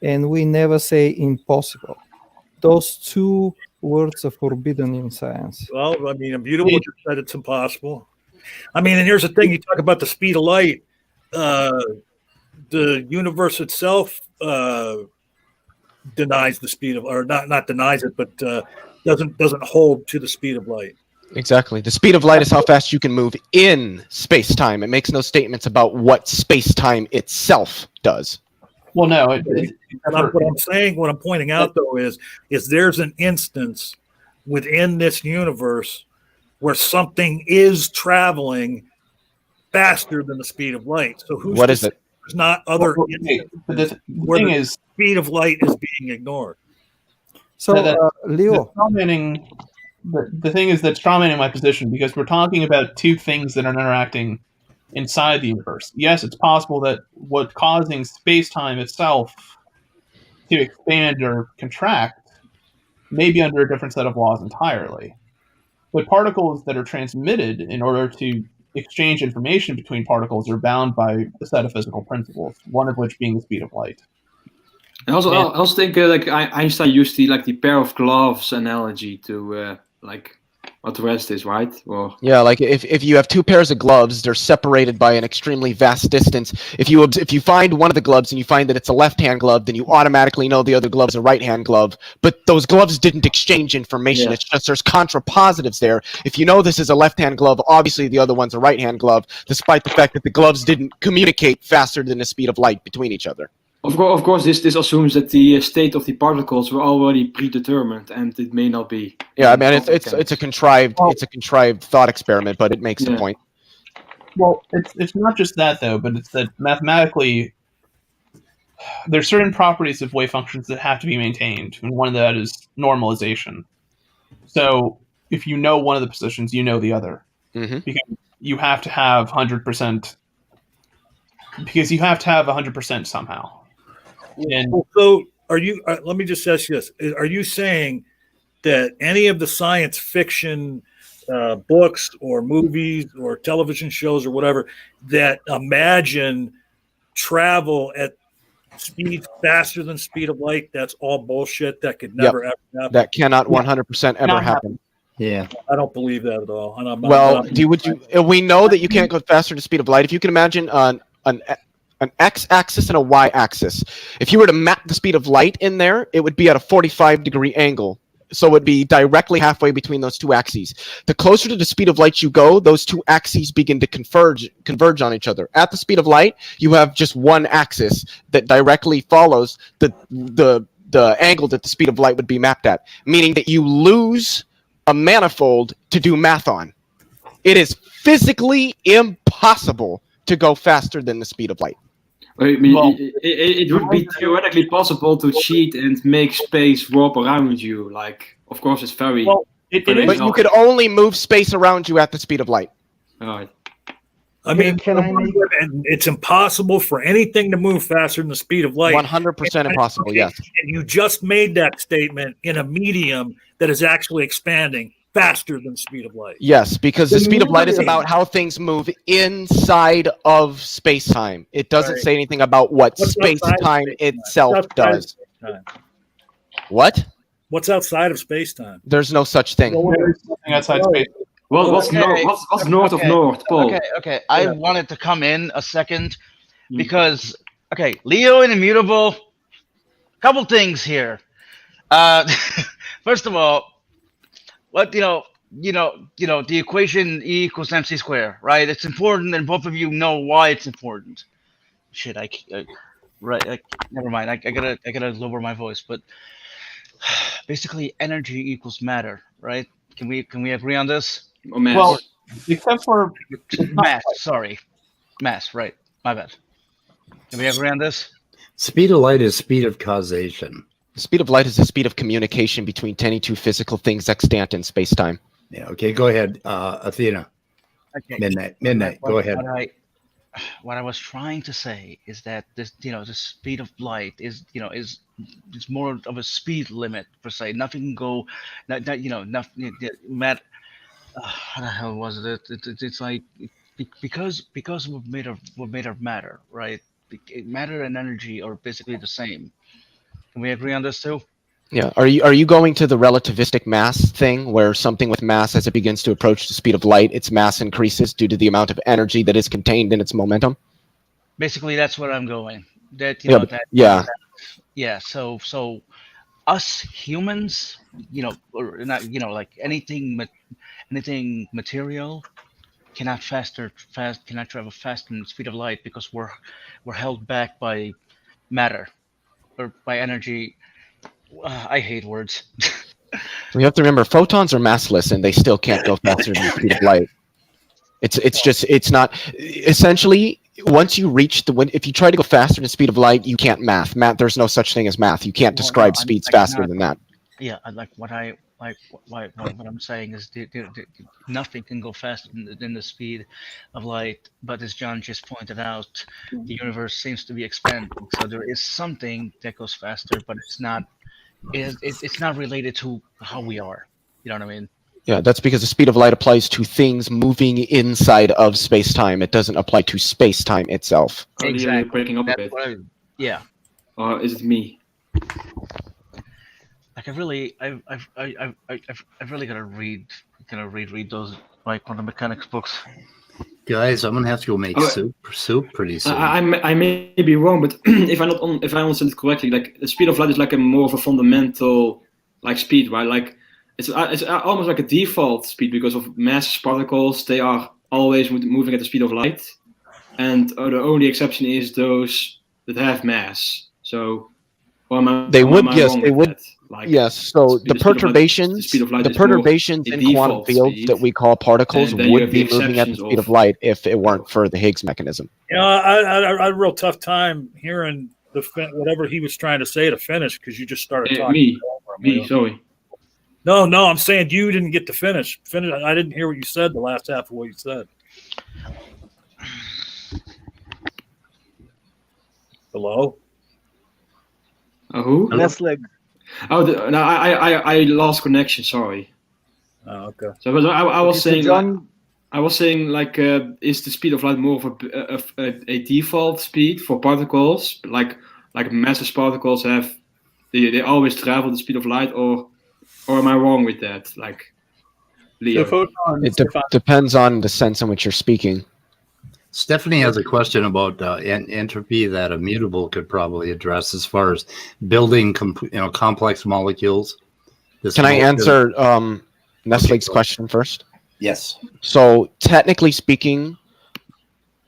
Speaker 11: and we never say impossible. Those two words are forbidden in science.
Speaker 10: Well, I mean, Immutable just said it's impossible. I mean, and here's the thing: you talk about the speed of light. The universe itself denies the speed of, or not denies it, but doesn't hold to the speed of light.
Speaker 2: Exactly. The speed of light is how fast you can move in space-time. It makes no statements about what space-time itself does.
Speaker 7: Well, no.
Speaker 10: What I'm saying, what I'm pointing out, though, is there's an instance within this universe where something is traveling faster than the speed of light. So
Speaker 2: what is it?
Speaker 10: There's not other
Speaker 7: the
Speaker 10: where
Speaker 7: thing
Speaker 10: the
Speaker 7: is,
Speaker 10: speed of light is being ignored.
Speaker 11: So, Leo.
Speaker 7: The thing is that's strawmanning my position because we're talking about two things that are interacting inside the universe. Yes, it's possible that what's causing space-time itself to expand or contract may be under a different set of laws entirely. But particles that are transmitted in order to exchange information between particles are bound by a set of physical principles, one of which being the speed of light.
Speaker 12: I also think like Einstein used the pair of gloves analogy to like what the rest is, right? Or
Speaker 2: yeah, like if you have two pairs of gloves, they're separated by an extremely vast distance. If you find one of the gloves and you find that it's a left-hand glove, then you automatically know the other glove is a right-hand glove. But those gloves didn't exchange information. Yeah. It's just there's contrapositives there. If you know this is a left-hand glove, obviously the other one's a right-hand glove, despite the fact that the gloves didn't communicate faster than the speed of light between each other.
Speaker 12: Of course, this assumes that the state of the particles were already predetermined, and it may not be.
Speaker 2: Yeah, I mean it's a contrived thought experiment, but it makes the point.
Speaker 7: Well, it's not just that though, but it's that mathematically there's certain properties of wave functions that have to be maintained, and one of that is normalization. So if you know one of the positions, you know the other, because you have to have 100%. Because you have to have 100% somehow.
Speaker 10: And so, are you? Let me just ask you this: are you saying that any of the science fiction books or movies or television shows or whatever that imagine travel at speed faster than speed of light, that's all bullshit? That could never ever happen.
Speaker 2: That cannot 100% ever happen.
Speaker 1: Yeah,
Speaker 10: I don't believe that at all.
Speaker 2: We know that you can't go faster than the speed of light. If you can imagine an x-axis and a y-axis. If you were to map the speed of light in there, it would be at a 45-degree angle. So it would be directly halfway between those two axes. The closer to the speed of light you go, those two axes begin to converge on each other. At the speed of light, you have just one axis that directly follows the angle that the speed of light would be mapped at, meaning that you lose a manifold to do math on. It is physically impossible to go faster than the speed of light.
Speaker 12: I mean, it would be theoretically possible to cheat and make space warp around you. Like, of course, it's very.
Speaker 2: But you could only move space around you at the speed of light.
Speaker 12: All right.
Speaker 10: I mean, it's impossible for anything to move faster than the speed of light.
Speaker 2: 100% impossible, yes.
Speaker 10: And you just made that statement in a medium that is actually expanding faster than the speed of light.
Speaker 2: Yes, because the speed of light is about how things move inside of space-time. It doesn't say anything about what space-time itself does. What?
Speaker 10: What's outside of space-time?
Speaker 2: There's no such thing.
Speaker 7: There's nothing outside space.
Speaker 12: What's north of North Pole?
Speaker 8: Okay. I wanted to come in a second because, Leo and Immutable, couple things here. First of all, the equation E equals mc squared, right? It's important, and both of you know why it's important. Shit, right? Never mind. I gotta lower my voice, but basically, energy equals matter, right? Can we agree on this?
Speaker 12: Or mass.
Speaker 7: Well, except for
Speaker 8: mass. Sorry, mass. Right. My bad. Can we agree on this?
Speaker 1: Speed of light is speed of causation.
Speaker 2: The speed of light is the speed of communication between any two physical things extant in space-time.
Speaker 1: Yeah. Okay. Go ahead, Athena.
Speaker 8: Okay.
Speaker 1: Midnight. Go ahead.
Speaker 8: What I was trying to say is that this, the speed of light is more of a speed limit per se. Nothing can go, nothing. How the hell was it? It's like because we're made of matter, right? Matter and energy are basically the same. Can we agree on this too?
Speaker 2: Yeah. Are you going to the relativistic mass thing, where something with mass, as it begins to approach the speed of light, its mass increases due to the amount of energy that is contained in its momentum?
Speaker 8: Basically, that's where I'm going. So us humans, or not, like anything material cannot travel faster than the speed of light, because we're held back by matter or by energy. I hate words.
Speaker 2: So you have to remember, photons are massless, and they still can't go faster than the speed of light. It's not essentially, once you reach if you try to go faster than the speed of light, you can't math. There's no such thing as math. You can't describe speeds faster than that.
Speaker 8: Yeah, what I'm saying is nothing can go faster than the speed of light. But as John just pointed out, the universe seems to be expanding. So there is something that goes faster, but it's not related to how we are. You know what I mean?
Speaker 2: Yeah, that's because the speed of light applies to things moving inside of space-time. It doesn't apply to space-time itself.
Speaker 8: Exactly.
Speaker 12: You're breaking up a bit.
Speaker 8: Yeah.
Speaker 12: Or is it me?
Speaker 8: Like I've really gotta read those quantum mechanics books.
Speaker 1: Guys, I'm gonna have to go make soup pretty soon.
Speaker 12: I may be wrong, but if I understand it correctly, like the speed of light is like a more of a fundamental speed, right? Like it's almost like a default speed because of mass particles. They are always moving at the speed of light, and the only exception is those that have mass. So,
Speaker 2: they would. Yes. So the perturbations in quantum fields that we call particles would be moving at the speed of light if it weren't for the Higgs mechanism.
Speaker 10: I had a real tough time hearing whatever he was trying to say to finish, because you just started talking.
Speaker 12: Sorry.
Speaker 10: No, I'm saying you didn't get to finish. I didn't hear what you said, the last half of what you said. Hello?
Speaker 12: Who?
Speaker 9: Last leg.
Speaker 12: Oh, no, I lost connection. Sorry.
Speaker 10: Oh, okay.
Speaker 12: So I was saying, is the speed of light more of a default speed for particles, like massive particles have, they always travel the speed of light, or am I wrong with that? Like, Leo.
Speaker 2: It depends on the sense in which you're speaking.
Speaker 1: Stephanie has a question about entropy that Immutable could probably address as far as building complex molecules.
Speaker 2: Can I answer Nestle's question first?
Speaker 1: Yes.
Speaker 2: So technically speaking,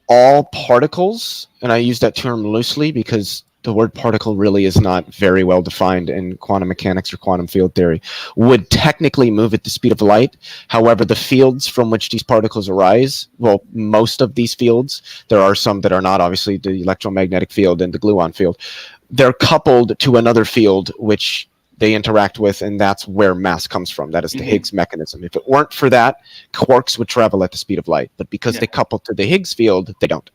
Speaker 2: all particles, and I use that term loosely because the word particle really is not very well defined in quantum mechanics or quantum field theory, would technically move at the speed of light. However, the fields from which these particles arise, well, most of these fields, there are some that are not, obviously the electromagnetic field and the gluon field, they're coupled to another field which they interact with, and that's where mass comes from. That is the Higgs mechanism. If it weren't for that, quarks would travel at the speed of light, but because they couple to the Higgs field, they don't.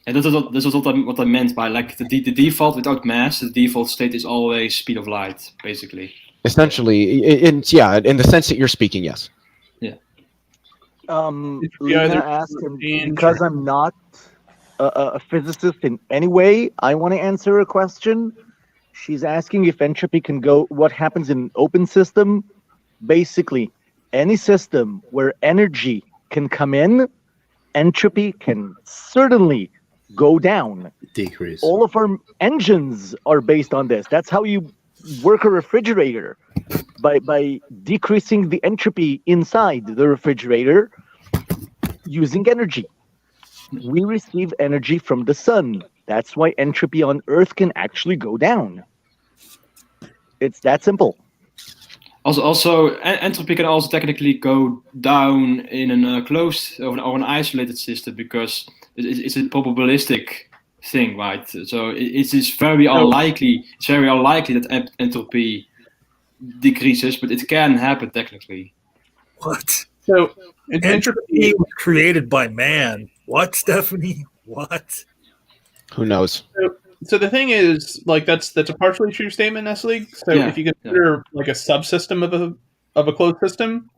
Speaker 12: And this is what I meant by the default without mass. The default state is always speed of light, basically.
Speaker 2: Essentially, in the sense that you're speaking, yes.
Speaker 12: Yeah.
Speaker 9: Lena asked him, because I'm not a physicist in any way, I want to answer a question. She's asking if entropy can go. What happens in an open system? Basically, any system where energy can come in, entropy can certainly go down.
Speaker 1: Decrease.
Speaker 9: All of our engines are based on this. That's how you work a refrigerator by decreasing the entropy inside the refrigerator using energy. We receive energy from the sun. That's why entropy on Earth can actually go down. It's that simple.
Speaker 12: Also, entropy can also technically go down in a closed or an isolated system because it's a probabilistic thing, right? So it is very unlikely. It's very unlikely that entropy decreases, but it can happen technically.
Speaker 10: What?
Speaker 7: So
Speaker 10: entropy was created by man. What, Stephanie? What?
Speaker 2: Who knows?
Speaker 7: So the thing is, like, that's a partially true statement, Nestle. So if you consider like a subsystem of a closed system,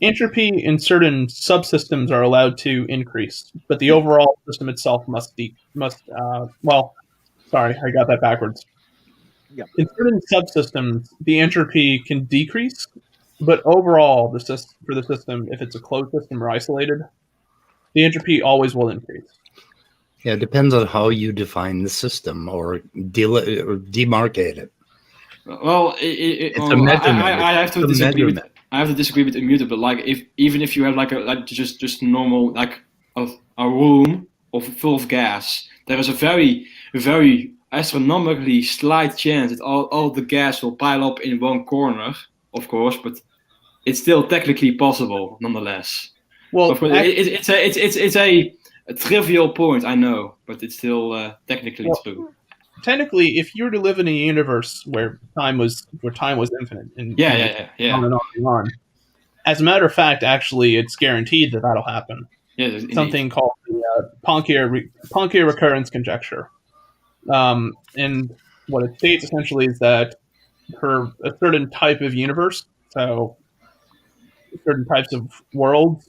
Speaker 7: entropy in certain subsystems are allowed to increase, but the overall system itself must. Well, sorry, I got that backwards.
Speaker 9: Yeah.
Speaker 7: In certain subsystems, the entropy can decrease, but overall, for the system, if it's a closed system or isolated, the entropy always will increase.
Speaker 1: Yeah, it depends on how you define the system or demarcate it.
Speaker 12: Well,
Speaker 1: it's a measurement.
Speaker 12: I have to disagree with Immutable. Like, even if you have just normal a room full of gas, there is a very, very astronomically slight chance that all the gas will pile up in one corner, of course, but it's still technically possible nonetheless.
Speaker 7: Well,
Speaker 12: of course, it's a trivial point, I know, but it's still technically true.
Speaker 7: Technically, if you were to live in a universe where time was infinite, and on and on and on, as a matter of fact, actually, it's guaranteed that that'll happen.
Speaker 12: Yeah,
Speaker 7: something called the Pointy recurrence conjecture, and what it states essentially is that for a certain type of universe, so certain types of worlds,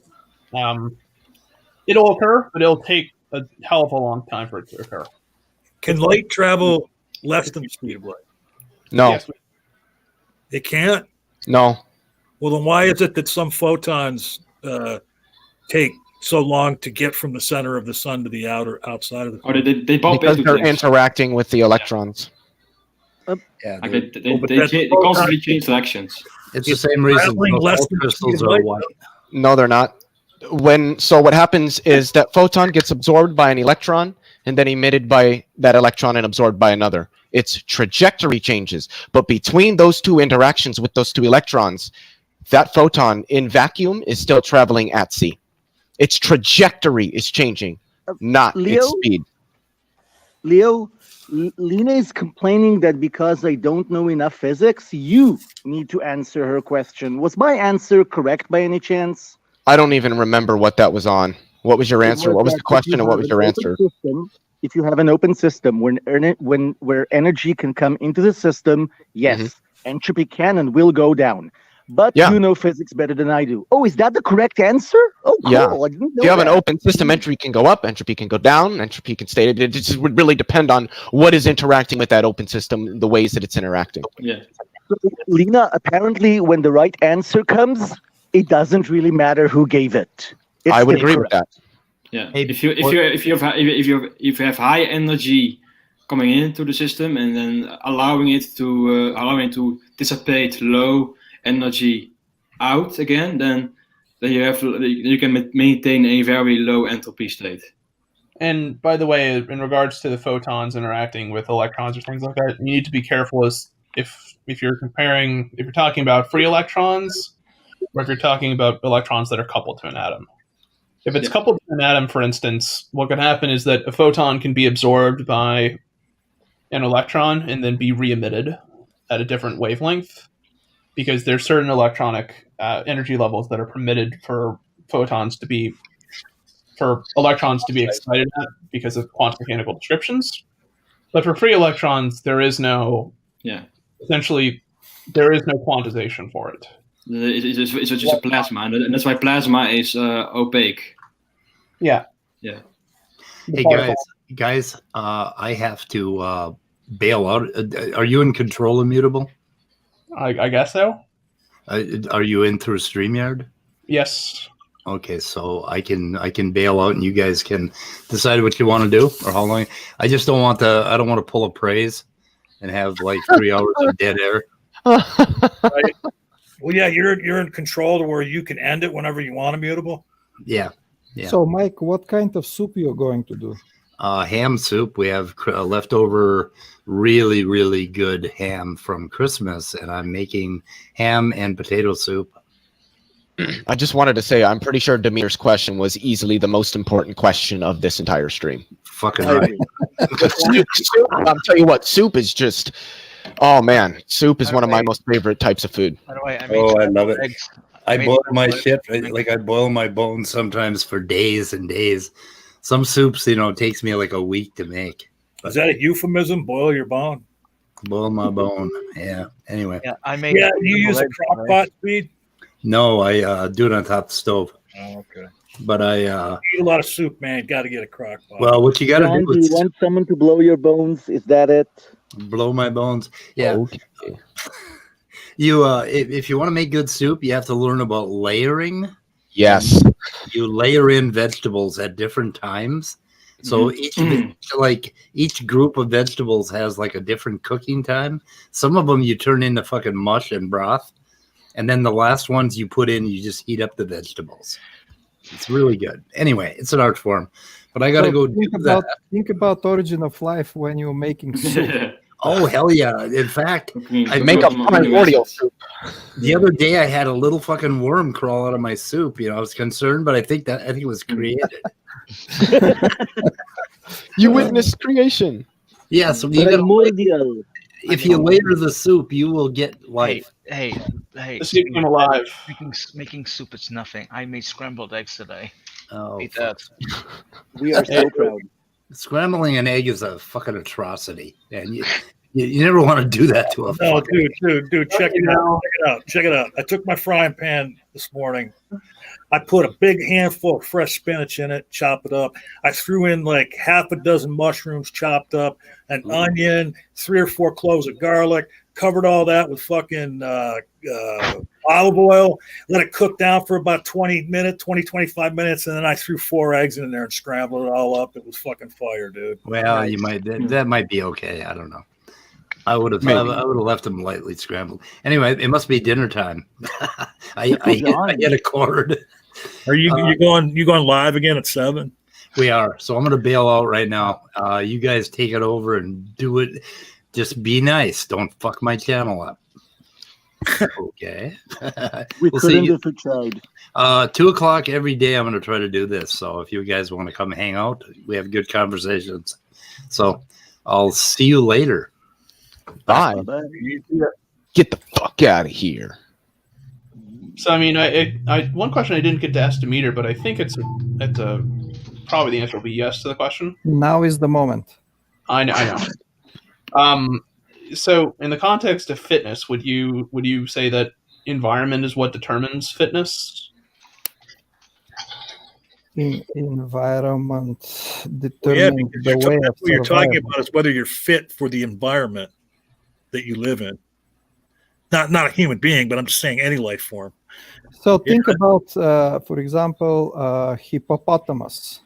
Speaker 7: it'll occur, but it'll take a hell of a long time for it to occur.
Speaker 10: Can light travel less than the speed of light?
Speaker 2: No.
Speaker 7: Yes,
Speaker 10: it can't?
Speaker 2: No.
Speaker 10: Well, then why is it that some photons take so long to get from the center of the sun to the outside of the sun?
Speaker 12: Or they bump
Speaker 2: because
Speaker 12: into
Speaker 2: they're
Speaker 12: things.
Speaker 2: interacting with the electrons.
Speaker 10: Yeah,
Speaker 12: they constantly change directions.
Speaker 1: It's the same reason
Speaker 10: less than
Speaker 1: crystals are white.
Speaker 2: No, they're not. So what happens is that photon gets absorbed by an electron and then emitted by that electron and absorbed by another. Its trajectory changes, but between those two interactions with those two electrons, that photon in vacuum is still traveling at c. Its trajectory is changing, not its speed.
Speaker 9: Leo, Lena is complaining that because I don't know enough physics, you need to answer her question. Was my answer correct by any chance?
Speaker 2: I don't even remember what that was on. What was your answer? What was the question and what was your answer?
Speaker 9: If you have an open system where energy can come into the system, yes, entropy can and will go down. But you know physics better than I do. Oh, is that the correct answer? Oh, cool.
Speaker 2: Yeah.
Speaker 9: I didn't know
Speaker 2: If you have
Speaker 9: that.
Speaker 2: an open system, entropy can go up, entropy can go down, entropy can stay. It just would really depend on what is interacting with that open system, the ways that it's interacting.
Speaker 12: Yeah.
Speaker 9: Lena, apparently when the right answer comes, it doesn't really matter who gave it. It's
Speaker 2: I would
Speaker 9: still
Speaker 2: agree with
Speaker 9: correct.
Speaker 2: that.
Speaker 12: Yeah. If you have high energy coming into the system and then allowing it to dissipate low energy out again, then you can maintain a very low entropy state.
Speaker 7: And by the way, in regards to the photons interacting with electrons or things like that, you need to be careful as if you're talking about free electrons, or if you're talking about electrons that are coupled to an atom. If it's coupled to an atom, for instance, what can happen is that a photon can be absorbed by an electron and then be re-emitted at a different wavelength, because there's certain electronic energy levels that are permitted for electrons to be excited at because of quantum mechanical descriptions. But for free electrons, there is no quantization for it.
Speaker 12: It's just a plasma, and that's why plasma is opaque.
Speaker 7: Yeah.
Speaker 12: Yeah.
Speaker 1: Hey guys, I have to bail out. Are you in control, Immutable?
Speaker 7: I guess so.
Speaker 1: Are you in through StreamYard?
Speaker 7: Yes.
Speaker 1: Okay, so I can bail out, and you guys can decide what you want to do or how long. I just don't want to. I don't want to pull a praise and have like 3 hours of dead air.
Speaker 10: Right? Well, yeah, you're in control to where you can end it whenever you want, immutable.
Speaker 1: Yeah. Yeah.
Speaker 11: So, Mike, what kind of soup you're going to do?
Speaker 1: Ham soup. We have leftover really, really good ham from Christmas, and I'm making ham and potato soup.
Speaker 2: I just wanted to say, I'm pretty sure Dmiter's question was easily the most important question of this entire stream.
Speaker 1: Fucking right.
Speaker 2: Soup, I'll tell you what, soup is just, oh man, soup is one of my most favorite types of food.
Speaker 8: By the way,
Speaker 1: I love it. I boil my shit, like I boil my bones sometimes for days and days. Some soups, takes me like a week to make.
Speaker 10: Is that a euphemism? Boil your bone?
Speaker 1: Boil my bone. Yeah. Anyway.
Speaker 8: Yeah, I made.
Speaker 10: Yeah, you use a crock pot, Speed?
Speaker 1: No, I do it on top of the stove.
Speaker 10: Oh, okay.
Speaker 1: But I
Speaker 10: eat a lot of soup, man. Got to get a crock pot.
Speaker 1: Well, what you got to
Speaker 9: John,
Speaker 1: do
Speaker 9: do
Speaker 1: is
Speaker 9: you want someone to blow your bones? Is that it?
Speaker 1: blow my bones. Yeah.
Speaker 2: Okay.
Speaker 1: You if you want to make good soup, you have to learn about layering.
Speaker 2: Yes.
Speaker 1: You layer in vegetables at different times. So each group of vegetables has like a different cooking time. Some of them you turn into fucking mush and broth. And then the last ones you put in, you just heat up the vegetables. It's really good. Anyway, it's an art form. But I got to go do that.
Speaker 11: Think about Origin of Life when you're making soup.
Speaker 1: Oh, hell yeah. In fact,
Speaker 2: I make a primordial soup.
Speaker 1: The other day I had a little fucking worm crawl out of my soup. I was concerned, but I think it was created.
Speaker 2: You witnessed creation.
Speaker 1: Yeah, so
Speaker 9: Primordial.
Speaker 1: if you layer the soup, you will get life.
Speaker 8: Hey.
Speaker 7: The soup came alive.
Speaker 8: Making soup is nothing. I made scrambled eggs today.
Speaker 1: Oh,
Speaker 8: Eat that.
Speaker 9: We are so proud.
Speaker 1: Scrambling an egg is a fucking atrocity, and you never want to do that to a.
Speaker 10: No, dude, check it out. I took my frying pan this morning. I put a big handful of fresh spinach in it, chop it up. I threw in like half a dozen mushrooms chopped up, an onion, 3 or 4 cloves of garlic, covered all that with fucking olive oil, let it cook down for about 25 minutes, and then I threw 4 eggs in there and scrambled it all up. It was fucking fire, dude.
Speaker 1: Well, you might that might be okay. I don't know. I would have left them lightly scrambled. Anyway, it must be dinner time. I get a cord.
Speaker 10: Are you going live again at 7?
Speaker 1: We are. So I'm going to bail out right now. You guys take it over and do it. Just be nice. Don't fuck my channel up. Okay.
Speaker 9: We couldn't if we tried.
Speaker 1: 2:00 every day. I'm going to try to do this. So if you guys want to come hang out, we have good conversations. So I'll see you later.
Speaker 2: Bye. Get the fuck out of here.
Speaker 7: So I mean, I one question I didn't get to ask Dmiter, but I think it's probably the answer will be yes to the question.
Speaker 11: Now is the moment.
Speaker 7: I know. So in the context of fitness, would you say that environment is what determines fitness?
Speaker 11: Environment determines
Speaker 10: the
Speaker 11: the way of
Speaker 10: what you're talking
Speaker 11: survival.
Speaker 10: about is whether you're fit for the environment that you live in. Not a human being, but I'm just saying any life form.
Speaker 11: So think about, for example, hippopotamus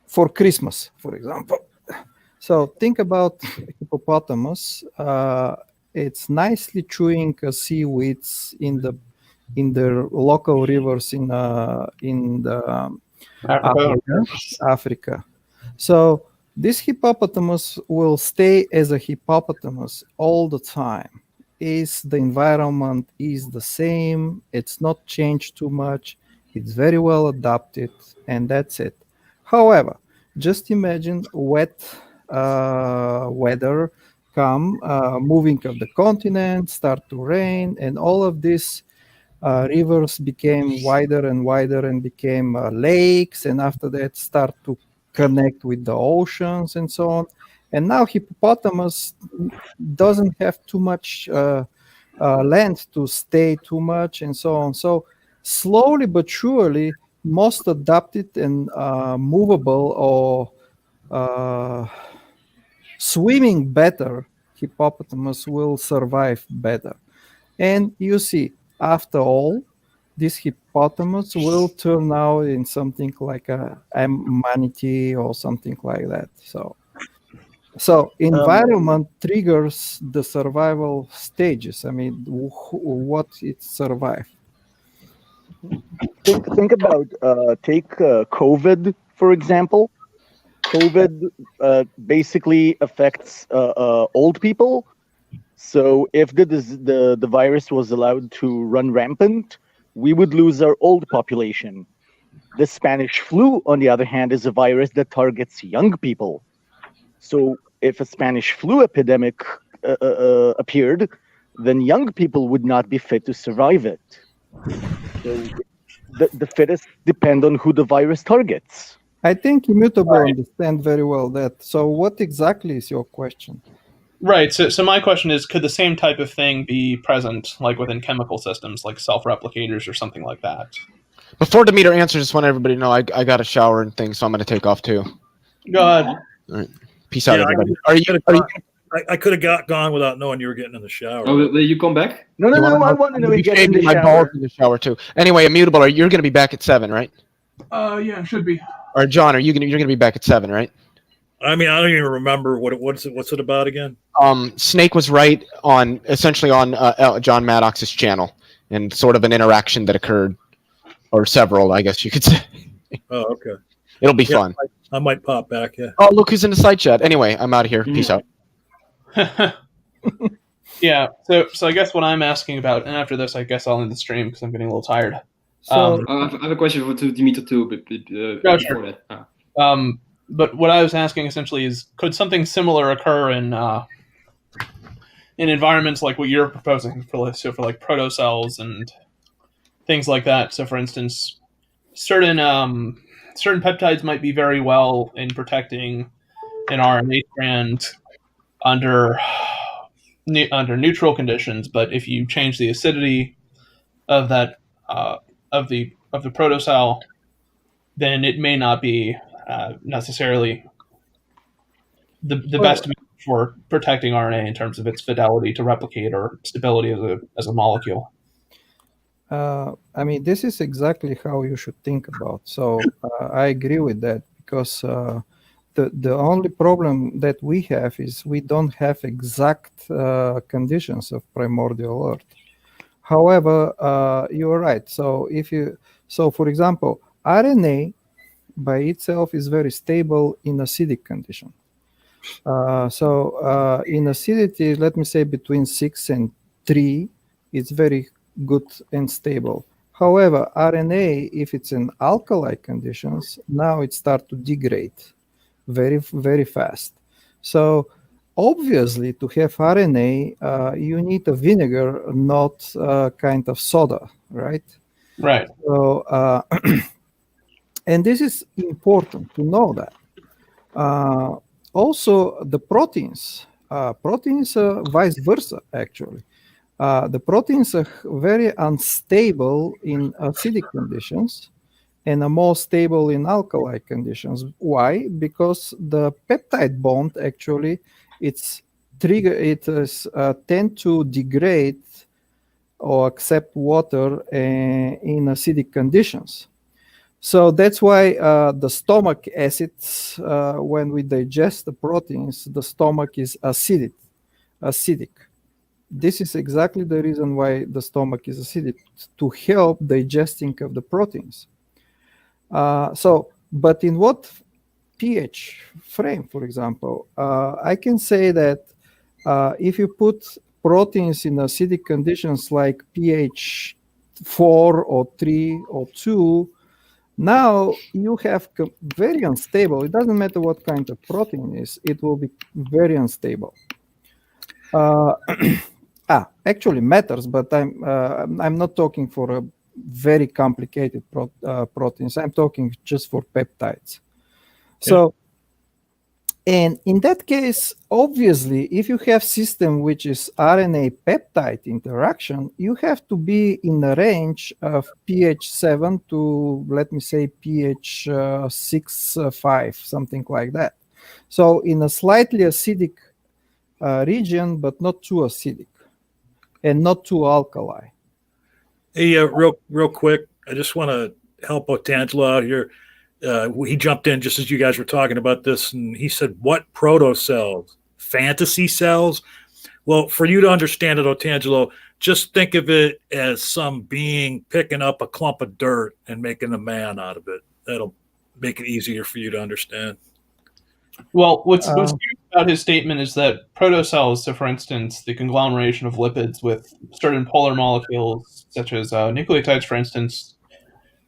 Speaker 11: for Christmas, for example. So think about hippopotamus. It's nicely chewing seaweeds in the local rivers in the Africa. So this hippopotamus will stay as a hippopotamus all the time. The environment is the same. It's not changed too much. It's very well adapted, and that's it. However, just imagine wet weather come, moving of the continent, start to rain, and all of these rivers became wider and wider and became lakes, and after that start to connect with the oceans and so on. And now hippopotamus doesn't have too much land to stay too much and so on. So slowly but surely, most adapted and movable or swimming better hippopotamus will survive better. And you see, after all, this hippopotamus will turn out in something like a manatee or something like that. So So environment triggers the survival stages. I mean, what it survive.
Speaker 9: Think about take COVID for example. COVID basically affects old people. So if the virus was allowed to run rampant, we would lose our old population. The Spanish flu, on the other hand, is a virus that targets young people. So if a Spanish flu epidemic appeared, then young people would not be fit to survive it. So the fittest depend on who the virus targets.
Speaker 11: I think Immutable understand very well that. So what exactly is your question?
Speaker 7: Right. So my question is, could the same type of thing be present like within chemical systems, like self-replicators or something like that?
Speaker 2: Before Dmiter answers, just want everybody to know I got a shower and things, so I'm going to take off too.
Speaker 7: Go ahead.
Speaker 2: All right. Peace out, everybody.
Speaker 10: I could have gone without knowing you were getting in the shower.
Speaker 12: Oh, will you come back?
Speaker 9: No. I want to know you get in the
Speaker 2: my balls in the shower too. Anyway, Immutable, you're going to be back at 7, right?
Speaker 7: Yeah, it should be.
Speaker 2: Or John, you're going to be back at 7, right?
Speaker 10: I mean, I don't even remember what's it about again.
Speaker 2: Snake was right on essentially on John Maddox's channel, and sort of an interaction that occurred, or several, I guess you could say.
Speaker 10: Oh, okay.
Speaker 2: It'll be fun.
Speaker 10: I might pop back. Yeah.
Speaker 2: Oh, look who's in the side chat. Anyway, I'm out of here. Peace out.
Speaker 7: Yeah. So I guess what I'm asking about, and after this, I guess I'll end the stream because I'm getting a little tired.
Speaker 12: So I have a question for Dmiter too, but before that.
Speaker 7: But what I was asking essentially is, could something similar occur in environments like what you're proposing for like protocells and things like that? So, for instance, certain peptides might be very well in protecting an RNA strand under neutral conditions, but if you change the acidity of that of the protocell, then it may not be necessarily the best for protecting RNA in terms of its fidelity to replicate or stability as a molecule.
Speaker 11: I mean, this is exactly how you should think about. So I agree with that, because the only problem that we have is we don't have exact conditions of primordial Earth. However, you're right. So for example, RNA by itself is very stable in acidic condition. In acidity, let me say between 6 and 3, it's very good and stable. However, RNA, if it's in alkali conditions, now it starts to degrade very, very fast. So obviously, to have RNA, you need a vinegar, not kind of soda, right?
Speaker 7: Right.
Speaker 11: So, and this is important to know that. Also, the proteins, vice versa, actually. The proteins are very unstable in acidic conditions and are more stable in alkali conditions. Why? Because the peptide bond actually tend to degrade or accept water in acidic conditions. So that's why the stomach acids, when we digest the proteins, the stomach is acidic. This is exactly the reason why the stomach is acidic, to help digesting of the proteins. But in what pH frame, for example, I can say that if you put proteins in acidic conditions like pH 4 or 3 or 2, now you have very unstable. It doesn't matter what kind of protein is, it will be very unstable. Actually matters, but I'm not talking for a very complicated proteins. I'm talking just for peptides. So, and in that case, obviously, if you have system which is RNA peptide interaction, you have to be in the range of pH 7 to, let me say, pH 6, 5, something like that. So in a slightly acidic region, but not too acidic and not too alkali.
Speaker 10: Hey, real quick, I just want to help Otangelo out here. he jumped in just as you guys were talking about this, and he said, "What proto-cells? Fantasy cells?" Well, for you to understand it, Otangelo, just think of it as some being picking up a clump of dirt and making a man out of it. That'll make it easier for you to understand.
Speaker 7: Well, what's curious about his statement is that protocells, so for instance, the conglomeration of lipids with certain polar molecules, such as nucleotides, for instance,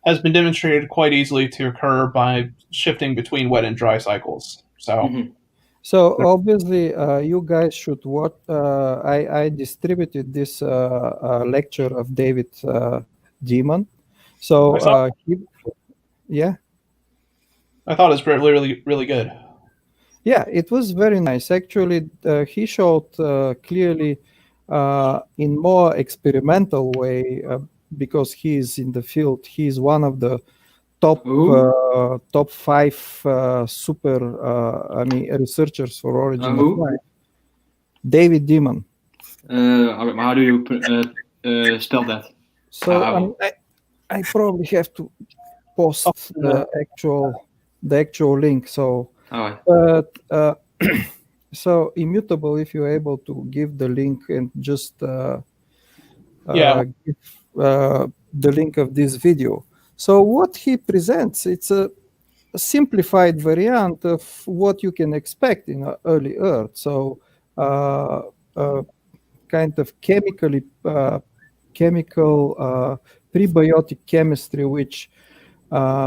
Speaker 7: has been demonstrated quite easily to occur by shifting between wet and dry cycles.
Speaker 11: So obviously, you guys should watch. I distributed this lecture of David Demon. So yeah,
Speaker 7: I thought it was really, really good.
Speaker 11: Yeah, it was very nice. Actually, he showed clearly in more experimental way because he is in the field. He is one of the top 5 super researchers for origin of life. David Demon.
Speaker 12: How do you spell that?
Speaker 11: So I probably have to post the actual link. So. But so Immutable, if you're able to give the link and just give the link of this video. So what he presents, it's a simplified variant of what you can expect in early Earth. So kind of chemical prebiotic chemistry, which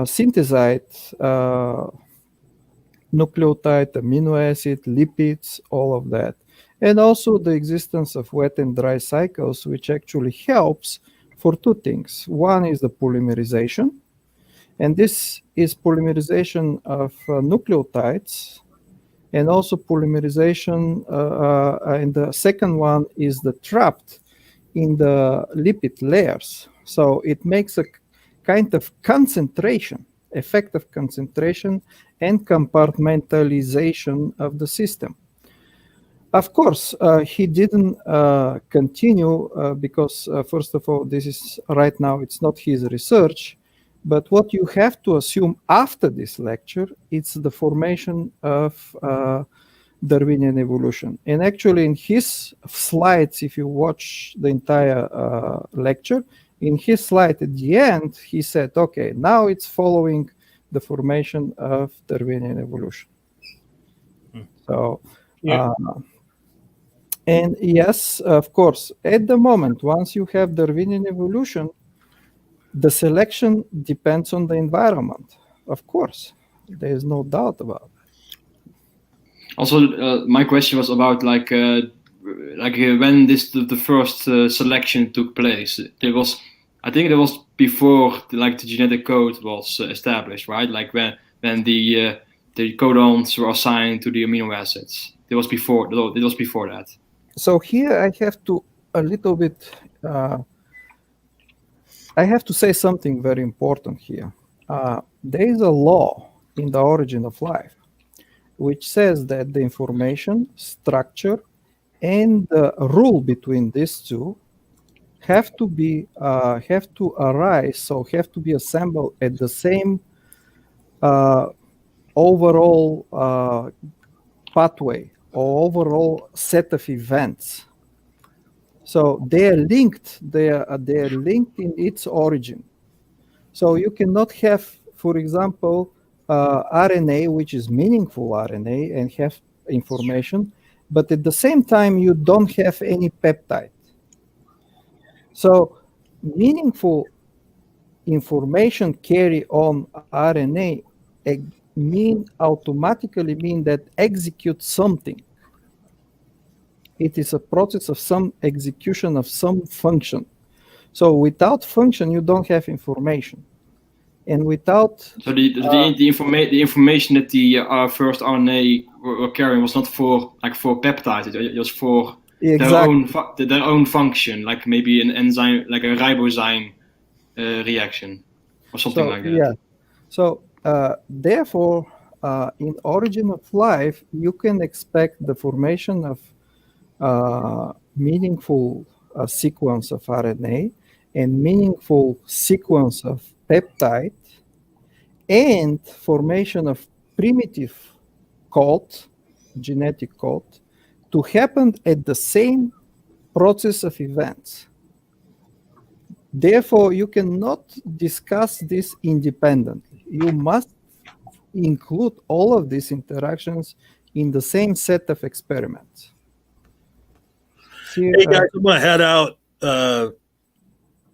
Speaker 11: synthesized nucleotide, amino acid, lipids, all of that. And also the existence of wet and dry cycles, which actually helps for 2 things. One is the polymerization, and this is polymerization of nucleotides, and also polymerization, and the second one is the trapped in the lipid layers. So it makes a kind of concentration, effective concentration and compartmentalization of the system. Of course, he didn't continue because, first of all, this is right now, it's not his research, but what you have to assume after this lecture, it's the formation of Darwinian evolution. And actually in his slides, if you watch the entire lecture, in his slide at the end, he said, okay, now it's following the formation of Darwinian evolution. So, and yes, of course, at the moment, once you have Darwinian evolution, the selection depends on the environment. Of course, there is no doubt about it.
Speaker 12: Also, my question was about when the first selection took place. I think it was before the genetic code was established, right? Like when the codons were assigned to the amino acids. It was before that.
Speaker 11: So here I have to a little bit. I have to say something very important here. There is a law in the origin of life, which says that the information, structure, and the rule between these two have to arise, so have to be assembled at the same overall pathway or overall set of events. So they are linked. They are linked in its origin. So you cannot have, for example, RNA, which is meaningful RNA, and have information, but at the same time you don't have any peptide. So meaningful information carry on RNA automatically mean that execute something. It is a process of some execution of some function. So without function, you don't have information. And without...
Speaker 12: So the information that the first RNA were carrying was not for peptides, it was for their own function, like maybe an enzyme, like a ribozyme reaction or something like that.
Speaker 11: Yeah. So therefore, in origin of life, you can expect the formation of meaningful sequence of RNA and meaningful sequence of peptide and formation of primitive code, genetic code, to happen at the same process of events. Therefore, you cannot discuss this independently. You must include all of these interactions in the same set of experiments.
Speaker 10: Hey guys, I'm gonna head out.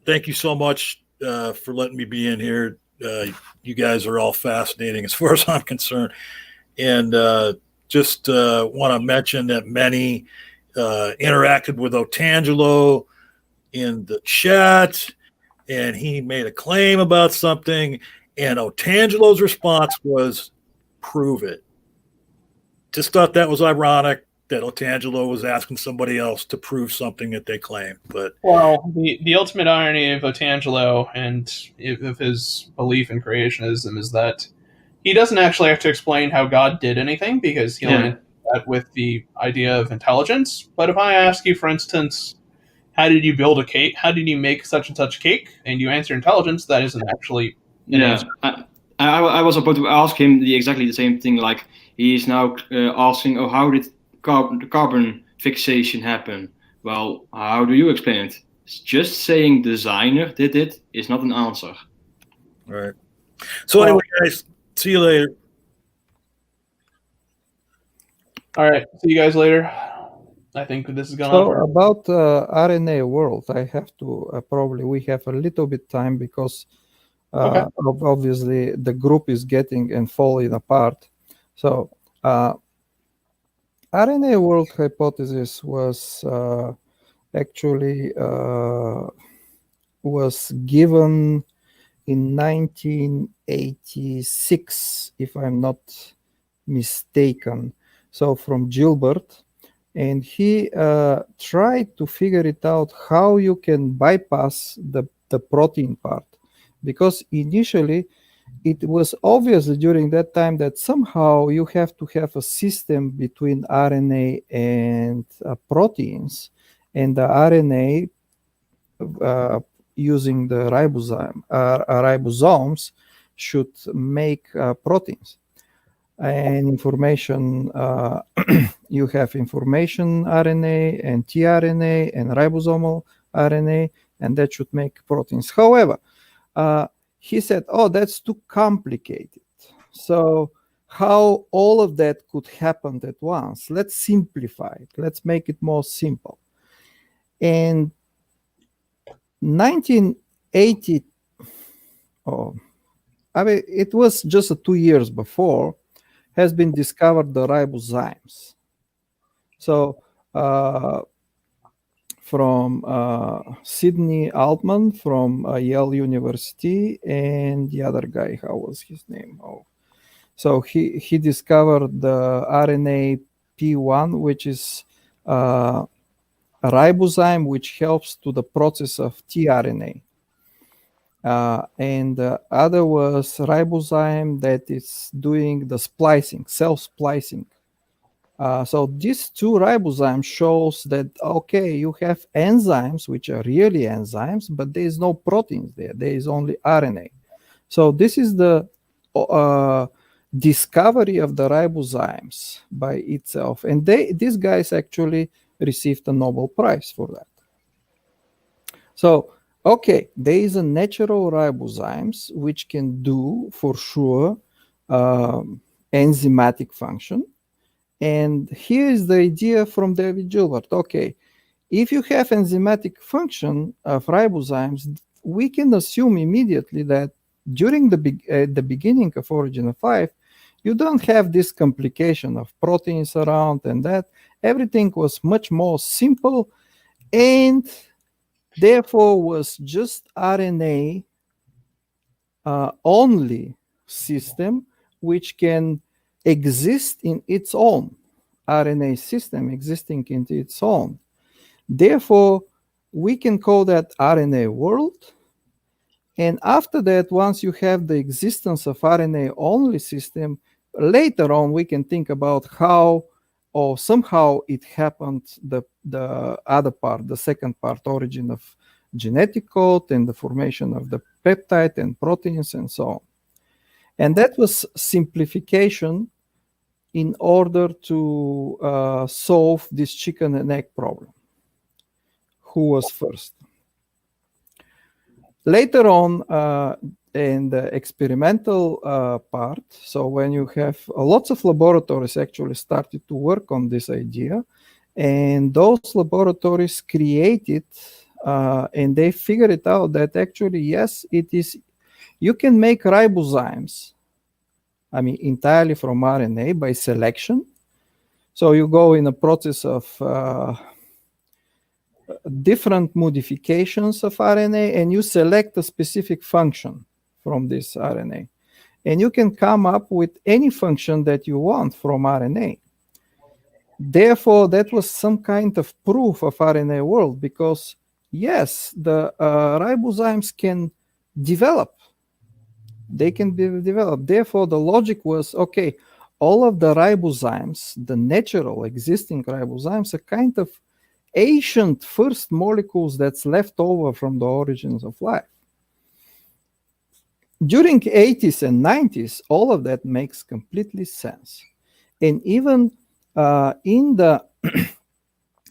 Speaker 10: Thank you so much for letting me be in here. You guys are all fascinating as far as I'm concerned. And just want to mention that many interacted with Otangelo in the chat, and he made a claim about something, and Otangelo's response was, prove it. Just thought that was ironic that Otangelo was asking somebody else to prove something that they claimed. But
Speaker 7: well, the ultimate irony of Otangelo and of his belief in creationism is that he doesn't actually have to explain how God did anything, because he'll answer that with the idea of intelligence. But if I ask you, for instance, how did you build a cake? How did you make such and such cake? And you answer intelligence, that isn't actually an answer.
Speaker 12: I was about to ask him exactly the same thing. Like, he is now asking, oh, how did carbon fixation happen? Well, how do you explain it? Just saying designer did it is not an answer.
Speaker 10: Right. So anyway, guys, see you later.
Speaker 7: All right. See you guys later. I think this is going
Speaker 11: So
Speaker 7: on.
Speaker 11: about RNA world, I have to we have a little bit time because obviously the group is getting and falling apart. So RNA world hypothesis was actually was given in 1986, if I'm not mistaken. So from Gilbert. And he tried to figure it out how you can bypass the protein part. Because initially, it was obvious during that time that somehow you have to have a system between RNA and proteins. And the RNA, using the ribosomes, should make proteins. And information, you have information RNA and tRNA and ribosomal RNA, and that should make proteins. However, he said, oh, that's too complicated. So how all of that could happen at once? Let's simplify it. Let's make it more simple. And 1980, it was just 2 years before, has been discovered the ribozymes. So from Sidney Altman from Yale University, and the other guy, how was his name? So he discovered the RNA P1, which is a ribozyme which helps to the process of tRNA. And the other was ribozyme that is doing the splicing, self-splicing. So these two ribozymes shows that, okay, you have enzymes, which are really enzymes, but there is no proteins there. There is only RNA. So this is the discovery of the ribozymes by itself. And these guys actually received a Nobel Prize for that. So, okay, there is a natural ribozymes which can do for sure enzymatic function. And here is the idea from David Gilbert. Okay, if you have enzymatic function of ribozymes, we can assume immediately that during the beginning of Origin of Life, you don't have this complication of proteins around and that. Everything was much more simple and therefore was just RNA only system which can exist in its own, RNA system existing in its own. Therefore, we can call that RNA world. And after that, once you have the existence of RNA only system, later on we can think about how or somehow it happened, the other part, the second part, origin of genetic code and the formation of the peptide and proteins and so on. And that was simplification in order to solve this chicken and egg problem. Who was first? Later on, in the experimental part, so when you have lots of laboratories actually started to work on this idea, and those laboratories created and they figured it out that actually, yes, it is, you can make ribozymes, I mean, entirely from RNA by selection. So you go in a process of different modifications of RNA, and you select a specific function from this RNA. And you can come up with any function that you want from RNA. Therefore, that was some kind of proof of RNA world, because yes, the ribozymes can develop. They can be developed. Therefore, the logic was, okay, all of the ribozymes, the natural existing ribozymes, are kind of ancient first molecules that's left over from the origins of life. During 80s and 90s, all of that makes completely sense. And even in the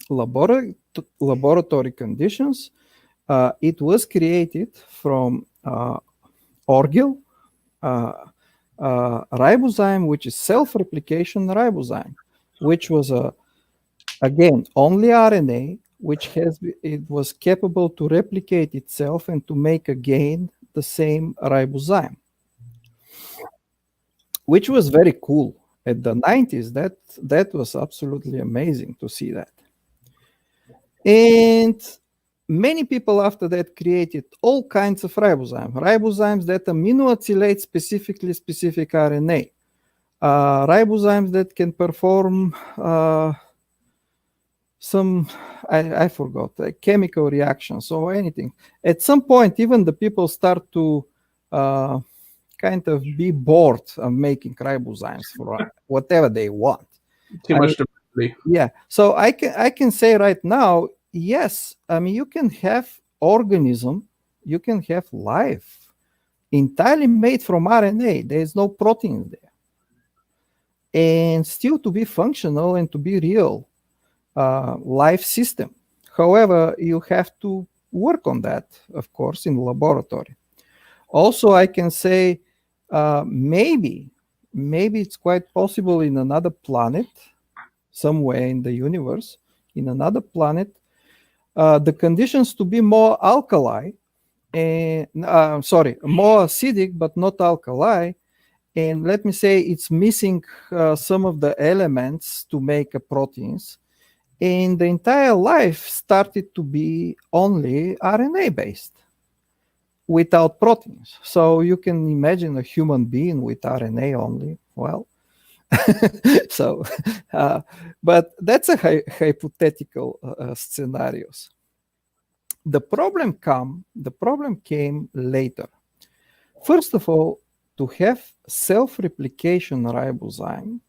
Speaker 11: laboratory conditions, it was created from orgil, ribozyme, which is self-replication ribozyme, which was again only RNA, which it was capable to replicate itself and to make again the same ribozyme, which was very cool. At the 90s, that was absolutely amazing to see that. And many people after that created all kinds of ribozymes that aminoacylate specific RNA, ribozymes that can perform some, I forgot, chemical reactions or anything. At some point, even the people start to kind of be bored of making ribozymes for whatever they want.
Speaker 7: Too much diversity.
Speaker 11: Yeah. So I can say right now, yes, I mean, you can have organism, you can have life entirely made from RNA. There is no protein there. And still to be functional and to be real life system. However, you have to work on that, of course, in the laboratory. Also, I can say maybe it's quite possible in another planet, somewhere in the universe, in another planet, the conditions to be more alkali, more acidic, but not alkali. And let me say it's missing some of the elements to make proteins. And the entire life started to be only RNA based without proteins. So you can imagine a human being with RNA only. Well, so, but that's a hypothetical scenarios. The problem came later. First of all, to have self-replication ribozyme,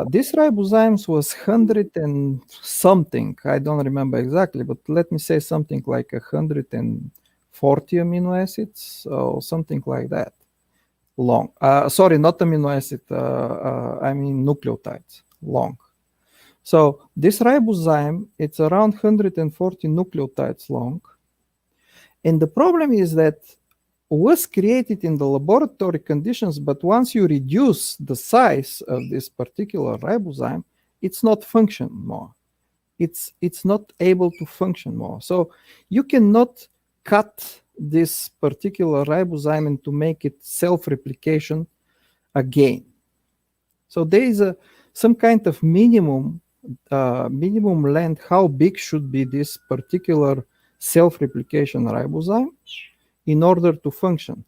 Speaker 11: this ribozymes was 100 and something, I don't remember exactly, but let me say something like 140 amino acids or something like that. Long. Sorry, not amino acid, I mean nucleotides, long. So this ribozyme, it's around 140 nucleotides long. And the problem is that was created in the laboratory conditions, but once you reduce the size of this particular ribozyme, it's not function more. It's not able to function more. So you cannot cut this particular ribozyme and to make it self-replication again. So there is some kind of minimum length, how big should be this particular self-replication ribozyme in order to function.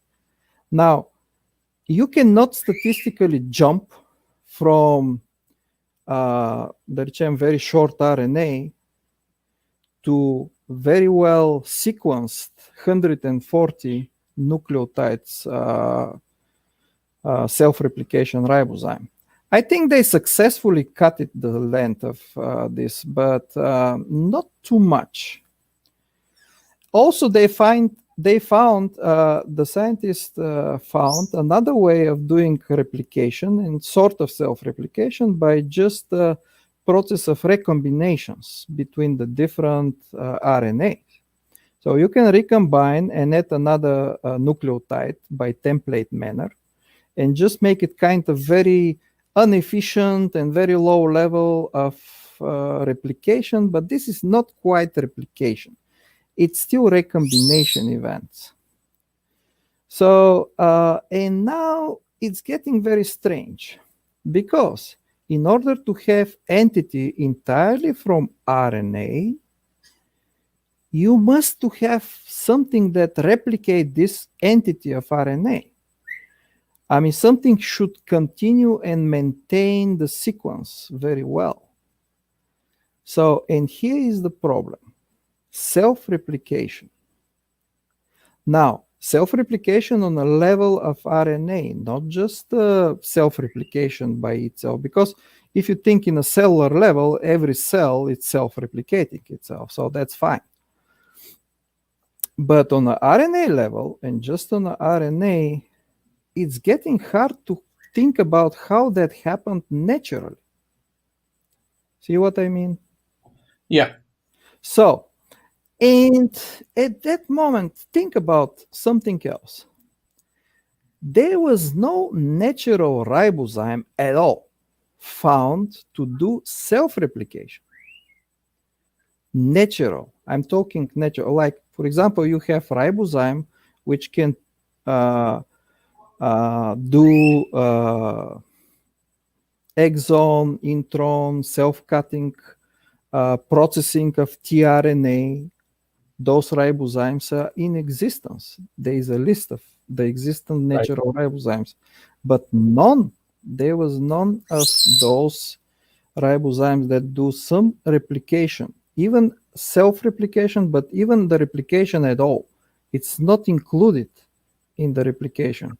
Speaker 11: Now, you cannot statistically jump from very short RNA to very well sequenced 140 nucleotides self-replication ribozyme. I think they successfully cut it the length of this, but not too much. Also, they find they found, the scientists found another way of doing replication and sort of self-replication by just the process of recombinations between the different RNAs. So you can recombine and add another nucleotide by template manner and just make it kind of very inefficient and very low level of replication, but this is not quite replication. It's still recombination events. So, and now it's getting very strange because in order to have entity entirely from RNA, you must to have something that replicate this entity of RNA. I mean, something should continue and maintain the sequence very well. So, and here is the problem. Self-replication. Now, self-replication on a level of RNA, not just self-replication by itself, because if you think in a cellular level, every cell is self-replicating itself, so that's fine. But on the RNA level, and just on the RNA, it's getting hard to think about how that happened naturally. See what I mean?
Speaker 7: Yeah.
Speaker 11: So, and at that moment, think about something else. There was no natural ribozyme at all found to do self-replication. Natural. I'm talking natural. Like, for example, you have ribozyme, which can do exon, intron, self-cutting, processing of tRNA. Those ribozymes are in existence. There is a list of the existing natural ribozymes, but there was none of those ribozymes that do some replication, even self-replication, but even the replication at all. It's not included in the replication.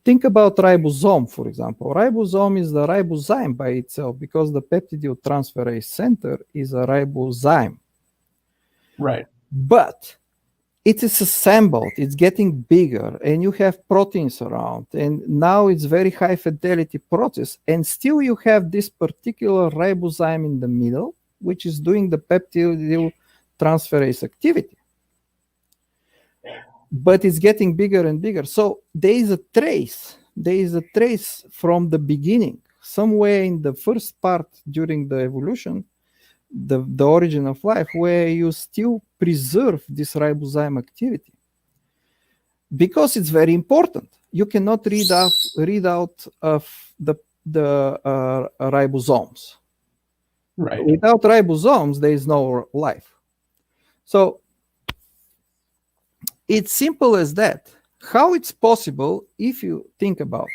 Speaker 11: Think about ribosome, for example. Ribosome is the ribozyme by itself because the peptidyltransferase center is a ribozyme.
Speaker 7: Right.
Speaker 11: But it is assembled, it's getting bigger, and you have proteins around, and now it's very high fidelity process, and still you have this particular ribozyme in the middle, which is doing the peptidyltransferase activity. But it's getting bigger and bigger. So there is a trace from the beginning, somewhere in the first part during the evolution, the origin of life, where you still preserve this ribozyme activity. Because it's very important. You cannot read out of the ribosomes.
Speaker 7: Right.
Speaker 11: Without ribosomes, there is no life. So it's simple as that. How it's possible, if you think about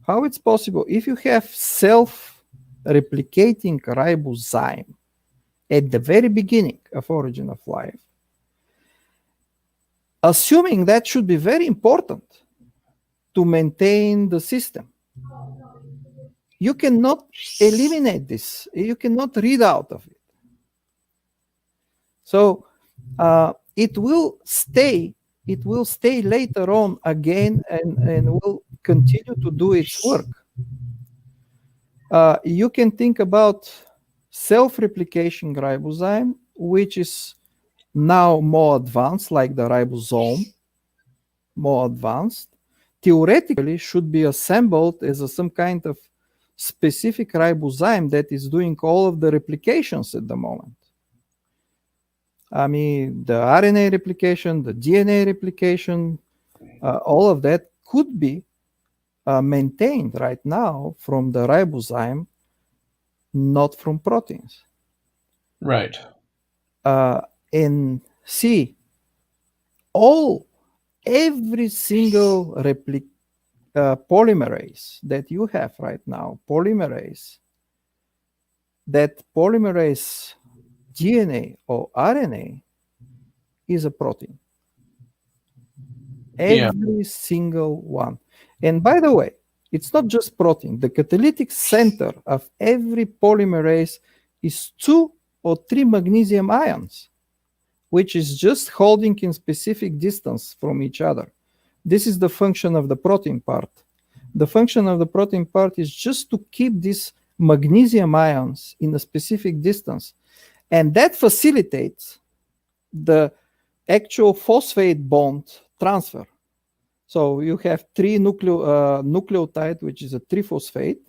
Speaker 11: how it's possible, if you have self-replicating ribozyme at the very beginning of origin of life, assuming that should be very important to maintain the system. You cannot eliminate this. You cannot read out of it. So it will stay later on again and will continue to do its work. You can think about self-replication ribozyme, which is now more advanced, like the ribosome, more advanced. Theoretically, should be assembled as some kind of specific ribozyme that is doing all of the replications at the moment. I mean, the RNA replication, the DNA replication, all of that could be maintained right now from the ribozyme, not from proteins.
Speaker 7: Right.
Speaker 11: And see, every single polymerase that you have right now, that polymerase DNA or RNA is a protein. Every single one. And by the way, it's not just protein. The catalytic center of every polymerase is 2 or 3 magnesium ions. which is just holding in specific distance from each other. This is the function of the protein part. The function of the protein part is just to keep these magnesium ions in a specific distance. And that facilitates the actual phosphate bond transfer. So you have nucleotide, which is a triphosphate.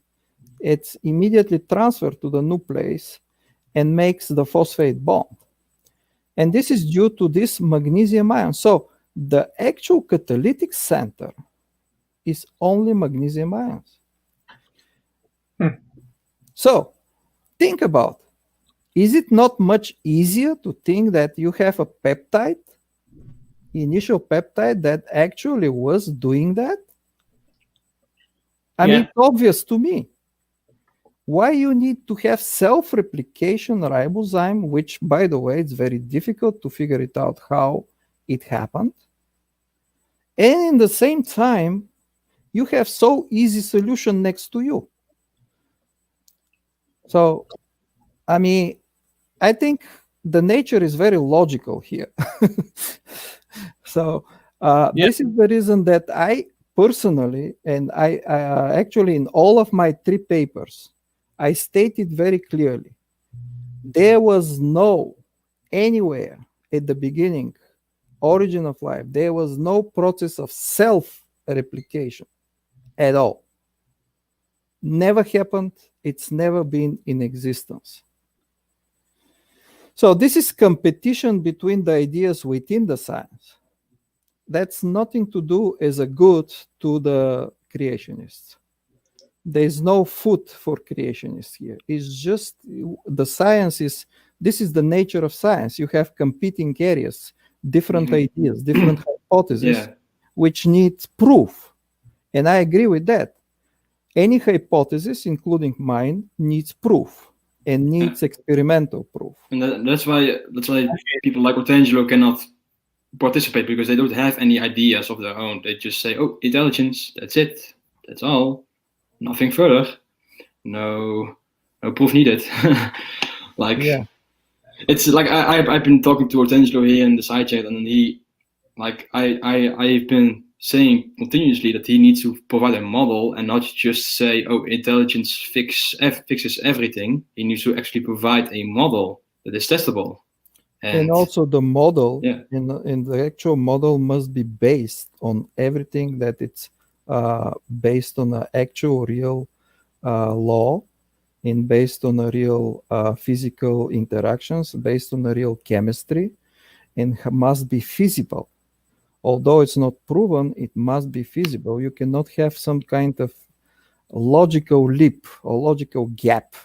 Speaker 11: It's immediately transferred to the nuclease and makes the phosphate bond. And this is due to this magnesium ion. So the actual catalytic center is only magnesium ions. So think about, is it not much easier to think that you have a peptide, initial peptide, that actually was doing that? I mean, it's obvious to me. Why you need to have self-replication ribozyme, which, by the way, it's very difficult to figure it out how it happened. And in the same time, you have so easy solution next to you. So, I mean, I think the nature is very logical here. So this is the reason that I personally, and I actually in all of my 3 papers, I stated very clearly, there was no, anywhere at the beginning, origin of life, there was no process of self-replication at all. Never happened. It's never been in existence. So this is competition between the ideas within the science. That's nothing to do as a good to the creationists. There's no food for creationists here. It's just the science is, this is the nature of science. You have competing areas, different ideas, different hypotheses, which need proof. And I agree with that. Any hypothesis, including mine, needs proof and needs experimental proof.
Speaker 12: And that's why people like Otangelo cannot participate, because they don't have any ideas of their own. They just say, "Oh, intelligence. That's it. That's all. Nothing further. No proof needed." It's like I've been talking to Otangelo here in the side chat, and he, like, I've been saying continuously that he needs to provide a model and not just say, "Oh, intelligence fixes everything." He needs to actually provide a model that is testable.
Speaker 11: And also the model, in the actual model must be based on everything that it's based on the actual real law, and based on the real physical interactions, based on the real chemistry, and must be feasible. Although it's not proven, it must be feasible. You cannot have some kind of logical leap or logical gap.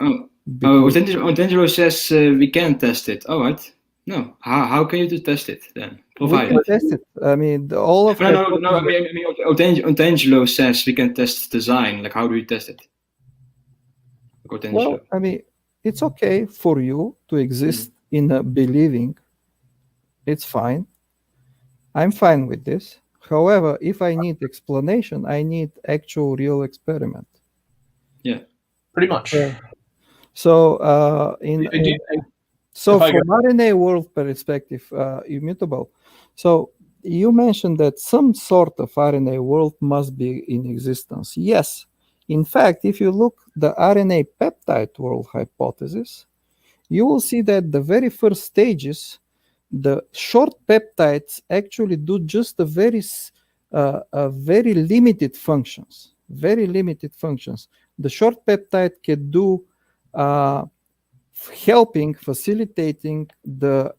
Speaker 12: Otangelo says we can test it. All right. No. How can you test it then? Provide
Speaker 11: we can test it. I mean, all of
Speaker 12: no. I mean, Otangelo says we can test design. Like, how do you test it?
Speaker 11: Well, I mean, it's okay for you to exist in a believing. It's fine. I'm fine with this. However, if I need explanation, I need actual real experiment.
Speaker 12: Yeah,
Speaker 7: pretty much.
Speaker 11: So, from RNA world perspective, immutable. So you mentioned that some sort of RNA world must be in existence. Yes. In fact, if you look the RNA peptide world hypothesis, you will see that the very first stages, the short peptides actually do just a very limited functions. Very limited functions. The short peptide can do facilitating the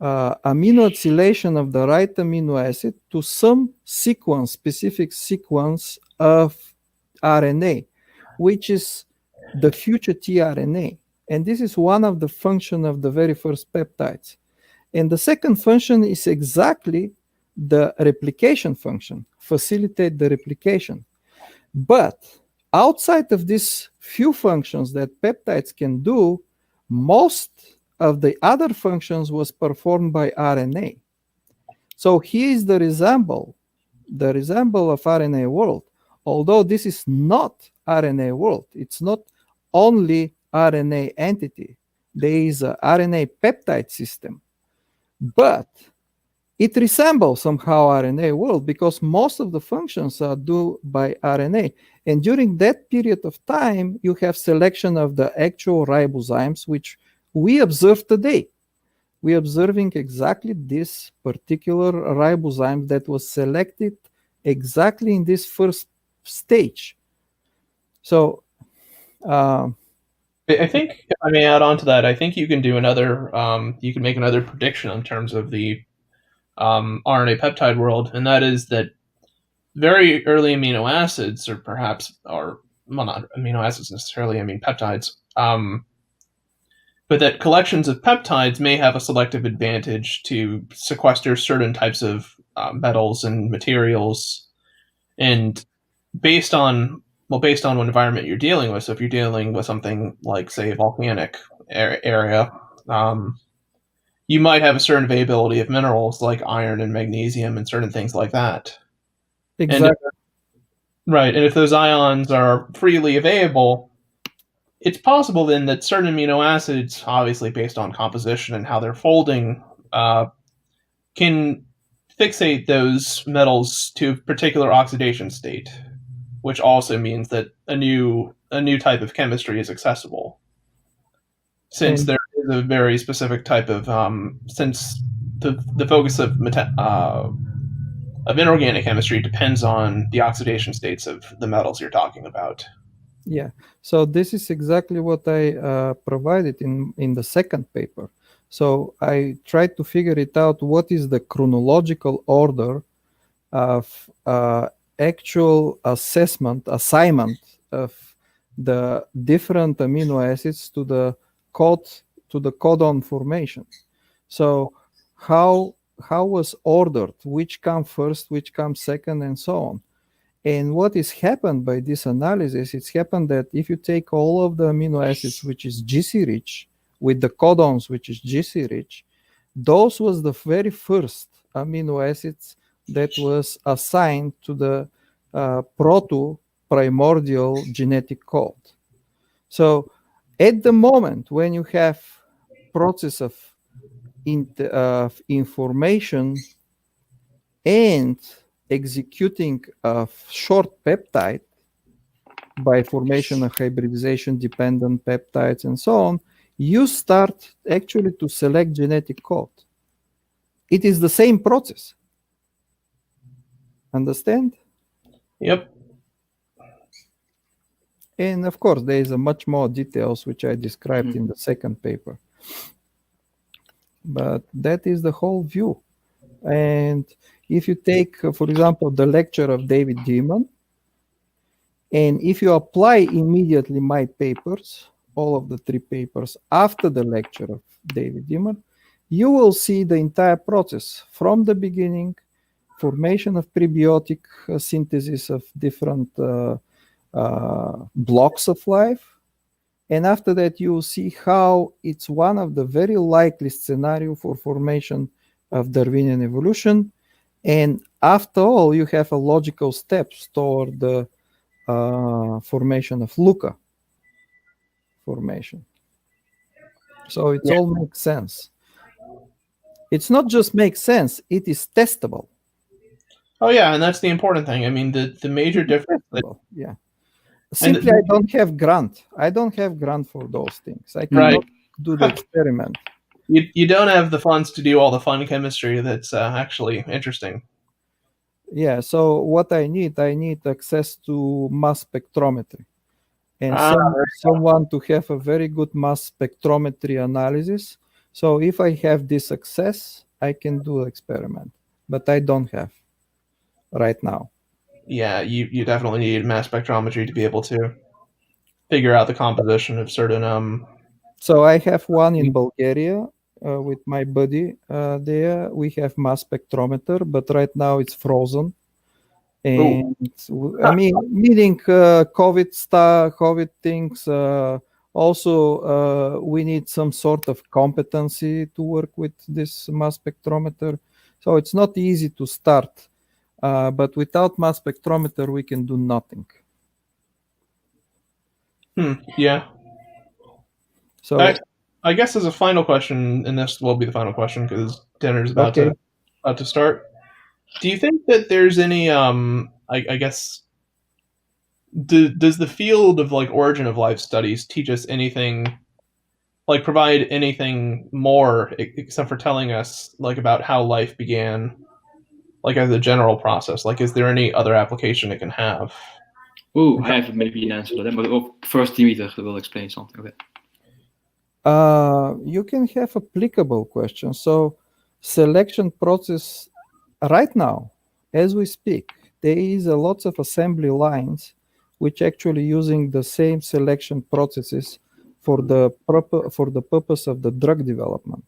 Speaker 11: amino acylation of the right amino acid to some specific sequence of RNA, which is the future tRNA. And this is one of the functions of the very first peptides. And the second function is exactly the replication function, facilitate the replication. But outside of these few functions that peptides can do, most of the other functions was performed by RNA. So here is the resemble of RNA world. Although this is not RNA world, it's not only RNA entity. There is a RNA peptide system, But it resembles somehow RNA world because most of the functions are done by RNA. And during that period of time, you have selection of the actual ribozymes, which we observe today. We're observing exactly this particular ribozyme that was selected exactly in this first stage. So
Speaker 7: I think if I may add on to that, I think you can do another. You can make another prediction in terms of the RNA peptide world, and that is that very early amino acids, or perhaps, or well, not amino acids necessarily. I mean peptides. But that collections of peptides may have a selective advantage to sequester certain types of metals and materials, and based on what environment you're dealing with. So if you're dealing with something like, say, a volcanic area, you might have a certain availability of minerals like iron and magnesium and certain things like that.
Speaker 11: Exactly.
Speaker 7: Right, and if those ions are freely available, it's possible then that certain amino acids, obviously based on composition and how they're folding, can fixate those metals to a particular oxidation state, which also means that a new type of chemistry is accessible. Since there is a very specific type of since the focus of inorganic chemistry depends on the oxidation states of the metals you're talking about.
Speaker 11: Yeah, so this is exactly what I provided in the second paper. So I tried to figure it out, what is the chronological order of actual assignment of the different amino acids to the codon formation. So how was ordered, which come first, which comes second, and so on. And what is happened by this analysis, it's happened that if you take all of the amino acids, which is GC rich, with the codons, which is GC rich, those was the very first amino acids that was assigned to the proto-primordial genetic code. So at the moment when you have process of information and executing of short peptide by formation of hybridization dependent peptides and so on, you start actually to select genetic code. It is the same process. Understand?
Speaker 7: Yep.
Speaker 11: And of course, there is a much more details which I described in the second paper. But that is the whole view. And if you take, for example, the lecture of David Dimon, and if you apply immediately my papers, all of the 3 papers after the lecture of David Dimon, you will see the entire process from the beginning, formation of prebiotic synthesis of different blocks of life. And after that, you will see how it's one of the very likely scenario for formation of Darwinian evolution. And after all, you have a logical steps toward the formation of LUCA formation. So it all makes sense. It's not just makes sense, it is testable.
Speaker 7: Oh yeah, and that's the important thing. I mean, the major difference.
Speaker 11: Yeah. Simply, I don't have grant. I don't have grant for those things. I cannot do the experiment.
Speaker 7: You don't have the funds to do all the fun chemistry that's actually interesting.
Speaker 11: Yeah, so what I need access to mass spectrometry. And someone to have a very good mass spectrometry analysis. So if I have this access, I can do the experiment. But I don't have right now.
Speaker 7: Yeah, you definitely need mass spectrometry to be able to figure out the composition of certain
Speaker 11: So I have one in Bulgaria with my buddy there. We have mass spectrometer, but right now it's frozen. And I mean, meaning COVID things. Also, we need some sort of competency to work with this mass spectrometer. So it's not easy to start. But without mass spectrometer, we can do nothing.
Speaker 7: Yeah.
Speaker 11: So
Speaker 7: I guess as a final question, and this will be the final question because dinner's about to start. Do you think that there's any I guess does the field of like origin of life studies teach us anything, like provide anything more except for telling us like about how life began, like as a general process? Like, is there any other application it can have?
Speaker 12: Oh, I have maybe an answer to that, but first Dmiter will explain something of it.
Speaker 11: You can have applicable questions. So selection process right now, as we speak, there is a lots of assembly lines which actually using the same selection processes for the purpose of the drug development.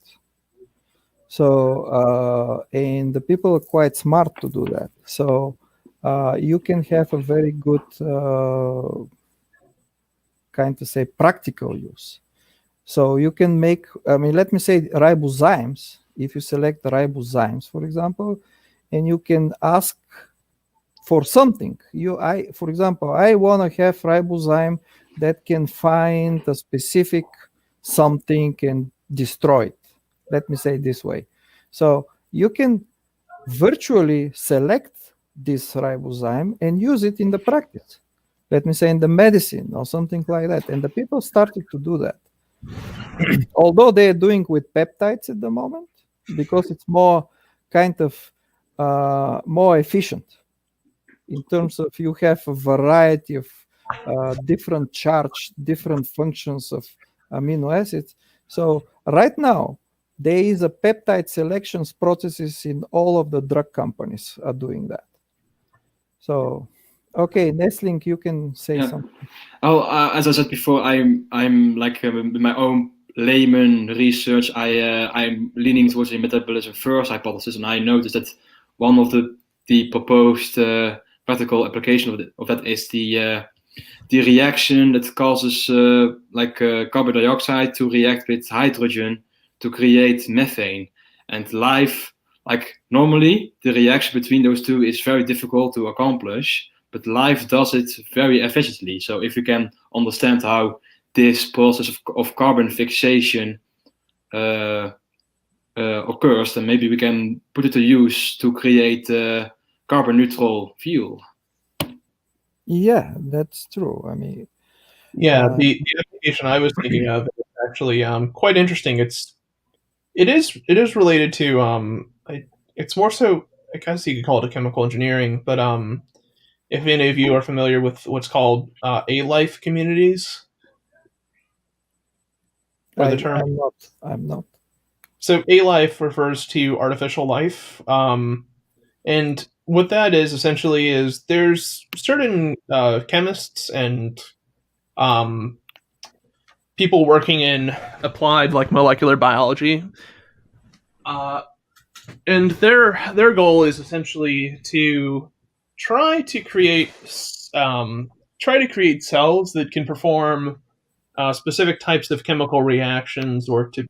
Speaker 11: So and the people are quite smart to do that. So you can have a very good kind to say practical use. So you can make, I mean, let me say ribozymes. If you select the ribozymes, for example, and you can ask for something. For example, I want to have ribozyme that can find a specific something and destroy it. Let me say it this way. So you can virtually select this ribozyme and use it in the practice. Let me say in the medicine or something like that. And the people started to do that. Although they're doing with peptides at the moment, because it's more kind of more efficient in terms of you have a variety of different charge, different functions of amino acids. So right now, there is a peptide selections processes in all of the drug companies are doing that. So, okay, Nestling, you can say something.
Speaker 12: Oh, as I said before, I'm like in my own layman research. I'm leaning towards the metabolism first hypothesis, and I noticed that one of the proposed practical application of that is the reaction that causes carbon dioxide to react with hydrogen to create methane. And life, like normally, the reaction between those two is very difficult to accomplish, but life does it very efficiently. So if you can understand how this process of carbon fixation occurs, then maybe we can put it to use to create carbon neutral fuel.
Speaker 11: Yeah, that's true. I mean,
Speaker 7: yeah, the application I was thinking of is actually quite interesting. It is related to it's more so, I guess you could call it a chemical engineering, but if any of you are familiar with what's called A-life communities, or the term,
Speaker 11: I'm not.
Speaker 7: So A-life refers to artificial life, and what that is essentially is there's certain chemists and people working in applied like molecular biology, and their goal is essentially to try to create cells that can perform specific types of chemical reactions, or to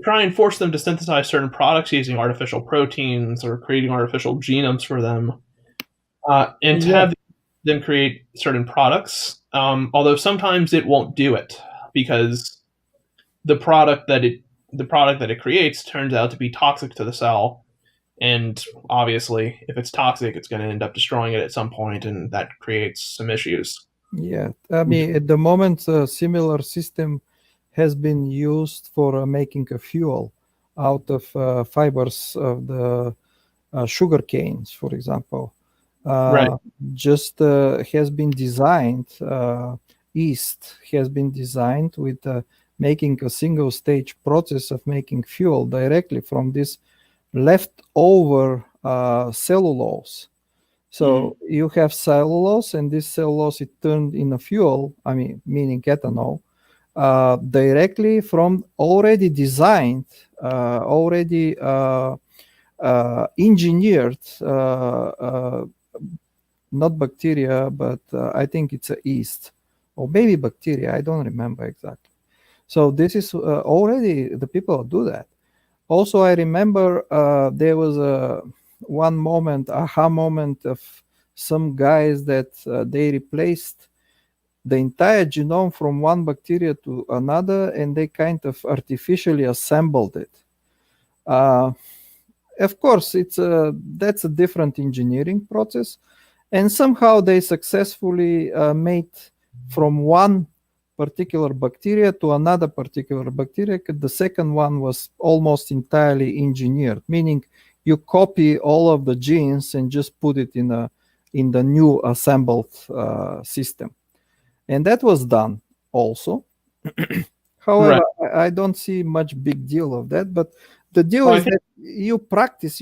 Speaker 7: try and force them to synthesize certain products using artificial proteins or creating artificial genomes for them, and to have them create certain products. Although sometimes it won't do it because the product that it creates turns out to be toxic to the cell, and obviously, if it's toxic, it's going to end up destroying it at some point, and that creates some issues.
Speaker 11: Yeah, I mean, at the moment, a similar system has been used for making a fuel out of fibers of the sugar canes, for example.
Speaker 7: Right.
Speaker 11: Just has been designed, yeast has been designed with making a single stage process of making fuel directly from this leftover cellulose. So you have cellulose, and this cellulose is turned in a fuel, I mean, meaning ethanol, directly from already designed, already engineered, not bacteria, but I think it's a yeast, or maybe bacteria, I don't remember exactly. So this is already, the people do that. Also, I remember there was one moment, aha moment of some guys that they replaced the entire genome from one bacteria to another, and they kind of artificially assembled it. Of course, that's a different engineering process, and somehow they successfully made from one particular bacteria to another particular bacteria. The second one was almost entirely engineered, meaning you copy all of the genes and just put it in the new assembled system, and that was done also. However, I don't see much big deal of that, but the deal is that you practice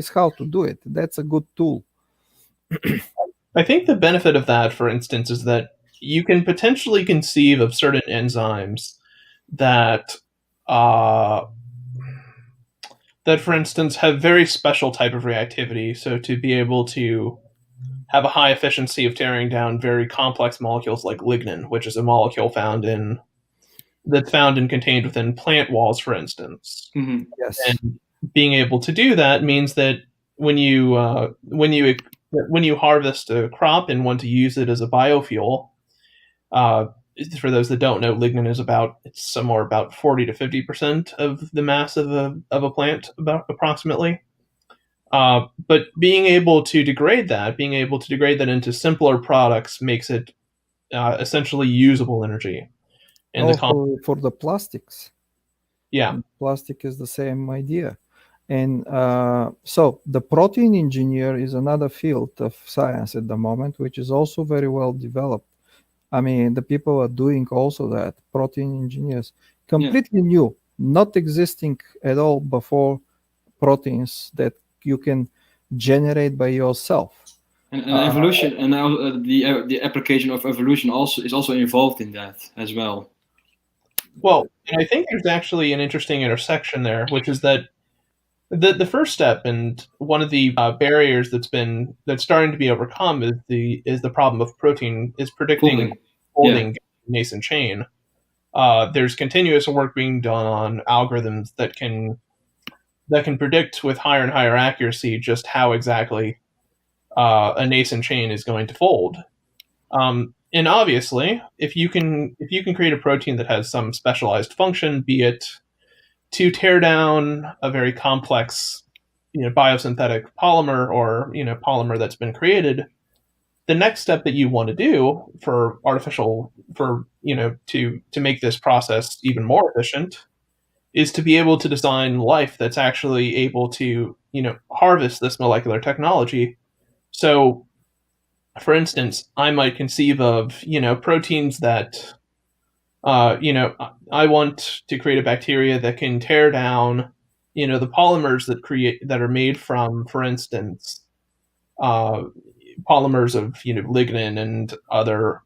Speaker 11: how to do it. That's a good tool.
Speaker 7: I think the benefit of that, for instance, is that you can potentially conceive of certain enzymes that, for instance, have very special type of reactivity. So to be able to have a high efficiency of tearing down very complex molecules like lignin, which is a molecule found and contained within plant walls, for instance.
Speaker 12: Mm-hmm.
Speaker 11: Yes.
Speaker 7: And being able to do that means that when you harvest a crop and want to use it as a biofuel, for those that don't know, lignin is somewhere about 40 to 50% of the mass of a plant, about approximately. But being able to degrade that into simpler products makes it essentially usable energy. And
Speaker 11: for the plastics.
Speaker 7: Yeah.
Speaker 11: And plastic is the same idea. And so the protein engineer is another field of science at the moment, which is also very well developed. I mean, the people are doing also that, protein engineers, completely new, not existing at all before proteins that you can generate by yourself.
Speaker 12: And evolution, and now the application of evolution is also involved in that as well.
Speaker 7: Well, and I think there's actually an interesting intersection there, which is that the first step and one of the barriers that's starting to be overcome is the problem of protein is predicting folding nascent chain. There's continuous work being done on algorithms that can predict with higher and higher accuracy just how exactly a nascent chain is going to fold. And obviously, if you can create a protein that has some specialized function, be it to tear down a very complex, biosynthetic polymer or polymer that's been created, the next step that you want to do to make this process even more efficient is to be able to design life that's actually able to harvest this molecular technology. So, for instance, I might conceive of proteins that I want to create a bacteria that can tear down the polymers that are made from, for instance, polymers of lignin and other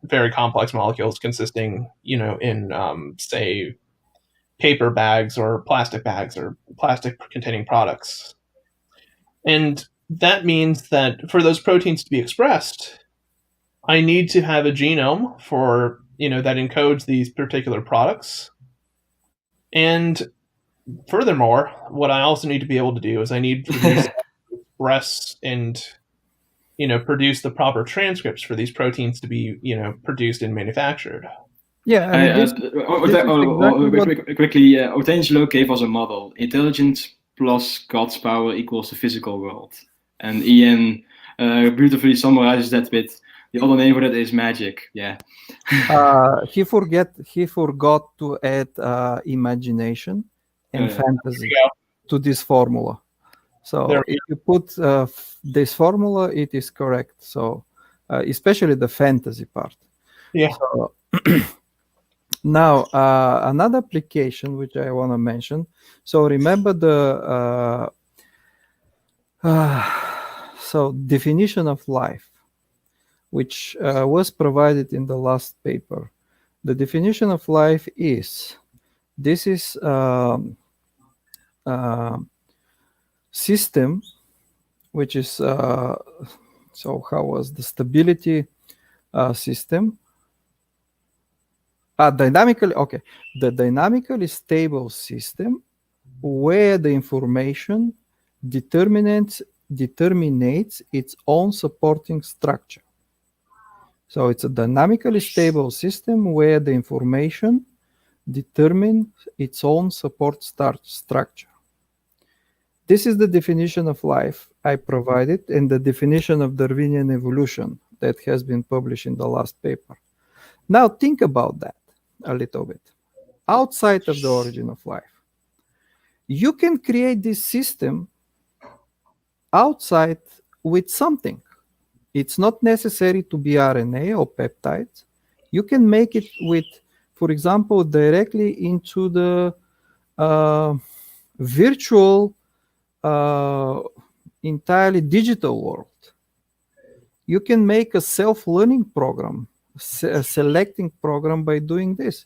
Speaker 7: very complex molecules consisting in say paper bags or plastic containing products. And that means that for those proteins to be expressed, I need to have a genome that encodes these particular products. And furthermore, what I also need to be able to do is I need to express and produce the proper transcripts for these proteins to be produced and manufactured.
Speaker 11: Yeah,
Speaker 12: quickly, Otangelo gave us a model: intelligence plus God's power equals the physical world. And Ian beautifully summarizes that with the other name for that is magic. Yeah.
Speaker 11: He forgot to add imagination and fantasy to this formula. So if you put this formula, it is correct. So especially the fantasy part.
Speaker 7: Yeah.
Speaker 11: So, now another application which I want to mention. So remember the definition of life, which was provided in the last paper. The definition of life is system, which is so how was the stability system? The dynamically stable system where the information determinates its own supporting structure. So it's a dynamically stable system where the information determines its own support structure. This is the definition of life I provided and the definition of Darwinian evolution that has been published in the last paper. Now think about that a little bit. Outside of the origin of life, you can create this system outside with something. It's not necessary to be RNA or peptides. You can make it with, for example, directly into the virtual, entirely digital world. You can make a self-learning program, a selecting program by doing this.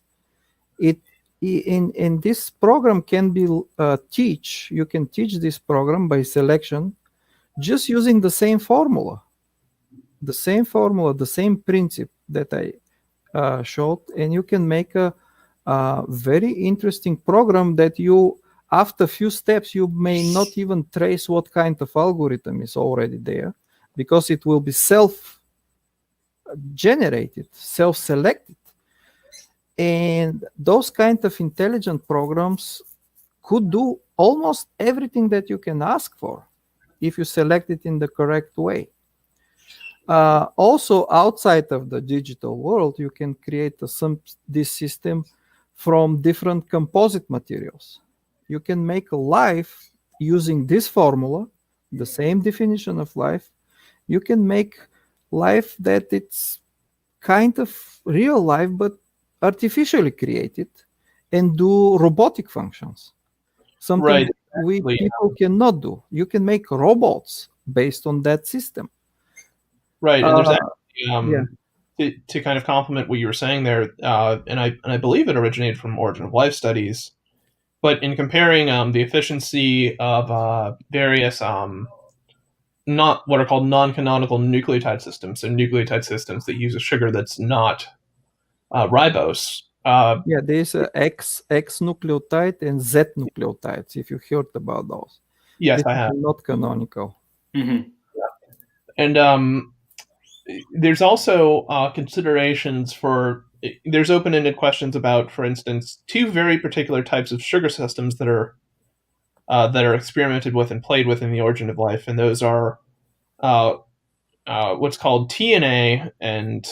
Speaker 11: In this program can be you can teach this program by selection just using the same formula, the same principle that I showed, and you can make a very interesting program that you, after a few steps, you may not even trace what kind of algorithm is already there, because it will be self-generated, self-selected. And those kind of intelligent programs could do almost everything that you can ask for if you select it in the correct way. Also, outside of the digital world, you can create this system from different composite materials. You can make a life using this formula, the same definition of life. You can make life that it's kind of real life, but artificially created, and do robotic functions. Something that people cannot do. You can make robots based on that system.
Speaker 7: Right, and there's actually, to kind of complement what you were saying there, and I believe it originated from Origin of Life studies, but in comparing the efficiency of various not what are called non-canonical nucleotide systems, so nucleotide systems that use a sugar that's not ribose.
Speaker 11: There's X nucleotide and Z nucleotides, if you heard about those.
Speaker 7: Yes, I have.
Speaker 11: Not canonical.
Speaker 7: Mm-hmm. And there's also considerations for, there's open-ended questions about, for instance, two very particular types of sugar systems that are experimented with and played with in the Origin of Life, and those are what's called TNA and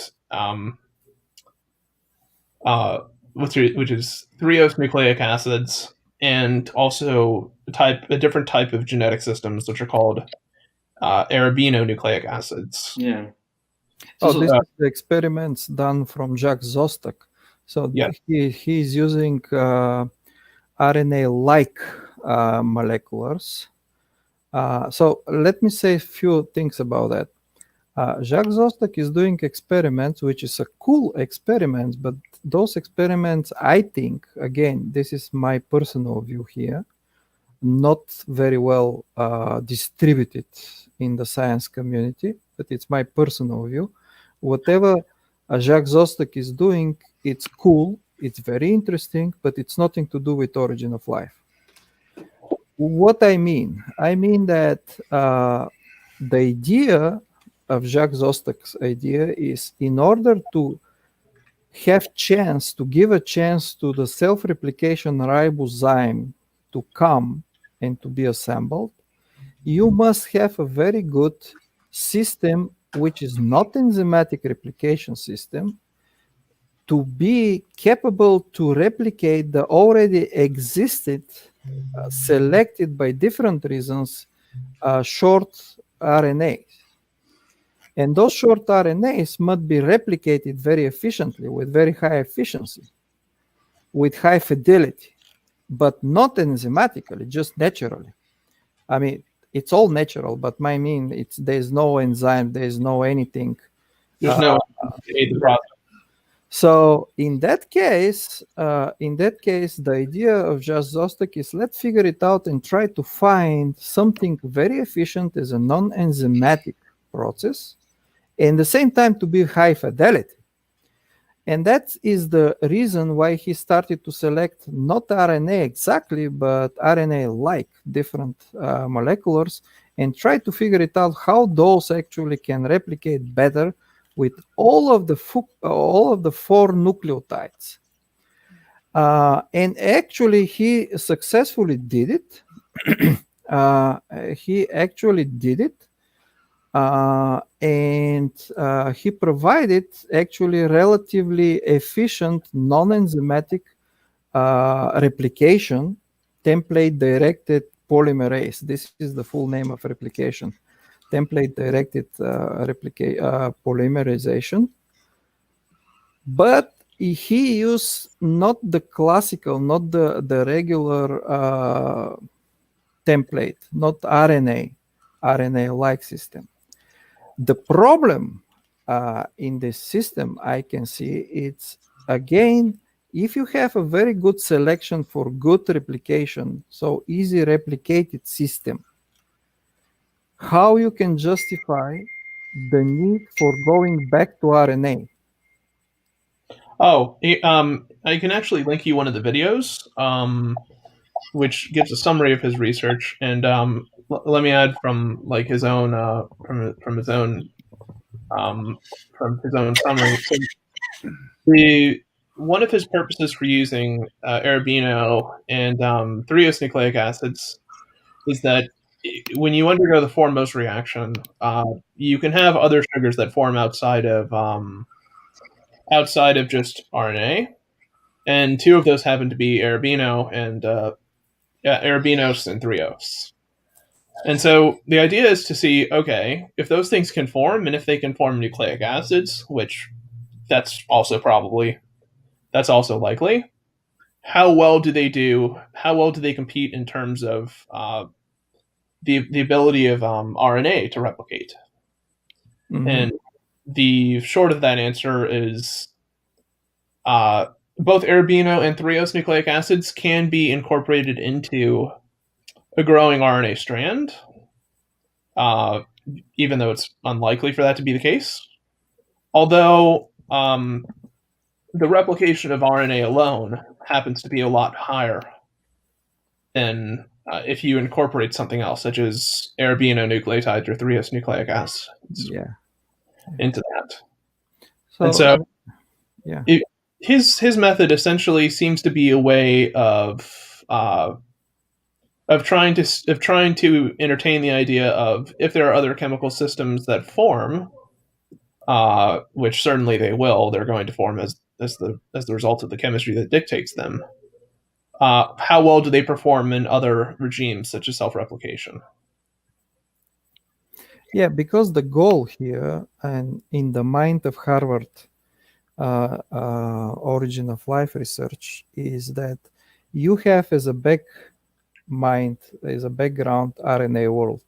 Speaker 7: which is threose nucleic acids, and also a different type of genetic systems which are called arabinonucleic acids.
Speaker 12: Yeah.
Speaker 11: This is the experiments done from Jacques Zostak. So he's using RNA-like moleculars. So let me say a few things about that. Jacques Zostak is doing experiments, which is a cool experiment, but those experiments, I think, again, this is my personal view here, not very well distributed in the science community, but it's my personal view. Whatever Jacques Zostak is doing, it's cool, it's very interesting, but it's nothing to do with Origin of Life. What I mean that the idea of Jacques Zostak's idea is, in order to have chance, to give a chance to the self-replication ribozyme to come and to be assembled, you must have a very good system which is not enzymatic replication system to be capable to replicate the already existed, selected by different reasons, short RNAs. And those short RNAs must be replicated very efficiently with very high efficiency, with high fidelity, but not enzymatically, just naturally. I mean, it's all natural, but I mean, there's no enzyme, there's no anything.
Speaker 7: There's no the process.
Speaker 11: So in that case, the idea of Jacques Zostak is, let's figure it out and try to find something very efficient as a non-enzymatic process, and at the same time to be high fidelity. And that is the reason why he started to select not RNA exactly, but RNA-like different moleculars, and try to figure it out how those actually can replicate better with all of the 4 nucleotides. And actually, he successfully did it. He actually did it. And he provided actually relatively efficient non-enzymatic replication, template-directed polymerase. This is the full name of replication. Template-directed polymerization. But he used not the classical, not the regular template, not RNA-like system. The problem in this system, I can see, it's again, if you have a very good selection for good replication, so easy replicated system, how you can justify the need for going back to RNA?
Speaker 7: Oh, I can actually link you one of the videos, which gives a summary of his research. And let me add from like his own from his own summary. So one of his purposes for using arabino and 3-ose nucleic acids is that when you undergo the form-most reaction, you can have other sugars that form outside of just RNA, and 2 of those happen to be arabino and arabinos and 3-ose. And so the idea is to see, okay, if those things can form, and if they can form nucleic acids, which that's also likely, how well do they do? How well do they compete in terms of the ability of RNA to replicate?
Speaker 11: Mm-hmm.
Speaker 7: And the short of that answer is both arabino and 3-ose nucleic acids can be incorporated into a growing RNA strand, even though it's unlikely for that to be the case. Although the replication of RNA alone happens to be a lot higher than if you incorporate something else, such as arabino nucleotides or 3-ose nucleic acids into that. So his method essentially seems to be a way of trying to entertain the idea of, if there are other chemical systems that form, which certainly they will, they're going to form as the result of the chemistry that dictates them. How well do they perform in other regimes, such as self-replication?
Speaker 11: Yeah, because the goal here, and in the mind of Harvard origin of life research, is that you have as a background RNA world,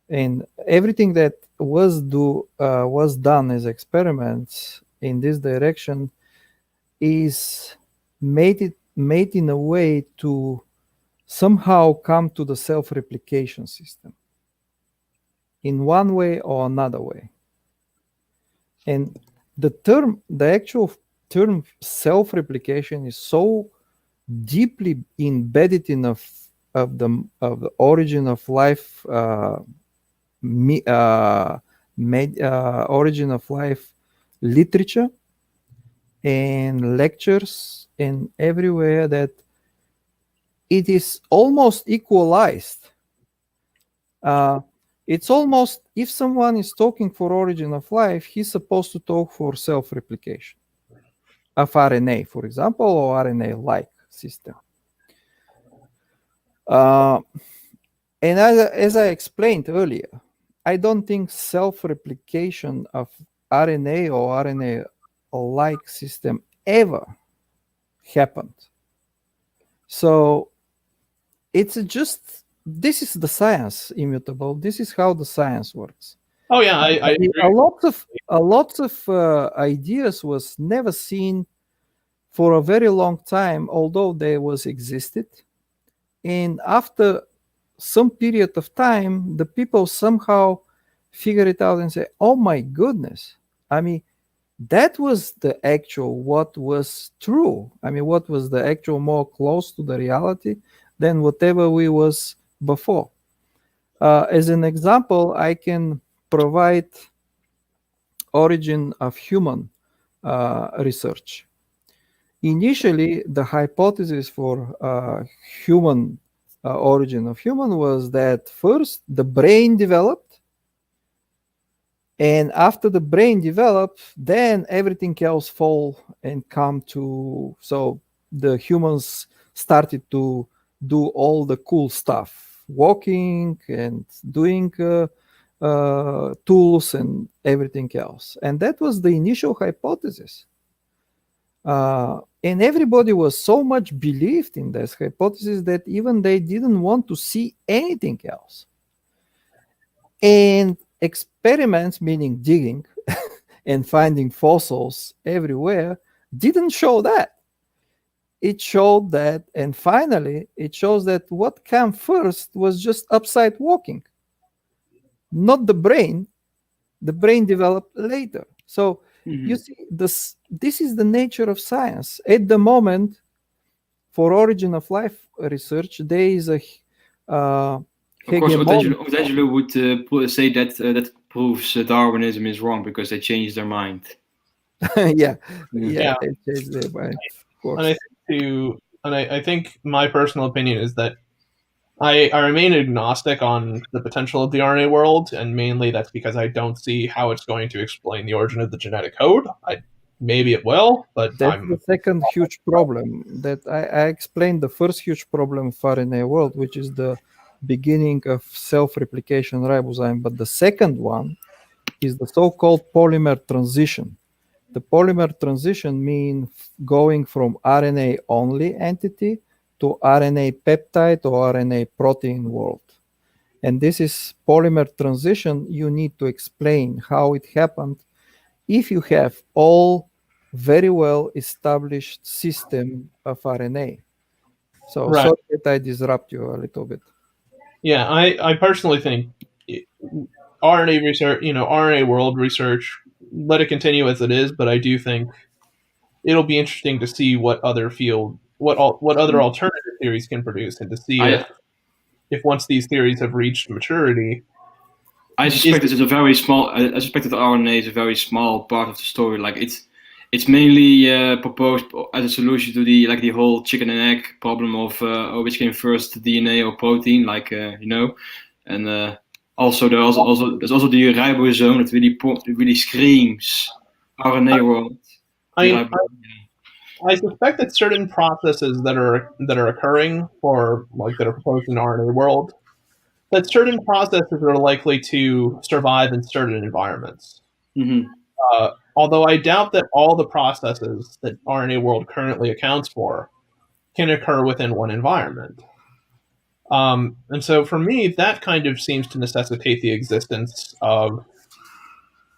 Speaker 11: and everything that was done as experiments in this direction is made in a way to somehow come to the self-replication system in one way or another way. And the actual term self-replication is so deeply embedded in of the origin of life origin of life literature and lectures and everywhere, that it is almost equalized. It's almost, if someone is talking for origin of life, he's supposed to talk for self-replication of RNA, for example, or RNA-like system. And as I explained earlier, I don't think self-replication of RNA or RNA-like system ever happened. So it's just, this is the science, immutable. This is how the science works.
Speaker 7: Oh yeah, I agree.
Speaker 11: A lot of ideas was never seen for a very long time, although they was existed. And after some period of time, the people somehow figure it out and say, oh my goodness, I mean, that was the actual what was true. I mean, what was the actual more close to the reality than whatever we was before. As an example, I can provide origin of human research. Initially, the hypothesis for human origin of human was that first the brain developed, and after the brain developed, then everything else fall and come to. So the humans started to do all the cool stuff, walking and doing tools and everything else. And that was the initial hypothesis. And everybody was so much believed in this hypothesis that even they didn't want to see anything else. And experiments, meaning digging and finding fossils everywhere, didn't show that. It showed that, and finally, it shows that what came first was just upside walking, not the brain. The brain developed later. So you see, this is the nature of science. At the moment, for origin of life research, there is a
Speaker 12: of course, Otangelo would say that that proves Darwinism is wrong because they changed their mind.
Speaker 11: yeah, they changed their mind. Of course.
Speaker 7: And I think my personal opinion is that I remain agnostic on the potential of the RNA world, and mainly that's because I don't see how it's going to explain the origin of the genetic code. Maybe it will, but
Speaker 11: that's the second huge problem. That I explained the first huge problem for RNA world, which is the beginning of self-replication ribosome. But the second one is the so-called polymer transition. The polymer transition means going from RNA-only entity to RNA peptide or RNA protein world. And this is polymer transition. You need to explain how it happened if you have all very well established system of RNA. So
Speaker 7: right.
Speaker 11: sorry that I disrupt you a little bit.
Speaker 7: Yeah, I personally think RNA research, RNA world research, let it continue as it is, but I do think it'll be interesting to see what other other alternative theories can produce, and to see if once these theories have reached maturity.
Speaker 12: I suspect this is a very small. I suspect that RNA is a very small part of the story. Like it's mainly proposed as a solution to the whole chicken and egg problem of which came first, DNA or protein, and also there's also the ribosome that really screams RNA world.
Speaker 7: I suspect that certain processes that are occurring that are proposed in the RNA world, that certain processes are likely to survive in certain environments.
Speaker 12: Mm-hmm.
Speaker 7: Although I doubt that all the processes that RNA world currently accounts for can occur within one environment. And so for me, that kind of seems to necessitate the existence of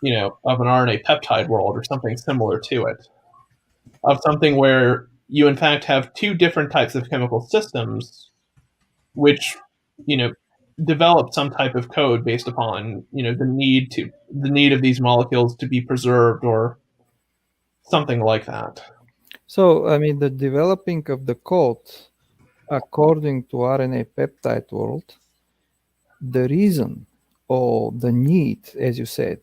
Speaker 7: an RNA peptide world or something similar to it. Of something where you in fact have two different types of chemical systems which, develop some type of code based upon, the need of these molecules to be preserved or something like that.
Speaker 11: So, I mean, the developing of the code according to RNA peptide world, the reason or the need, as you said,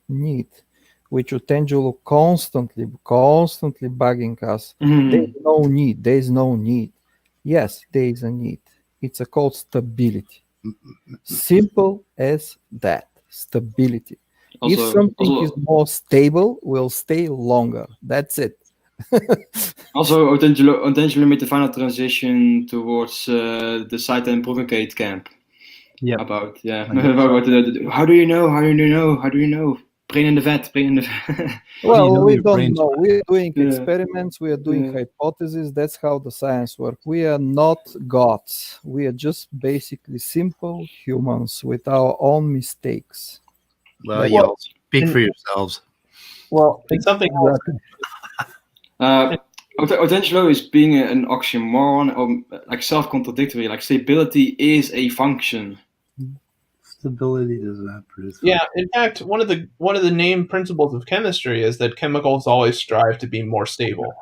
Speaker 11: which Otangelo constantly bugging us.
Speaker 12: Mm-hmm.
Speaker 11: There is no need. Yes, there is a need. It's called stability. Simple as that. Stability. If something is more stable, will stay longer. That's it.
Speaker 12: Also, Otangelo made the final transition towards the cite and provocate camp.
Speaker 11: Yeah.
Speaker 12: About how do you know? Brain in the vat.
Speaker 11: Well, we don't know. We're doing experiments. We are doing hypotheses. That's how the science works. We are not gods. We are just basically simple humans with our own mistakes.
Speaker 1: Well, you all speak for yourselves.
Speaker 7: Well, it's something else.
Speaker 12: Otangelo is being an oxymoron or like self-contradictory. Like stability is a function.
Speaker 1: Stability does not produce.
Speaker 7: Yeah, in fact, one of the main principles of chemistry is that chemicals always strive to be more stable,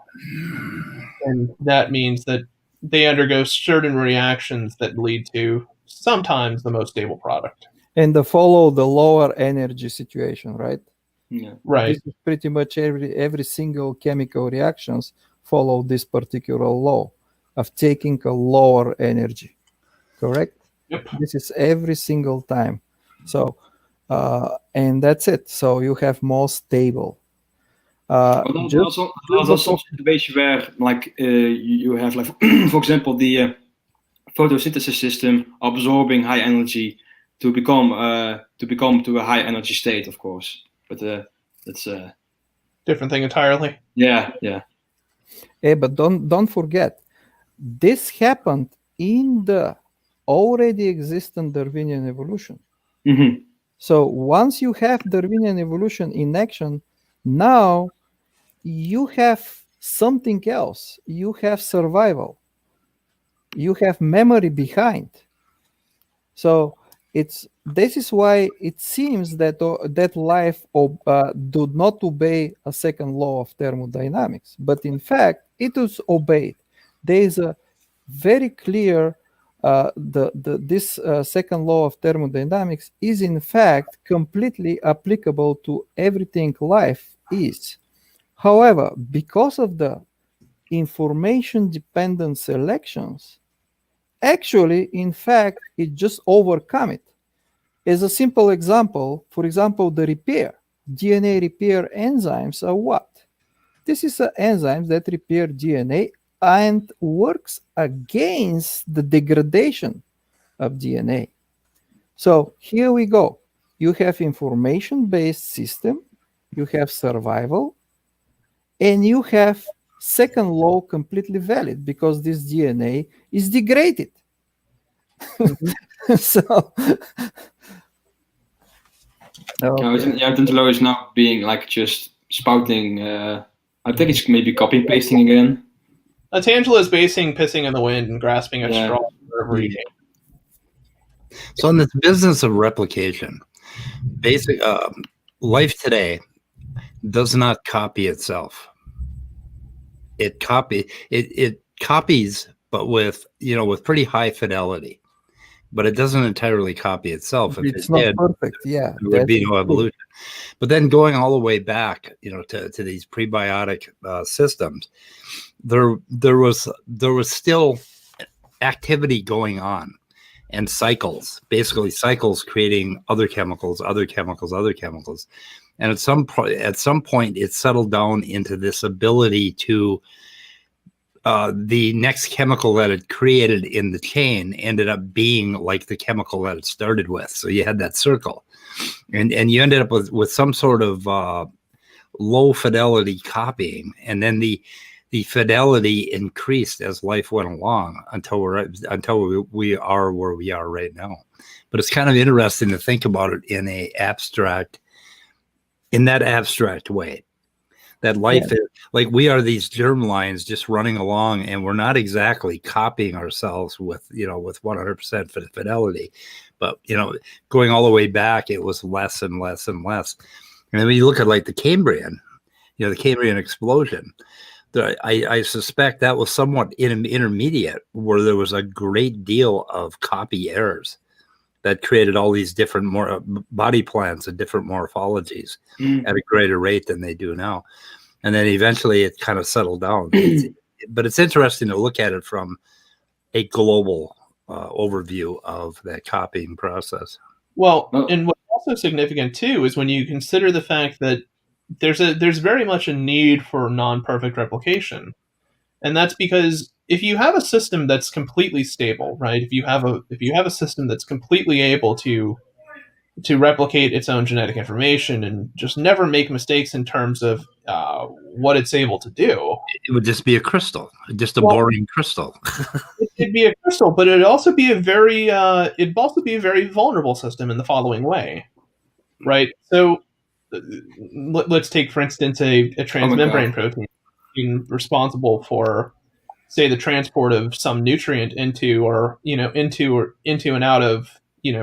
Speaker 7: and that means that they undergo certain reactions that lead to sometimes the most stable product.
Speaker 11: And follow the lower energy situation, right?
Speaker 12: Yeah.
Speaker 7: Right.
Speaker 11: This is pretty much every single chemical reactions follow this particular law of taking a lower energy. Correct?
Speaker 7: Yep.
Speaker 11: This is every single time. So, and that's it. So you have more stable.
Speaker 12: There's also some situation where, like, you have, like, for example, the photosynthesis system absorbing high energy to become to a high energy state, of course. But that's a
Speaker 7: different thing entirely.
Speaker 12: Yeah.
Speaker 11: Hey, but don't forget, this happened in the already existent Darwinian evolution.
Speaker 12: Mm-hmm.
Speaker 11: So once you have Darwinian evolution in action, now you have something else. You have survival. You have memory behind. So this is why it seems that that life do not obey a second law of thermodynamics, but in fact it is obeyed. There is a very clear this second law of thermodynamics is in fact completely applicable to everything life is. However, because of the information dependent selections, actually, in fact, it just overcome it. As a simple example, for example, the repair, DNA repair enzymes are what? This is enzymes that repair DNA and works against the degradation of DNA. So here we go. You have information-based system, you have survival, and you have second law completely valid because this DNA is degraded. So
Speaker 12: Angelo is now being like just spouting. I think it's maybe copy pasting again.
Speaker 7: Angelo is basing pissing in the wind and grasping at straw wherever he can.
Speaker 1: So in this business of replication, basic life today does not copy itself. It copies, but with pretty high fidelity. But it doesn't entirely copy itself. If
Speaker 11: it's not perfect, yeah.
Speaker 1: There would be no evolution. But then going all the way back, to these prebiotic systems, there was still activity going on, and cycles, basically cycles creating other chemicals. And at some point, it settled down into this ability to the next chemical that it created in the chain ended up being like the chemical that it started with. So you had that circle, and you ended up with some sort of low fidelity copying, and then the fidelity increased as life went along until we are where we are right now. But it's kind of interesting to think about it in that abstract way. That life is like we are these germlines just running along, and we're not exactly copying ourselves with 100% fidelity, but going all the way back, it was less and less and less. And then when you look at like the Cambrian, the Cambrian explosion, I suspect that was somewhat intermediate, where there was a great deal of copy errors that created all these different body plans and different morphologies at a greater rate than they do now. And then eventually it kind of settled down. But it's interesting to look at it from a global overview of that copying process.
Speaker 7: Well, and what's also significant too is when you consider the fact that there's very much a need for non-perfect replication. And that's because if you have a system that's completely stable, right? If you have a system that's completely able to replicate its own genetic information and just never make mistakes in terms of what it's able to do,
Speaker 1: it would just be a crystal, just a boring crystal.
Speaker 7: It'd be a crystal, but it'd also be a very vulnerable system in the following way, right? So let's take, for instance, a transmembrane protein responsible for, say, the transport of some nutrient into and out of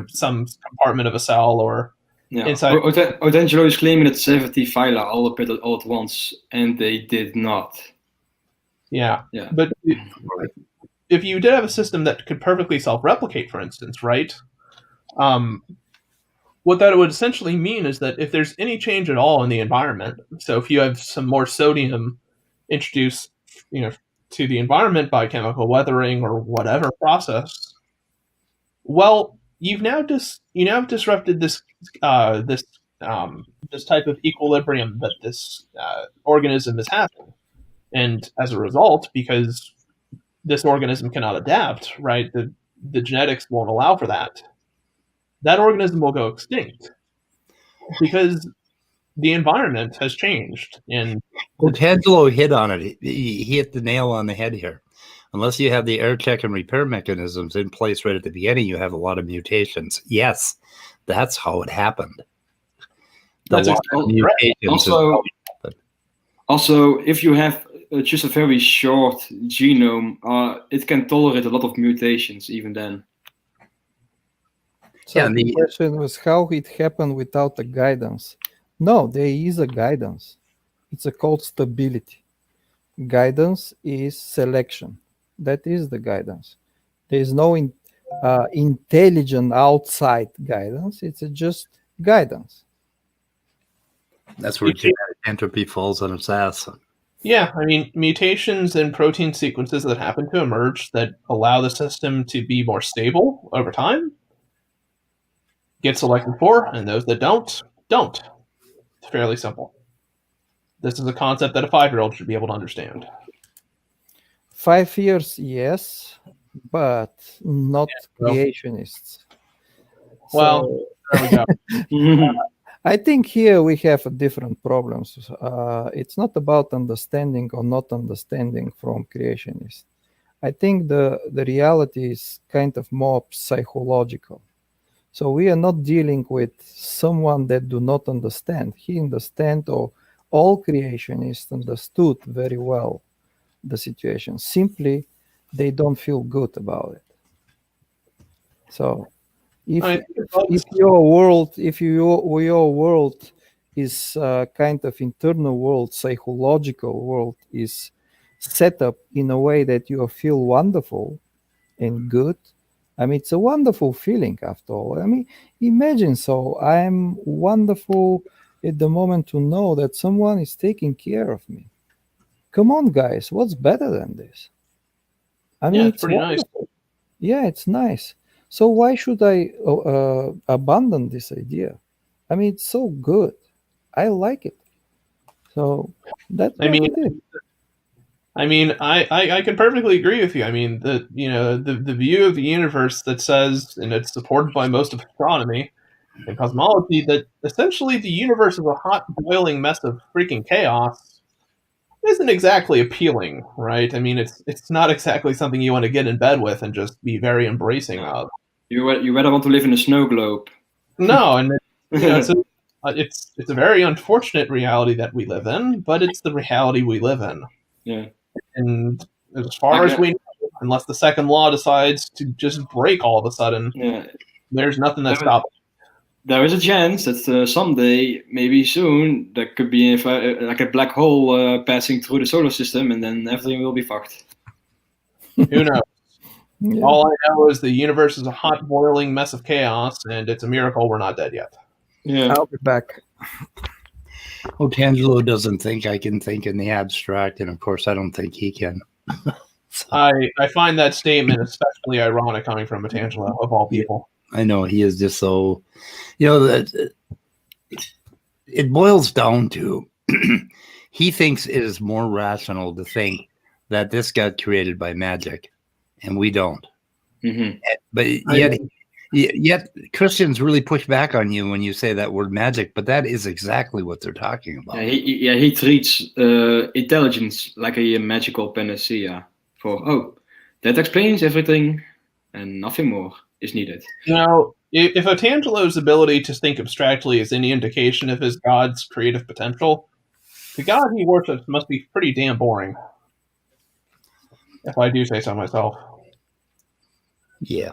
Speaker 7: some compartment of a cell or inside.
Speaker 12: Angelo is claiming that 70 phyla all appeared all at once, and they did not.
Speaker 7: Yeah. But if you did have a system that could perfectly self-replicate, for instance, right? what that would essentially mean is that if there's any change at all in the environment, so if you have some more sodium introduced, to the environment by chemical weathering or whatever process, well, you now disrupted this this type of equilibrium that this organism is having, and as a result, because this organism cannot adapt, right? The genetics won't allow for that. That organism will go extinct because the environment has changed. And
Speaker 1: Angelo hit on it. He hit the nail on the head here. Unless you have the air check and repair mechanisms in place right at the beginning, you have a lot of mutations. Yes, that's how it happened.
Speaker 12: Also, if you have just a very short genome, it can tolerate a lot of mutations even then.
Speaker 11: So the question was how it happened without a guidance. No, there is a guidance. It's called stability. Guidance is selection. That is the guidance. There is no intelligent outside guidance. It's just guidance.
Speaker 1: That's where genetic entropy falls on its ass.
Speaker 7: Yeah, I mean, mutations in protein sequences that happen to emerge that allow the system to be more stable over time get selected for, and those that don't. It's fairly simple. This is a concept that a 5-year-old should be able to understand.
Speaker 11: 5 years, yes, but not creationists.
Speaker 7: Well, there we go.
Speaker 11: I think here we have different problems. It's not about understanding or not understanding from creationists. I think the reality is kind of more psychological. So we are not dealing with someone that do not understand. He understand, or all creationists understood very well the situation. Simply, they don't feel good about it. So if your world is kind of internal world, psychological world is set up in a way that you feel wonderful and good, I mean, it's a wonderful feeling after all. I mean, imagine, so I'm wonderful at the moment to know that someone is taking care of me. Come on, guys, what's better than this? I mean,
Speaker 7: it's pretty nice.
Speaker 11: Yeah, it's nice. So why should I abandon this idea? I mean, it's so good. I like it. So that's what it is.
Speaker 7: I mean, I can perfectly agree with you. I mean, the view of the universe that says, and it's supported by most of astronomy and cosmology, that essentially the universe is a hot boiling mess of freaking chaos isn't exactly appealing, right? I mean, it's not exactly something you want to get in bed with and just be very embracing of.
Speaker 12: You rather want to live in a snow globe.
Speaker 7: No, and it's a very unfortunate reality that we live in, but it's the reality we live in.
Speaker 12: Yeah.
Speaker 7: And as far as we know, unless the second law decides to just break all of a sudden, there's nothing that stops.
Speaker 12: There is a chance that someday, maybe soon, there could be like a black hole passing through the solar system, and then everything will be fucked.
Speaker 7: Who knows? Yeah. All I know is the universe is a hot boiling mess of chaos, and it's a miracle we're not dead yet.
Speaker 12: Yeah,
Speaker 11: I'll be back.
Speaker 1: Tangelo doesn't think I can think in the abstract, and of course I don't think he can.
Speaker 7: I find that statement especially ironic coming from Tangelo, of all people.
Speaker 1: I know, he is just so, that it boils down to he thinks it is more rational to think that this got created by magic, and we don't.
Speaker 12: Mm-hmm.
Speaker 1: But yet Christians really push back on you when you say that word magic, but that is exactly what they're talking about.
Speaker 12: He treats intelligence like a magical panacea for, that explains everything and nothing more is needed.
Speaker 7: Now, if Otangelo's ability to think abstractly is any indication of his god's creative potential, the god he worships must be pretty damn boring, if I do say so myself.
Speaker 1: Yeah.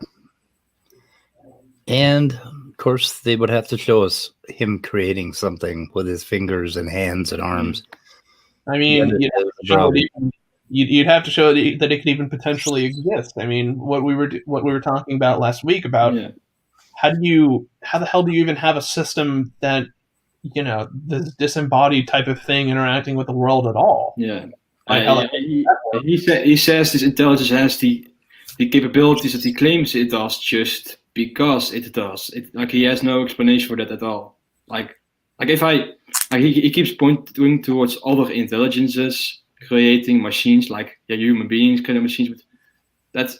Speaker 1: And, of course, they would have to show us him creating something with his fingers and hands and arms.
Speaker 7: I mean, you'd have to show that it could even potentially exist. I mean, what we were talking about last week about how the hell do you even have a system that, you know, this disembodied type of thing interacting with the world at all?
Speaker 12: Yeah.
Speaker 7: Like, how
Speaker 12: He says this intelligence has the capabilities that he claims it does just because it does. Like he has no explanation for that at all. Like if he keeps pointing towards other intelligences creating machines, like human beings kind of machines, but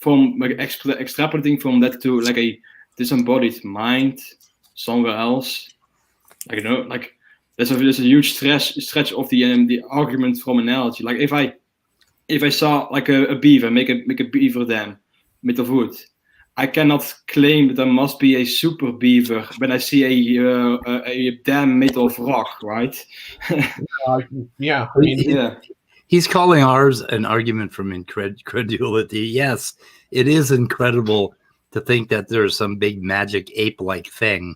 Speaker 12: from like extrapolating from that to like a disembodied mind somewhere else, like, you know, like there's a huge stretch of the argument from analogy. Like if I saw like a beaver, make a beaver dam made of wood, I cannot claim that there must be a super beaver when I see a dam made of rock, right?
Speaker 7: Yeah, I mean,
Speaker 12: yeah.
Speaker 1: He's calling ours an argument from incredulity. Yes, it is incredible to think that there's some big magic ape-like thing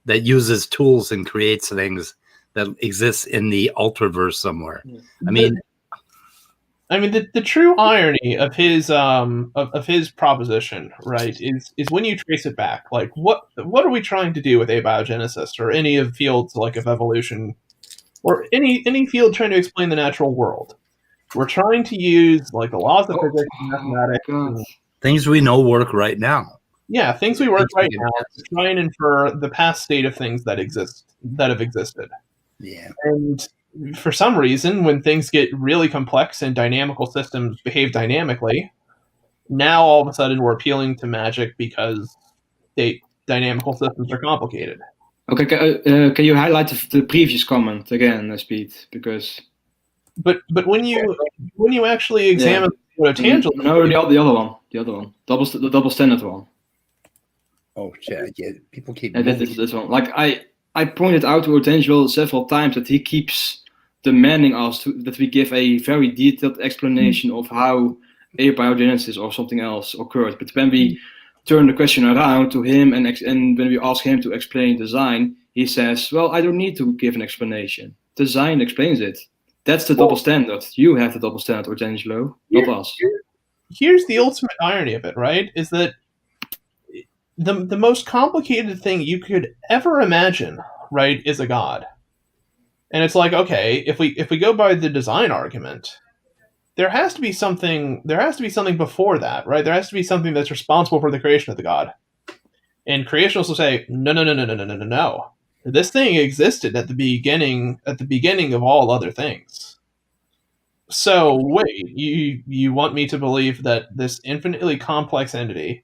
Speaker 1: that uses tools and creates things that exists in the ultraverse somewhere. I mean,
Speaker 7: the true irony of his of his proposition, right, is when you trace it back, like what are we trying to do with abiogenesis or any of fields like of evolution or any field trying to explain the natural world? We're trying to use like the laws of physics and mathematics. And,
Speaker 1: things we know work right now.
Speaker 7: yeah, things we work right now to try and infer the past state of things that have existed.
Speaker 1: Yeah.
Speaker 7: And for some reason, when things get really complex and dynamical systems behave dynamically, now all of a sudden we're appealing to magic because dynamical systems are complicated.
Speaker 12: Okay, can you highlight the previous comment again, Speed? Because
Speaker 7: but when you actually examine what a tangible
Speaker 12: the other one, the double standard one.
Speaker 1: Oh shit! Yeah, people keep.
Speaker 12: This one. Like I pointed out to Otangelo several times that he keeps demanding us that we give a very detailed explanation of how abiogenesis or something else occurred. But when we turn the question around to him and when we ask him to explain design, he says, "Well, I don't need to give an explanation. Design explains it. That's the double standard. You have the double standard, Otangelo, not us."
Speaker 7: Here's the ultimate irony of it, right? Is that the most complicated thing you could ever imagine, right, is a god. And it's like, okay, if we go by the design argument, there has to be something before that, right? There has to be something that's responsible for the creation of the god. And creationists will say, no. This thing existed at the beginning of all other things. So wait, you want me to believe that this infinitely complex entity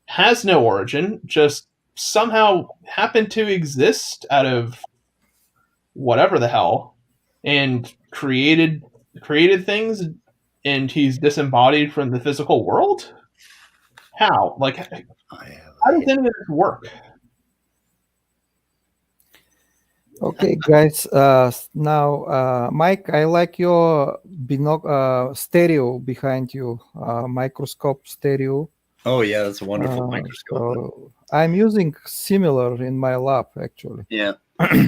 Speaker 7: has no origin, just somehow happened to exist out of whatever the hell, and created things, and he's disembodied from the physical world? How? Like, how does any of this work?
Speaker 11: Okay, guys. Now, Mike, I like your stereo behind you, microscope stereo.
Speaker 1: Oh yeah, that's a wonderful microscope.
Speaker 11: So I'm using similar in my lab actually.
Speaker 1: Yeah,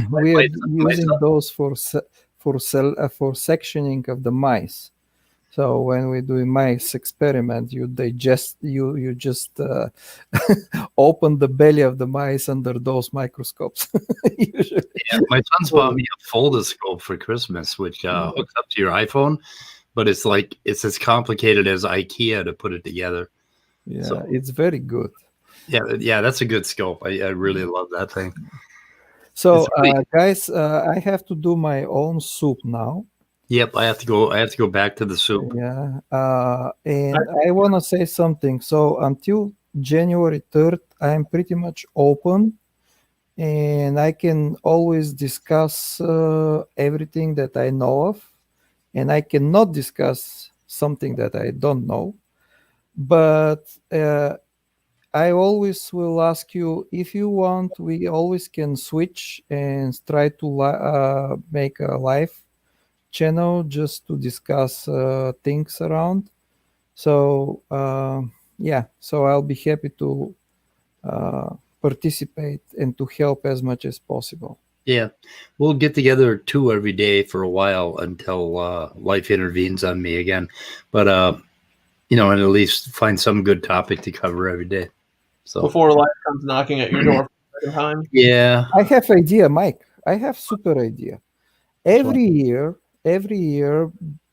Speaker 11: we are using those for sectioning of the mice. So when we do a mice experiment, you just open the belly of the mice under those microscopes. Usually.
Speaker 1: Yeah, my son's bought me a foldoscope for Christmas, which hooks up to your iPhone, but it's as complicated as IKEA to put it together.
Speaker 11: Yeah, so, it's very good.
Speaker 1: Yeah, that's a good scope. I really love that thing.
Speaker 11: So, guys, I have to do my own soup now.
Speaker 1: Yep, I have to go back to the soup.
Speaker 11: Yeah, and I want to say something. So until January 3rd, I'm pretty much open, and I can always discuss everything that I know of, and I cannot discuss something that I don't know. But I always will ask you, if you want, we always can switch and try to make a live channel just to discuss things around. So so I'll be happy to participate and to help as much as possible.
Speaker 1: Yeah, we'll get together 2 every day for a while until life intervenes on me again. But and at least find some good topic to cover every day. So
Speaker 7: before life comes knocking at your door for the second time.
Speaker 1: Yeah.
Speaker 11: I have idea, Mike. I have super idea. Every year,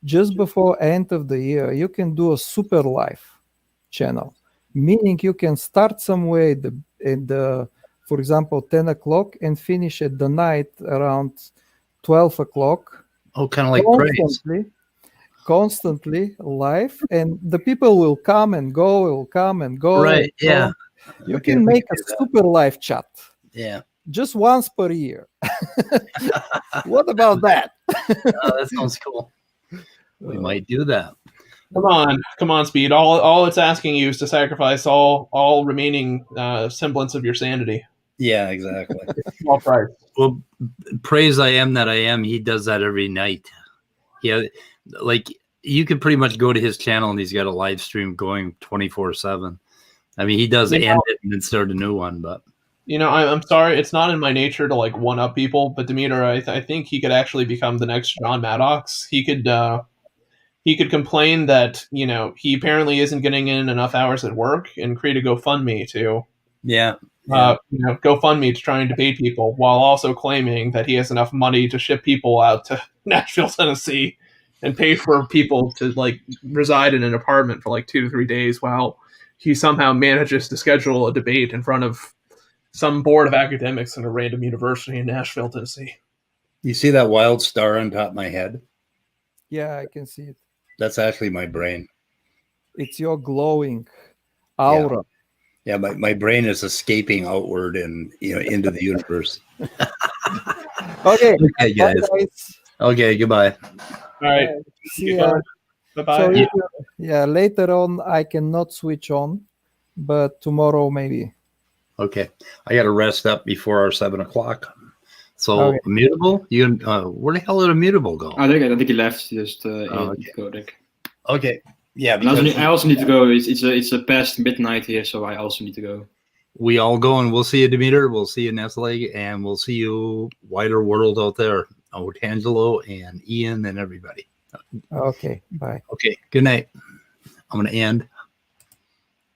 Speaker 11: just before end of the year, you can do a super life channel, meaning you can start somewhere at the, for example, 10 o'clock and finish at the night around 12 o'clock.
Speaker 1: Oh, kind of like
Speaker 11: constantly live, and the people will come and go,
Speaker 1: Right, yeah.
Speaker 11: You
Speaker 1: Okay,
Speaker 11: can
Speaker 1: we
Speaker 11: make
Speaker 1: can
Speaker 11: a
Speaker 1: do that.
Speaker 11: super live chat.
Speaker 1: Yeah.
Speaker 11: Just once per year. What about that?
Speaker 1: Oh, that sounds cool. We might do that.
Speaker 7: Come on, Speed. All it's asking you is to sacrifice all remaining semblance of your sanity.
Speaker 1: Yeah, exactly.
Speaker 7: Small price.
Speaker 1: Well, praise I am that I am. He does that every night. Yeah, like you can pretty much go to his channel and he's got a live stream going 24/7. I mean, he does end it and then start a new one, but
Speaker 7: I'm sorry, it's not in my nature to like one up people, but Dmiter, I think he could actually become the next John Maddox. He could complain that he apparently isn't getting in enough hours at work and create a GoFundMe to GoFundMe to try and debate people, while also claiming that he has enough money to ship people out to Nashville, Tennessee, and pay for people to like reside in an apartment for like 2 to 3 days, while he somehow manages to schedule a debate in front of some board of academics in a random university in Nashville, Tennessee.
Speaker 1: you see that wild star on top of my head?
Speaker 11: Yeah, I can see it.
Speaker 1: That's actually my brain.
Speaker 11: It's your glowing aura.
Speaker 1: Yeah, my brain is escaping outward and into the universe.
Speaker 11: Okay.
Speaker 1: Okay, guys.
Speaker 11: Bye, guys.
Speaker 1: Okay, goodbye.
Speaker 7: All right.
Speaker 11: See ya.
Speaker 7: Bye-bye.
Speaker 11: So later on I cannot switch on, but tomorrow maybe.
Speaker 1: Okay, I got to rest up before our 7 o'clock. So
Speaker 11: Okay.
Speaker 1: Immutable, you where the hell did Immutable go?
Speaker 12: I think he left. Just
Speaker 1: Okay. Okay, yeah.
Speaker 12: And I also need to go. It's past midnight here, so I also need to go.
Speaker 1: We all go, and we'll see you, Dmiter. We'll see you, Nestle, and we'll see you, wider world out there. Otangelo and Ian and everybody.
Speaker 11: Okay, bye.
Speaker 1: Okay, good night. I'm going to end.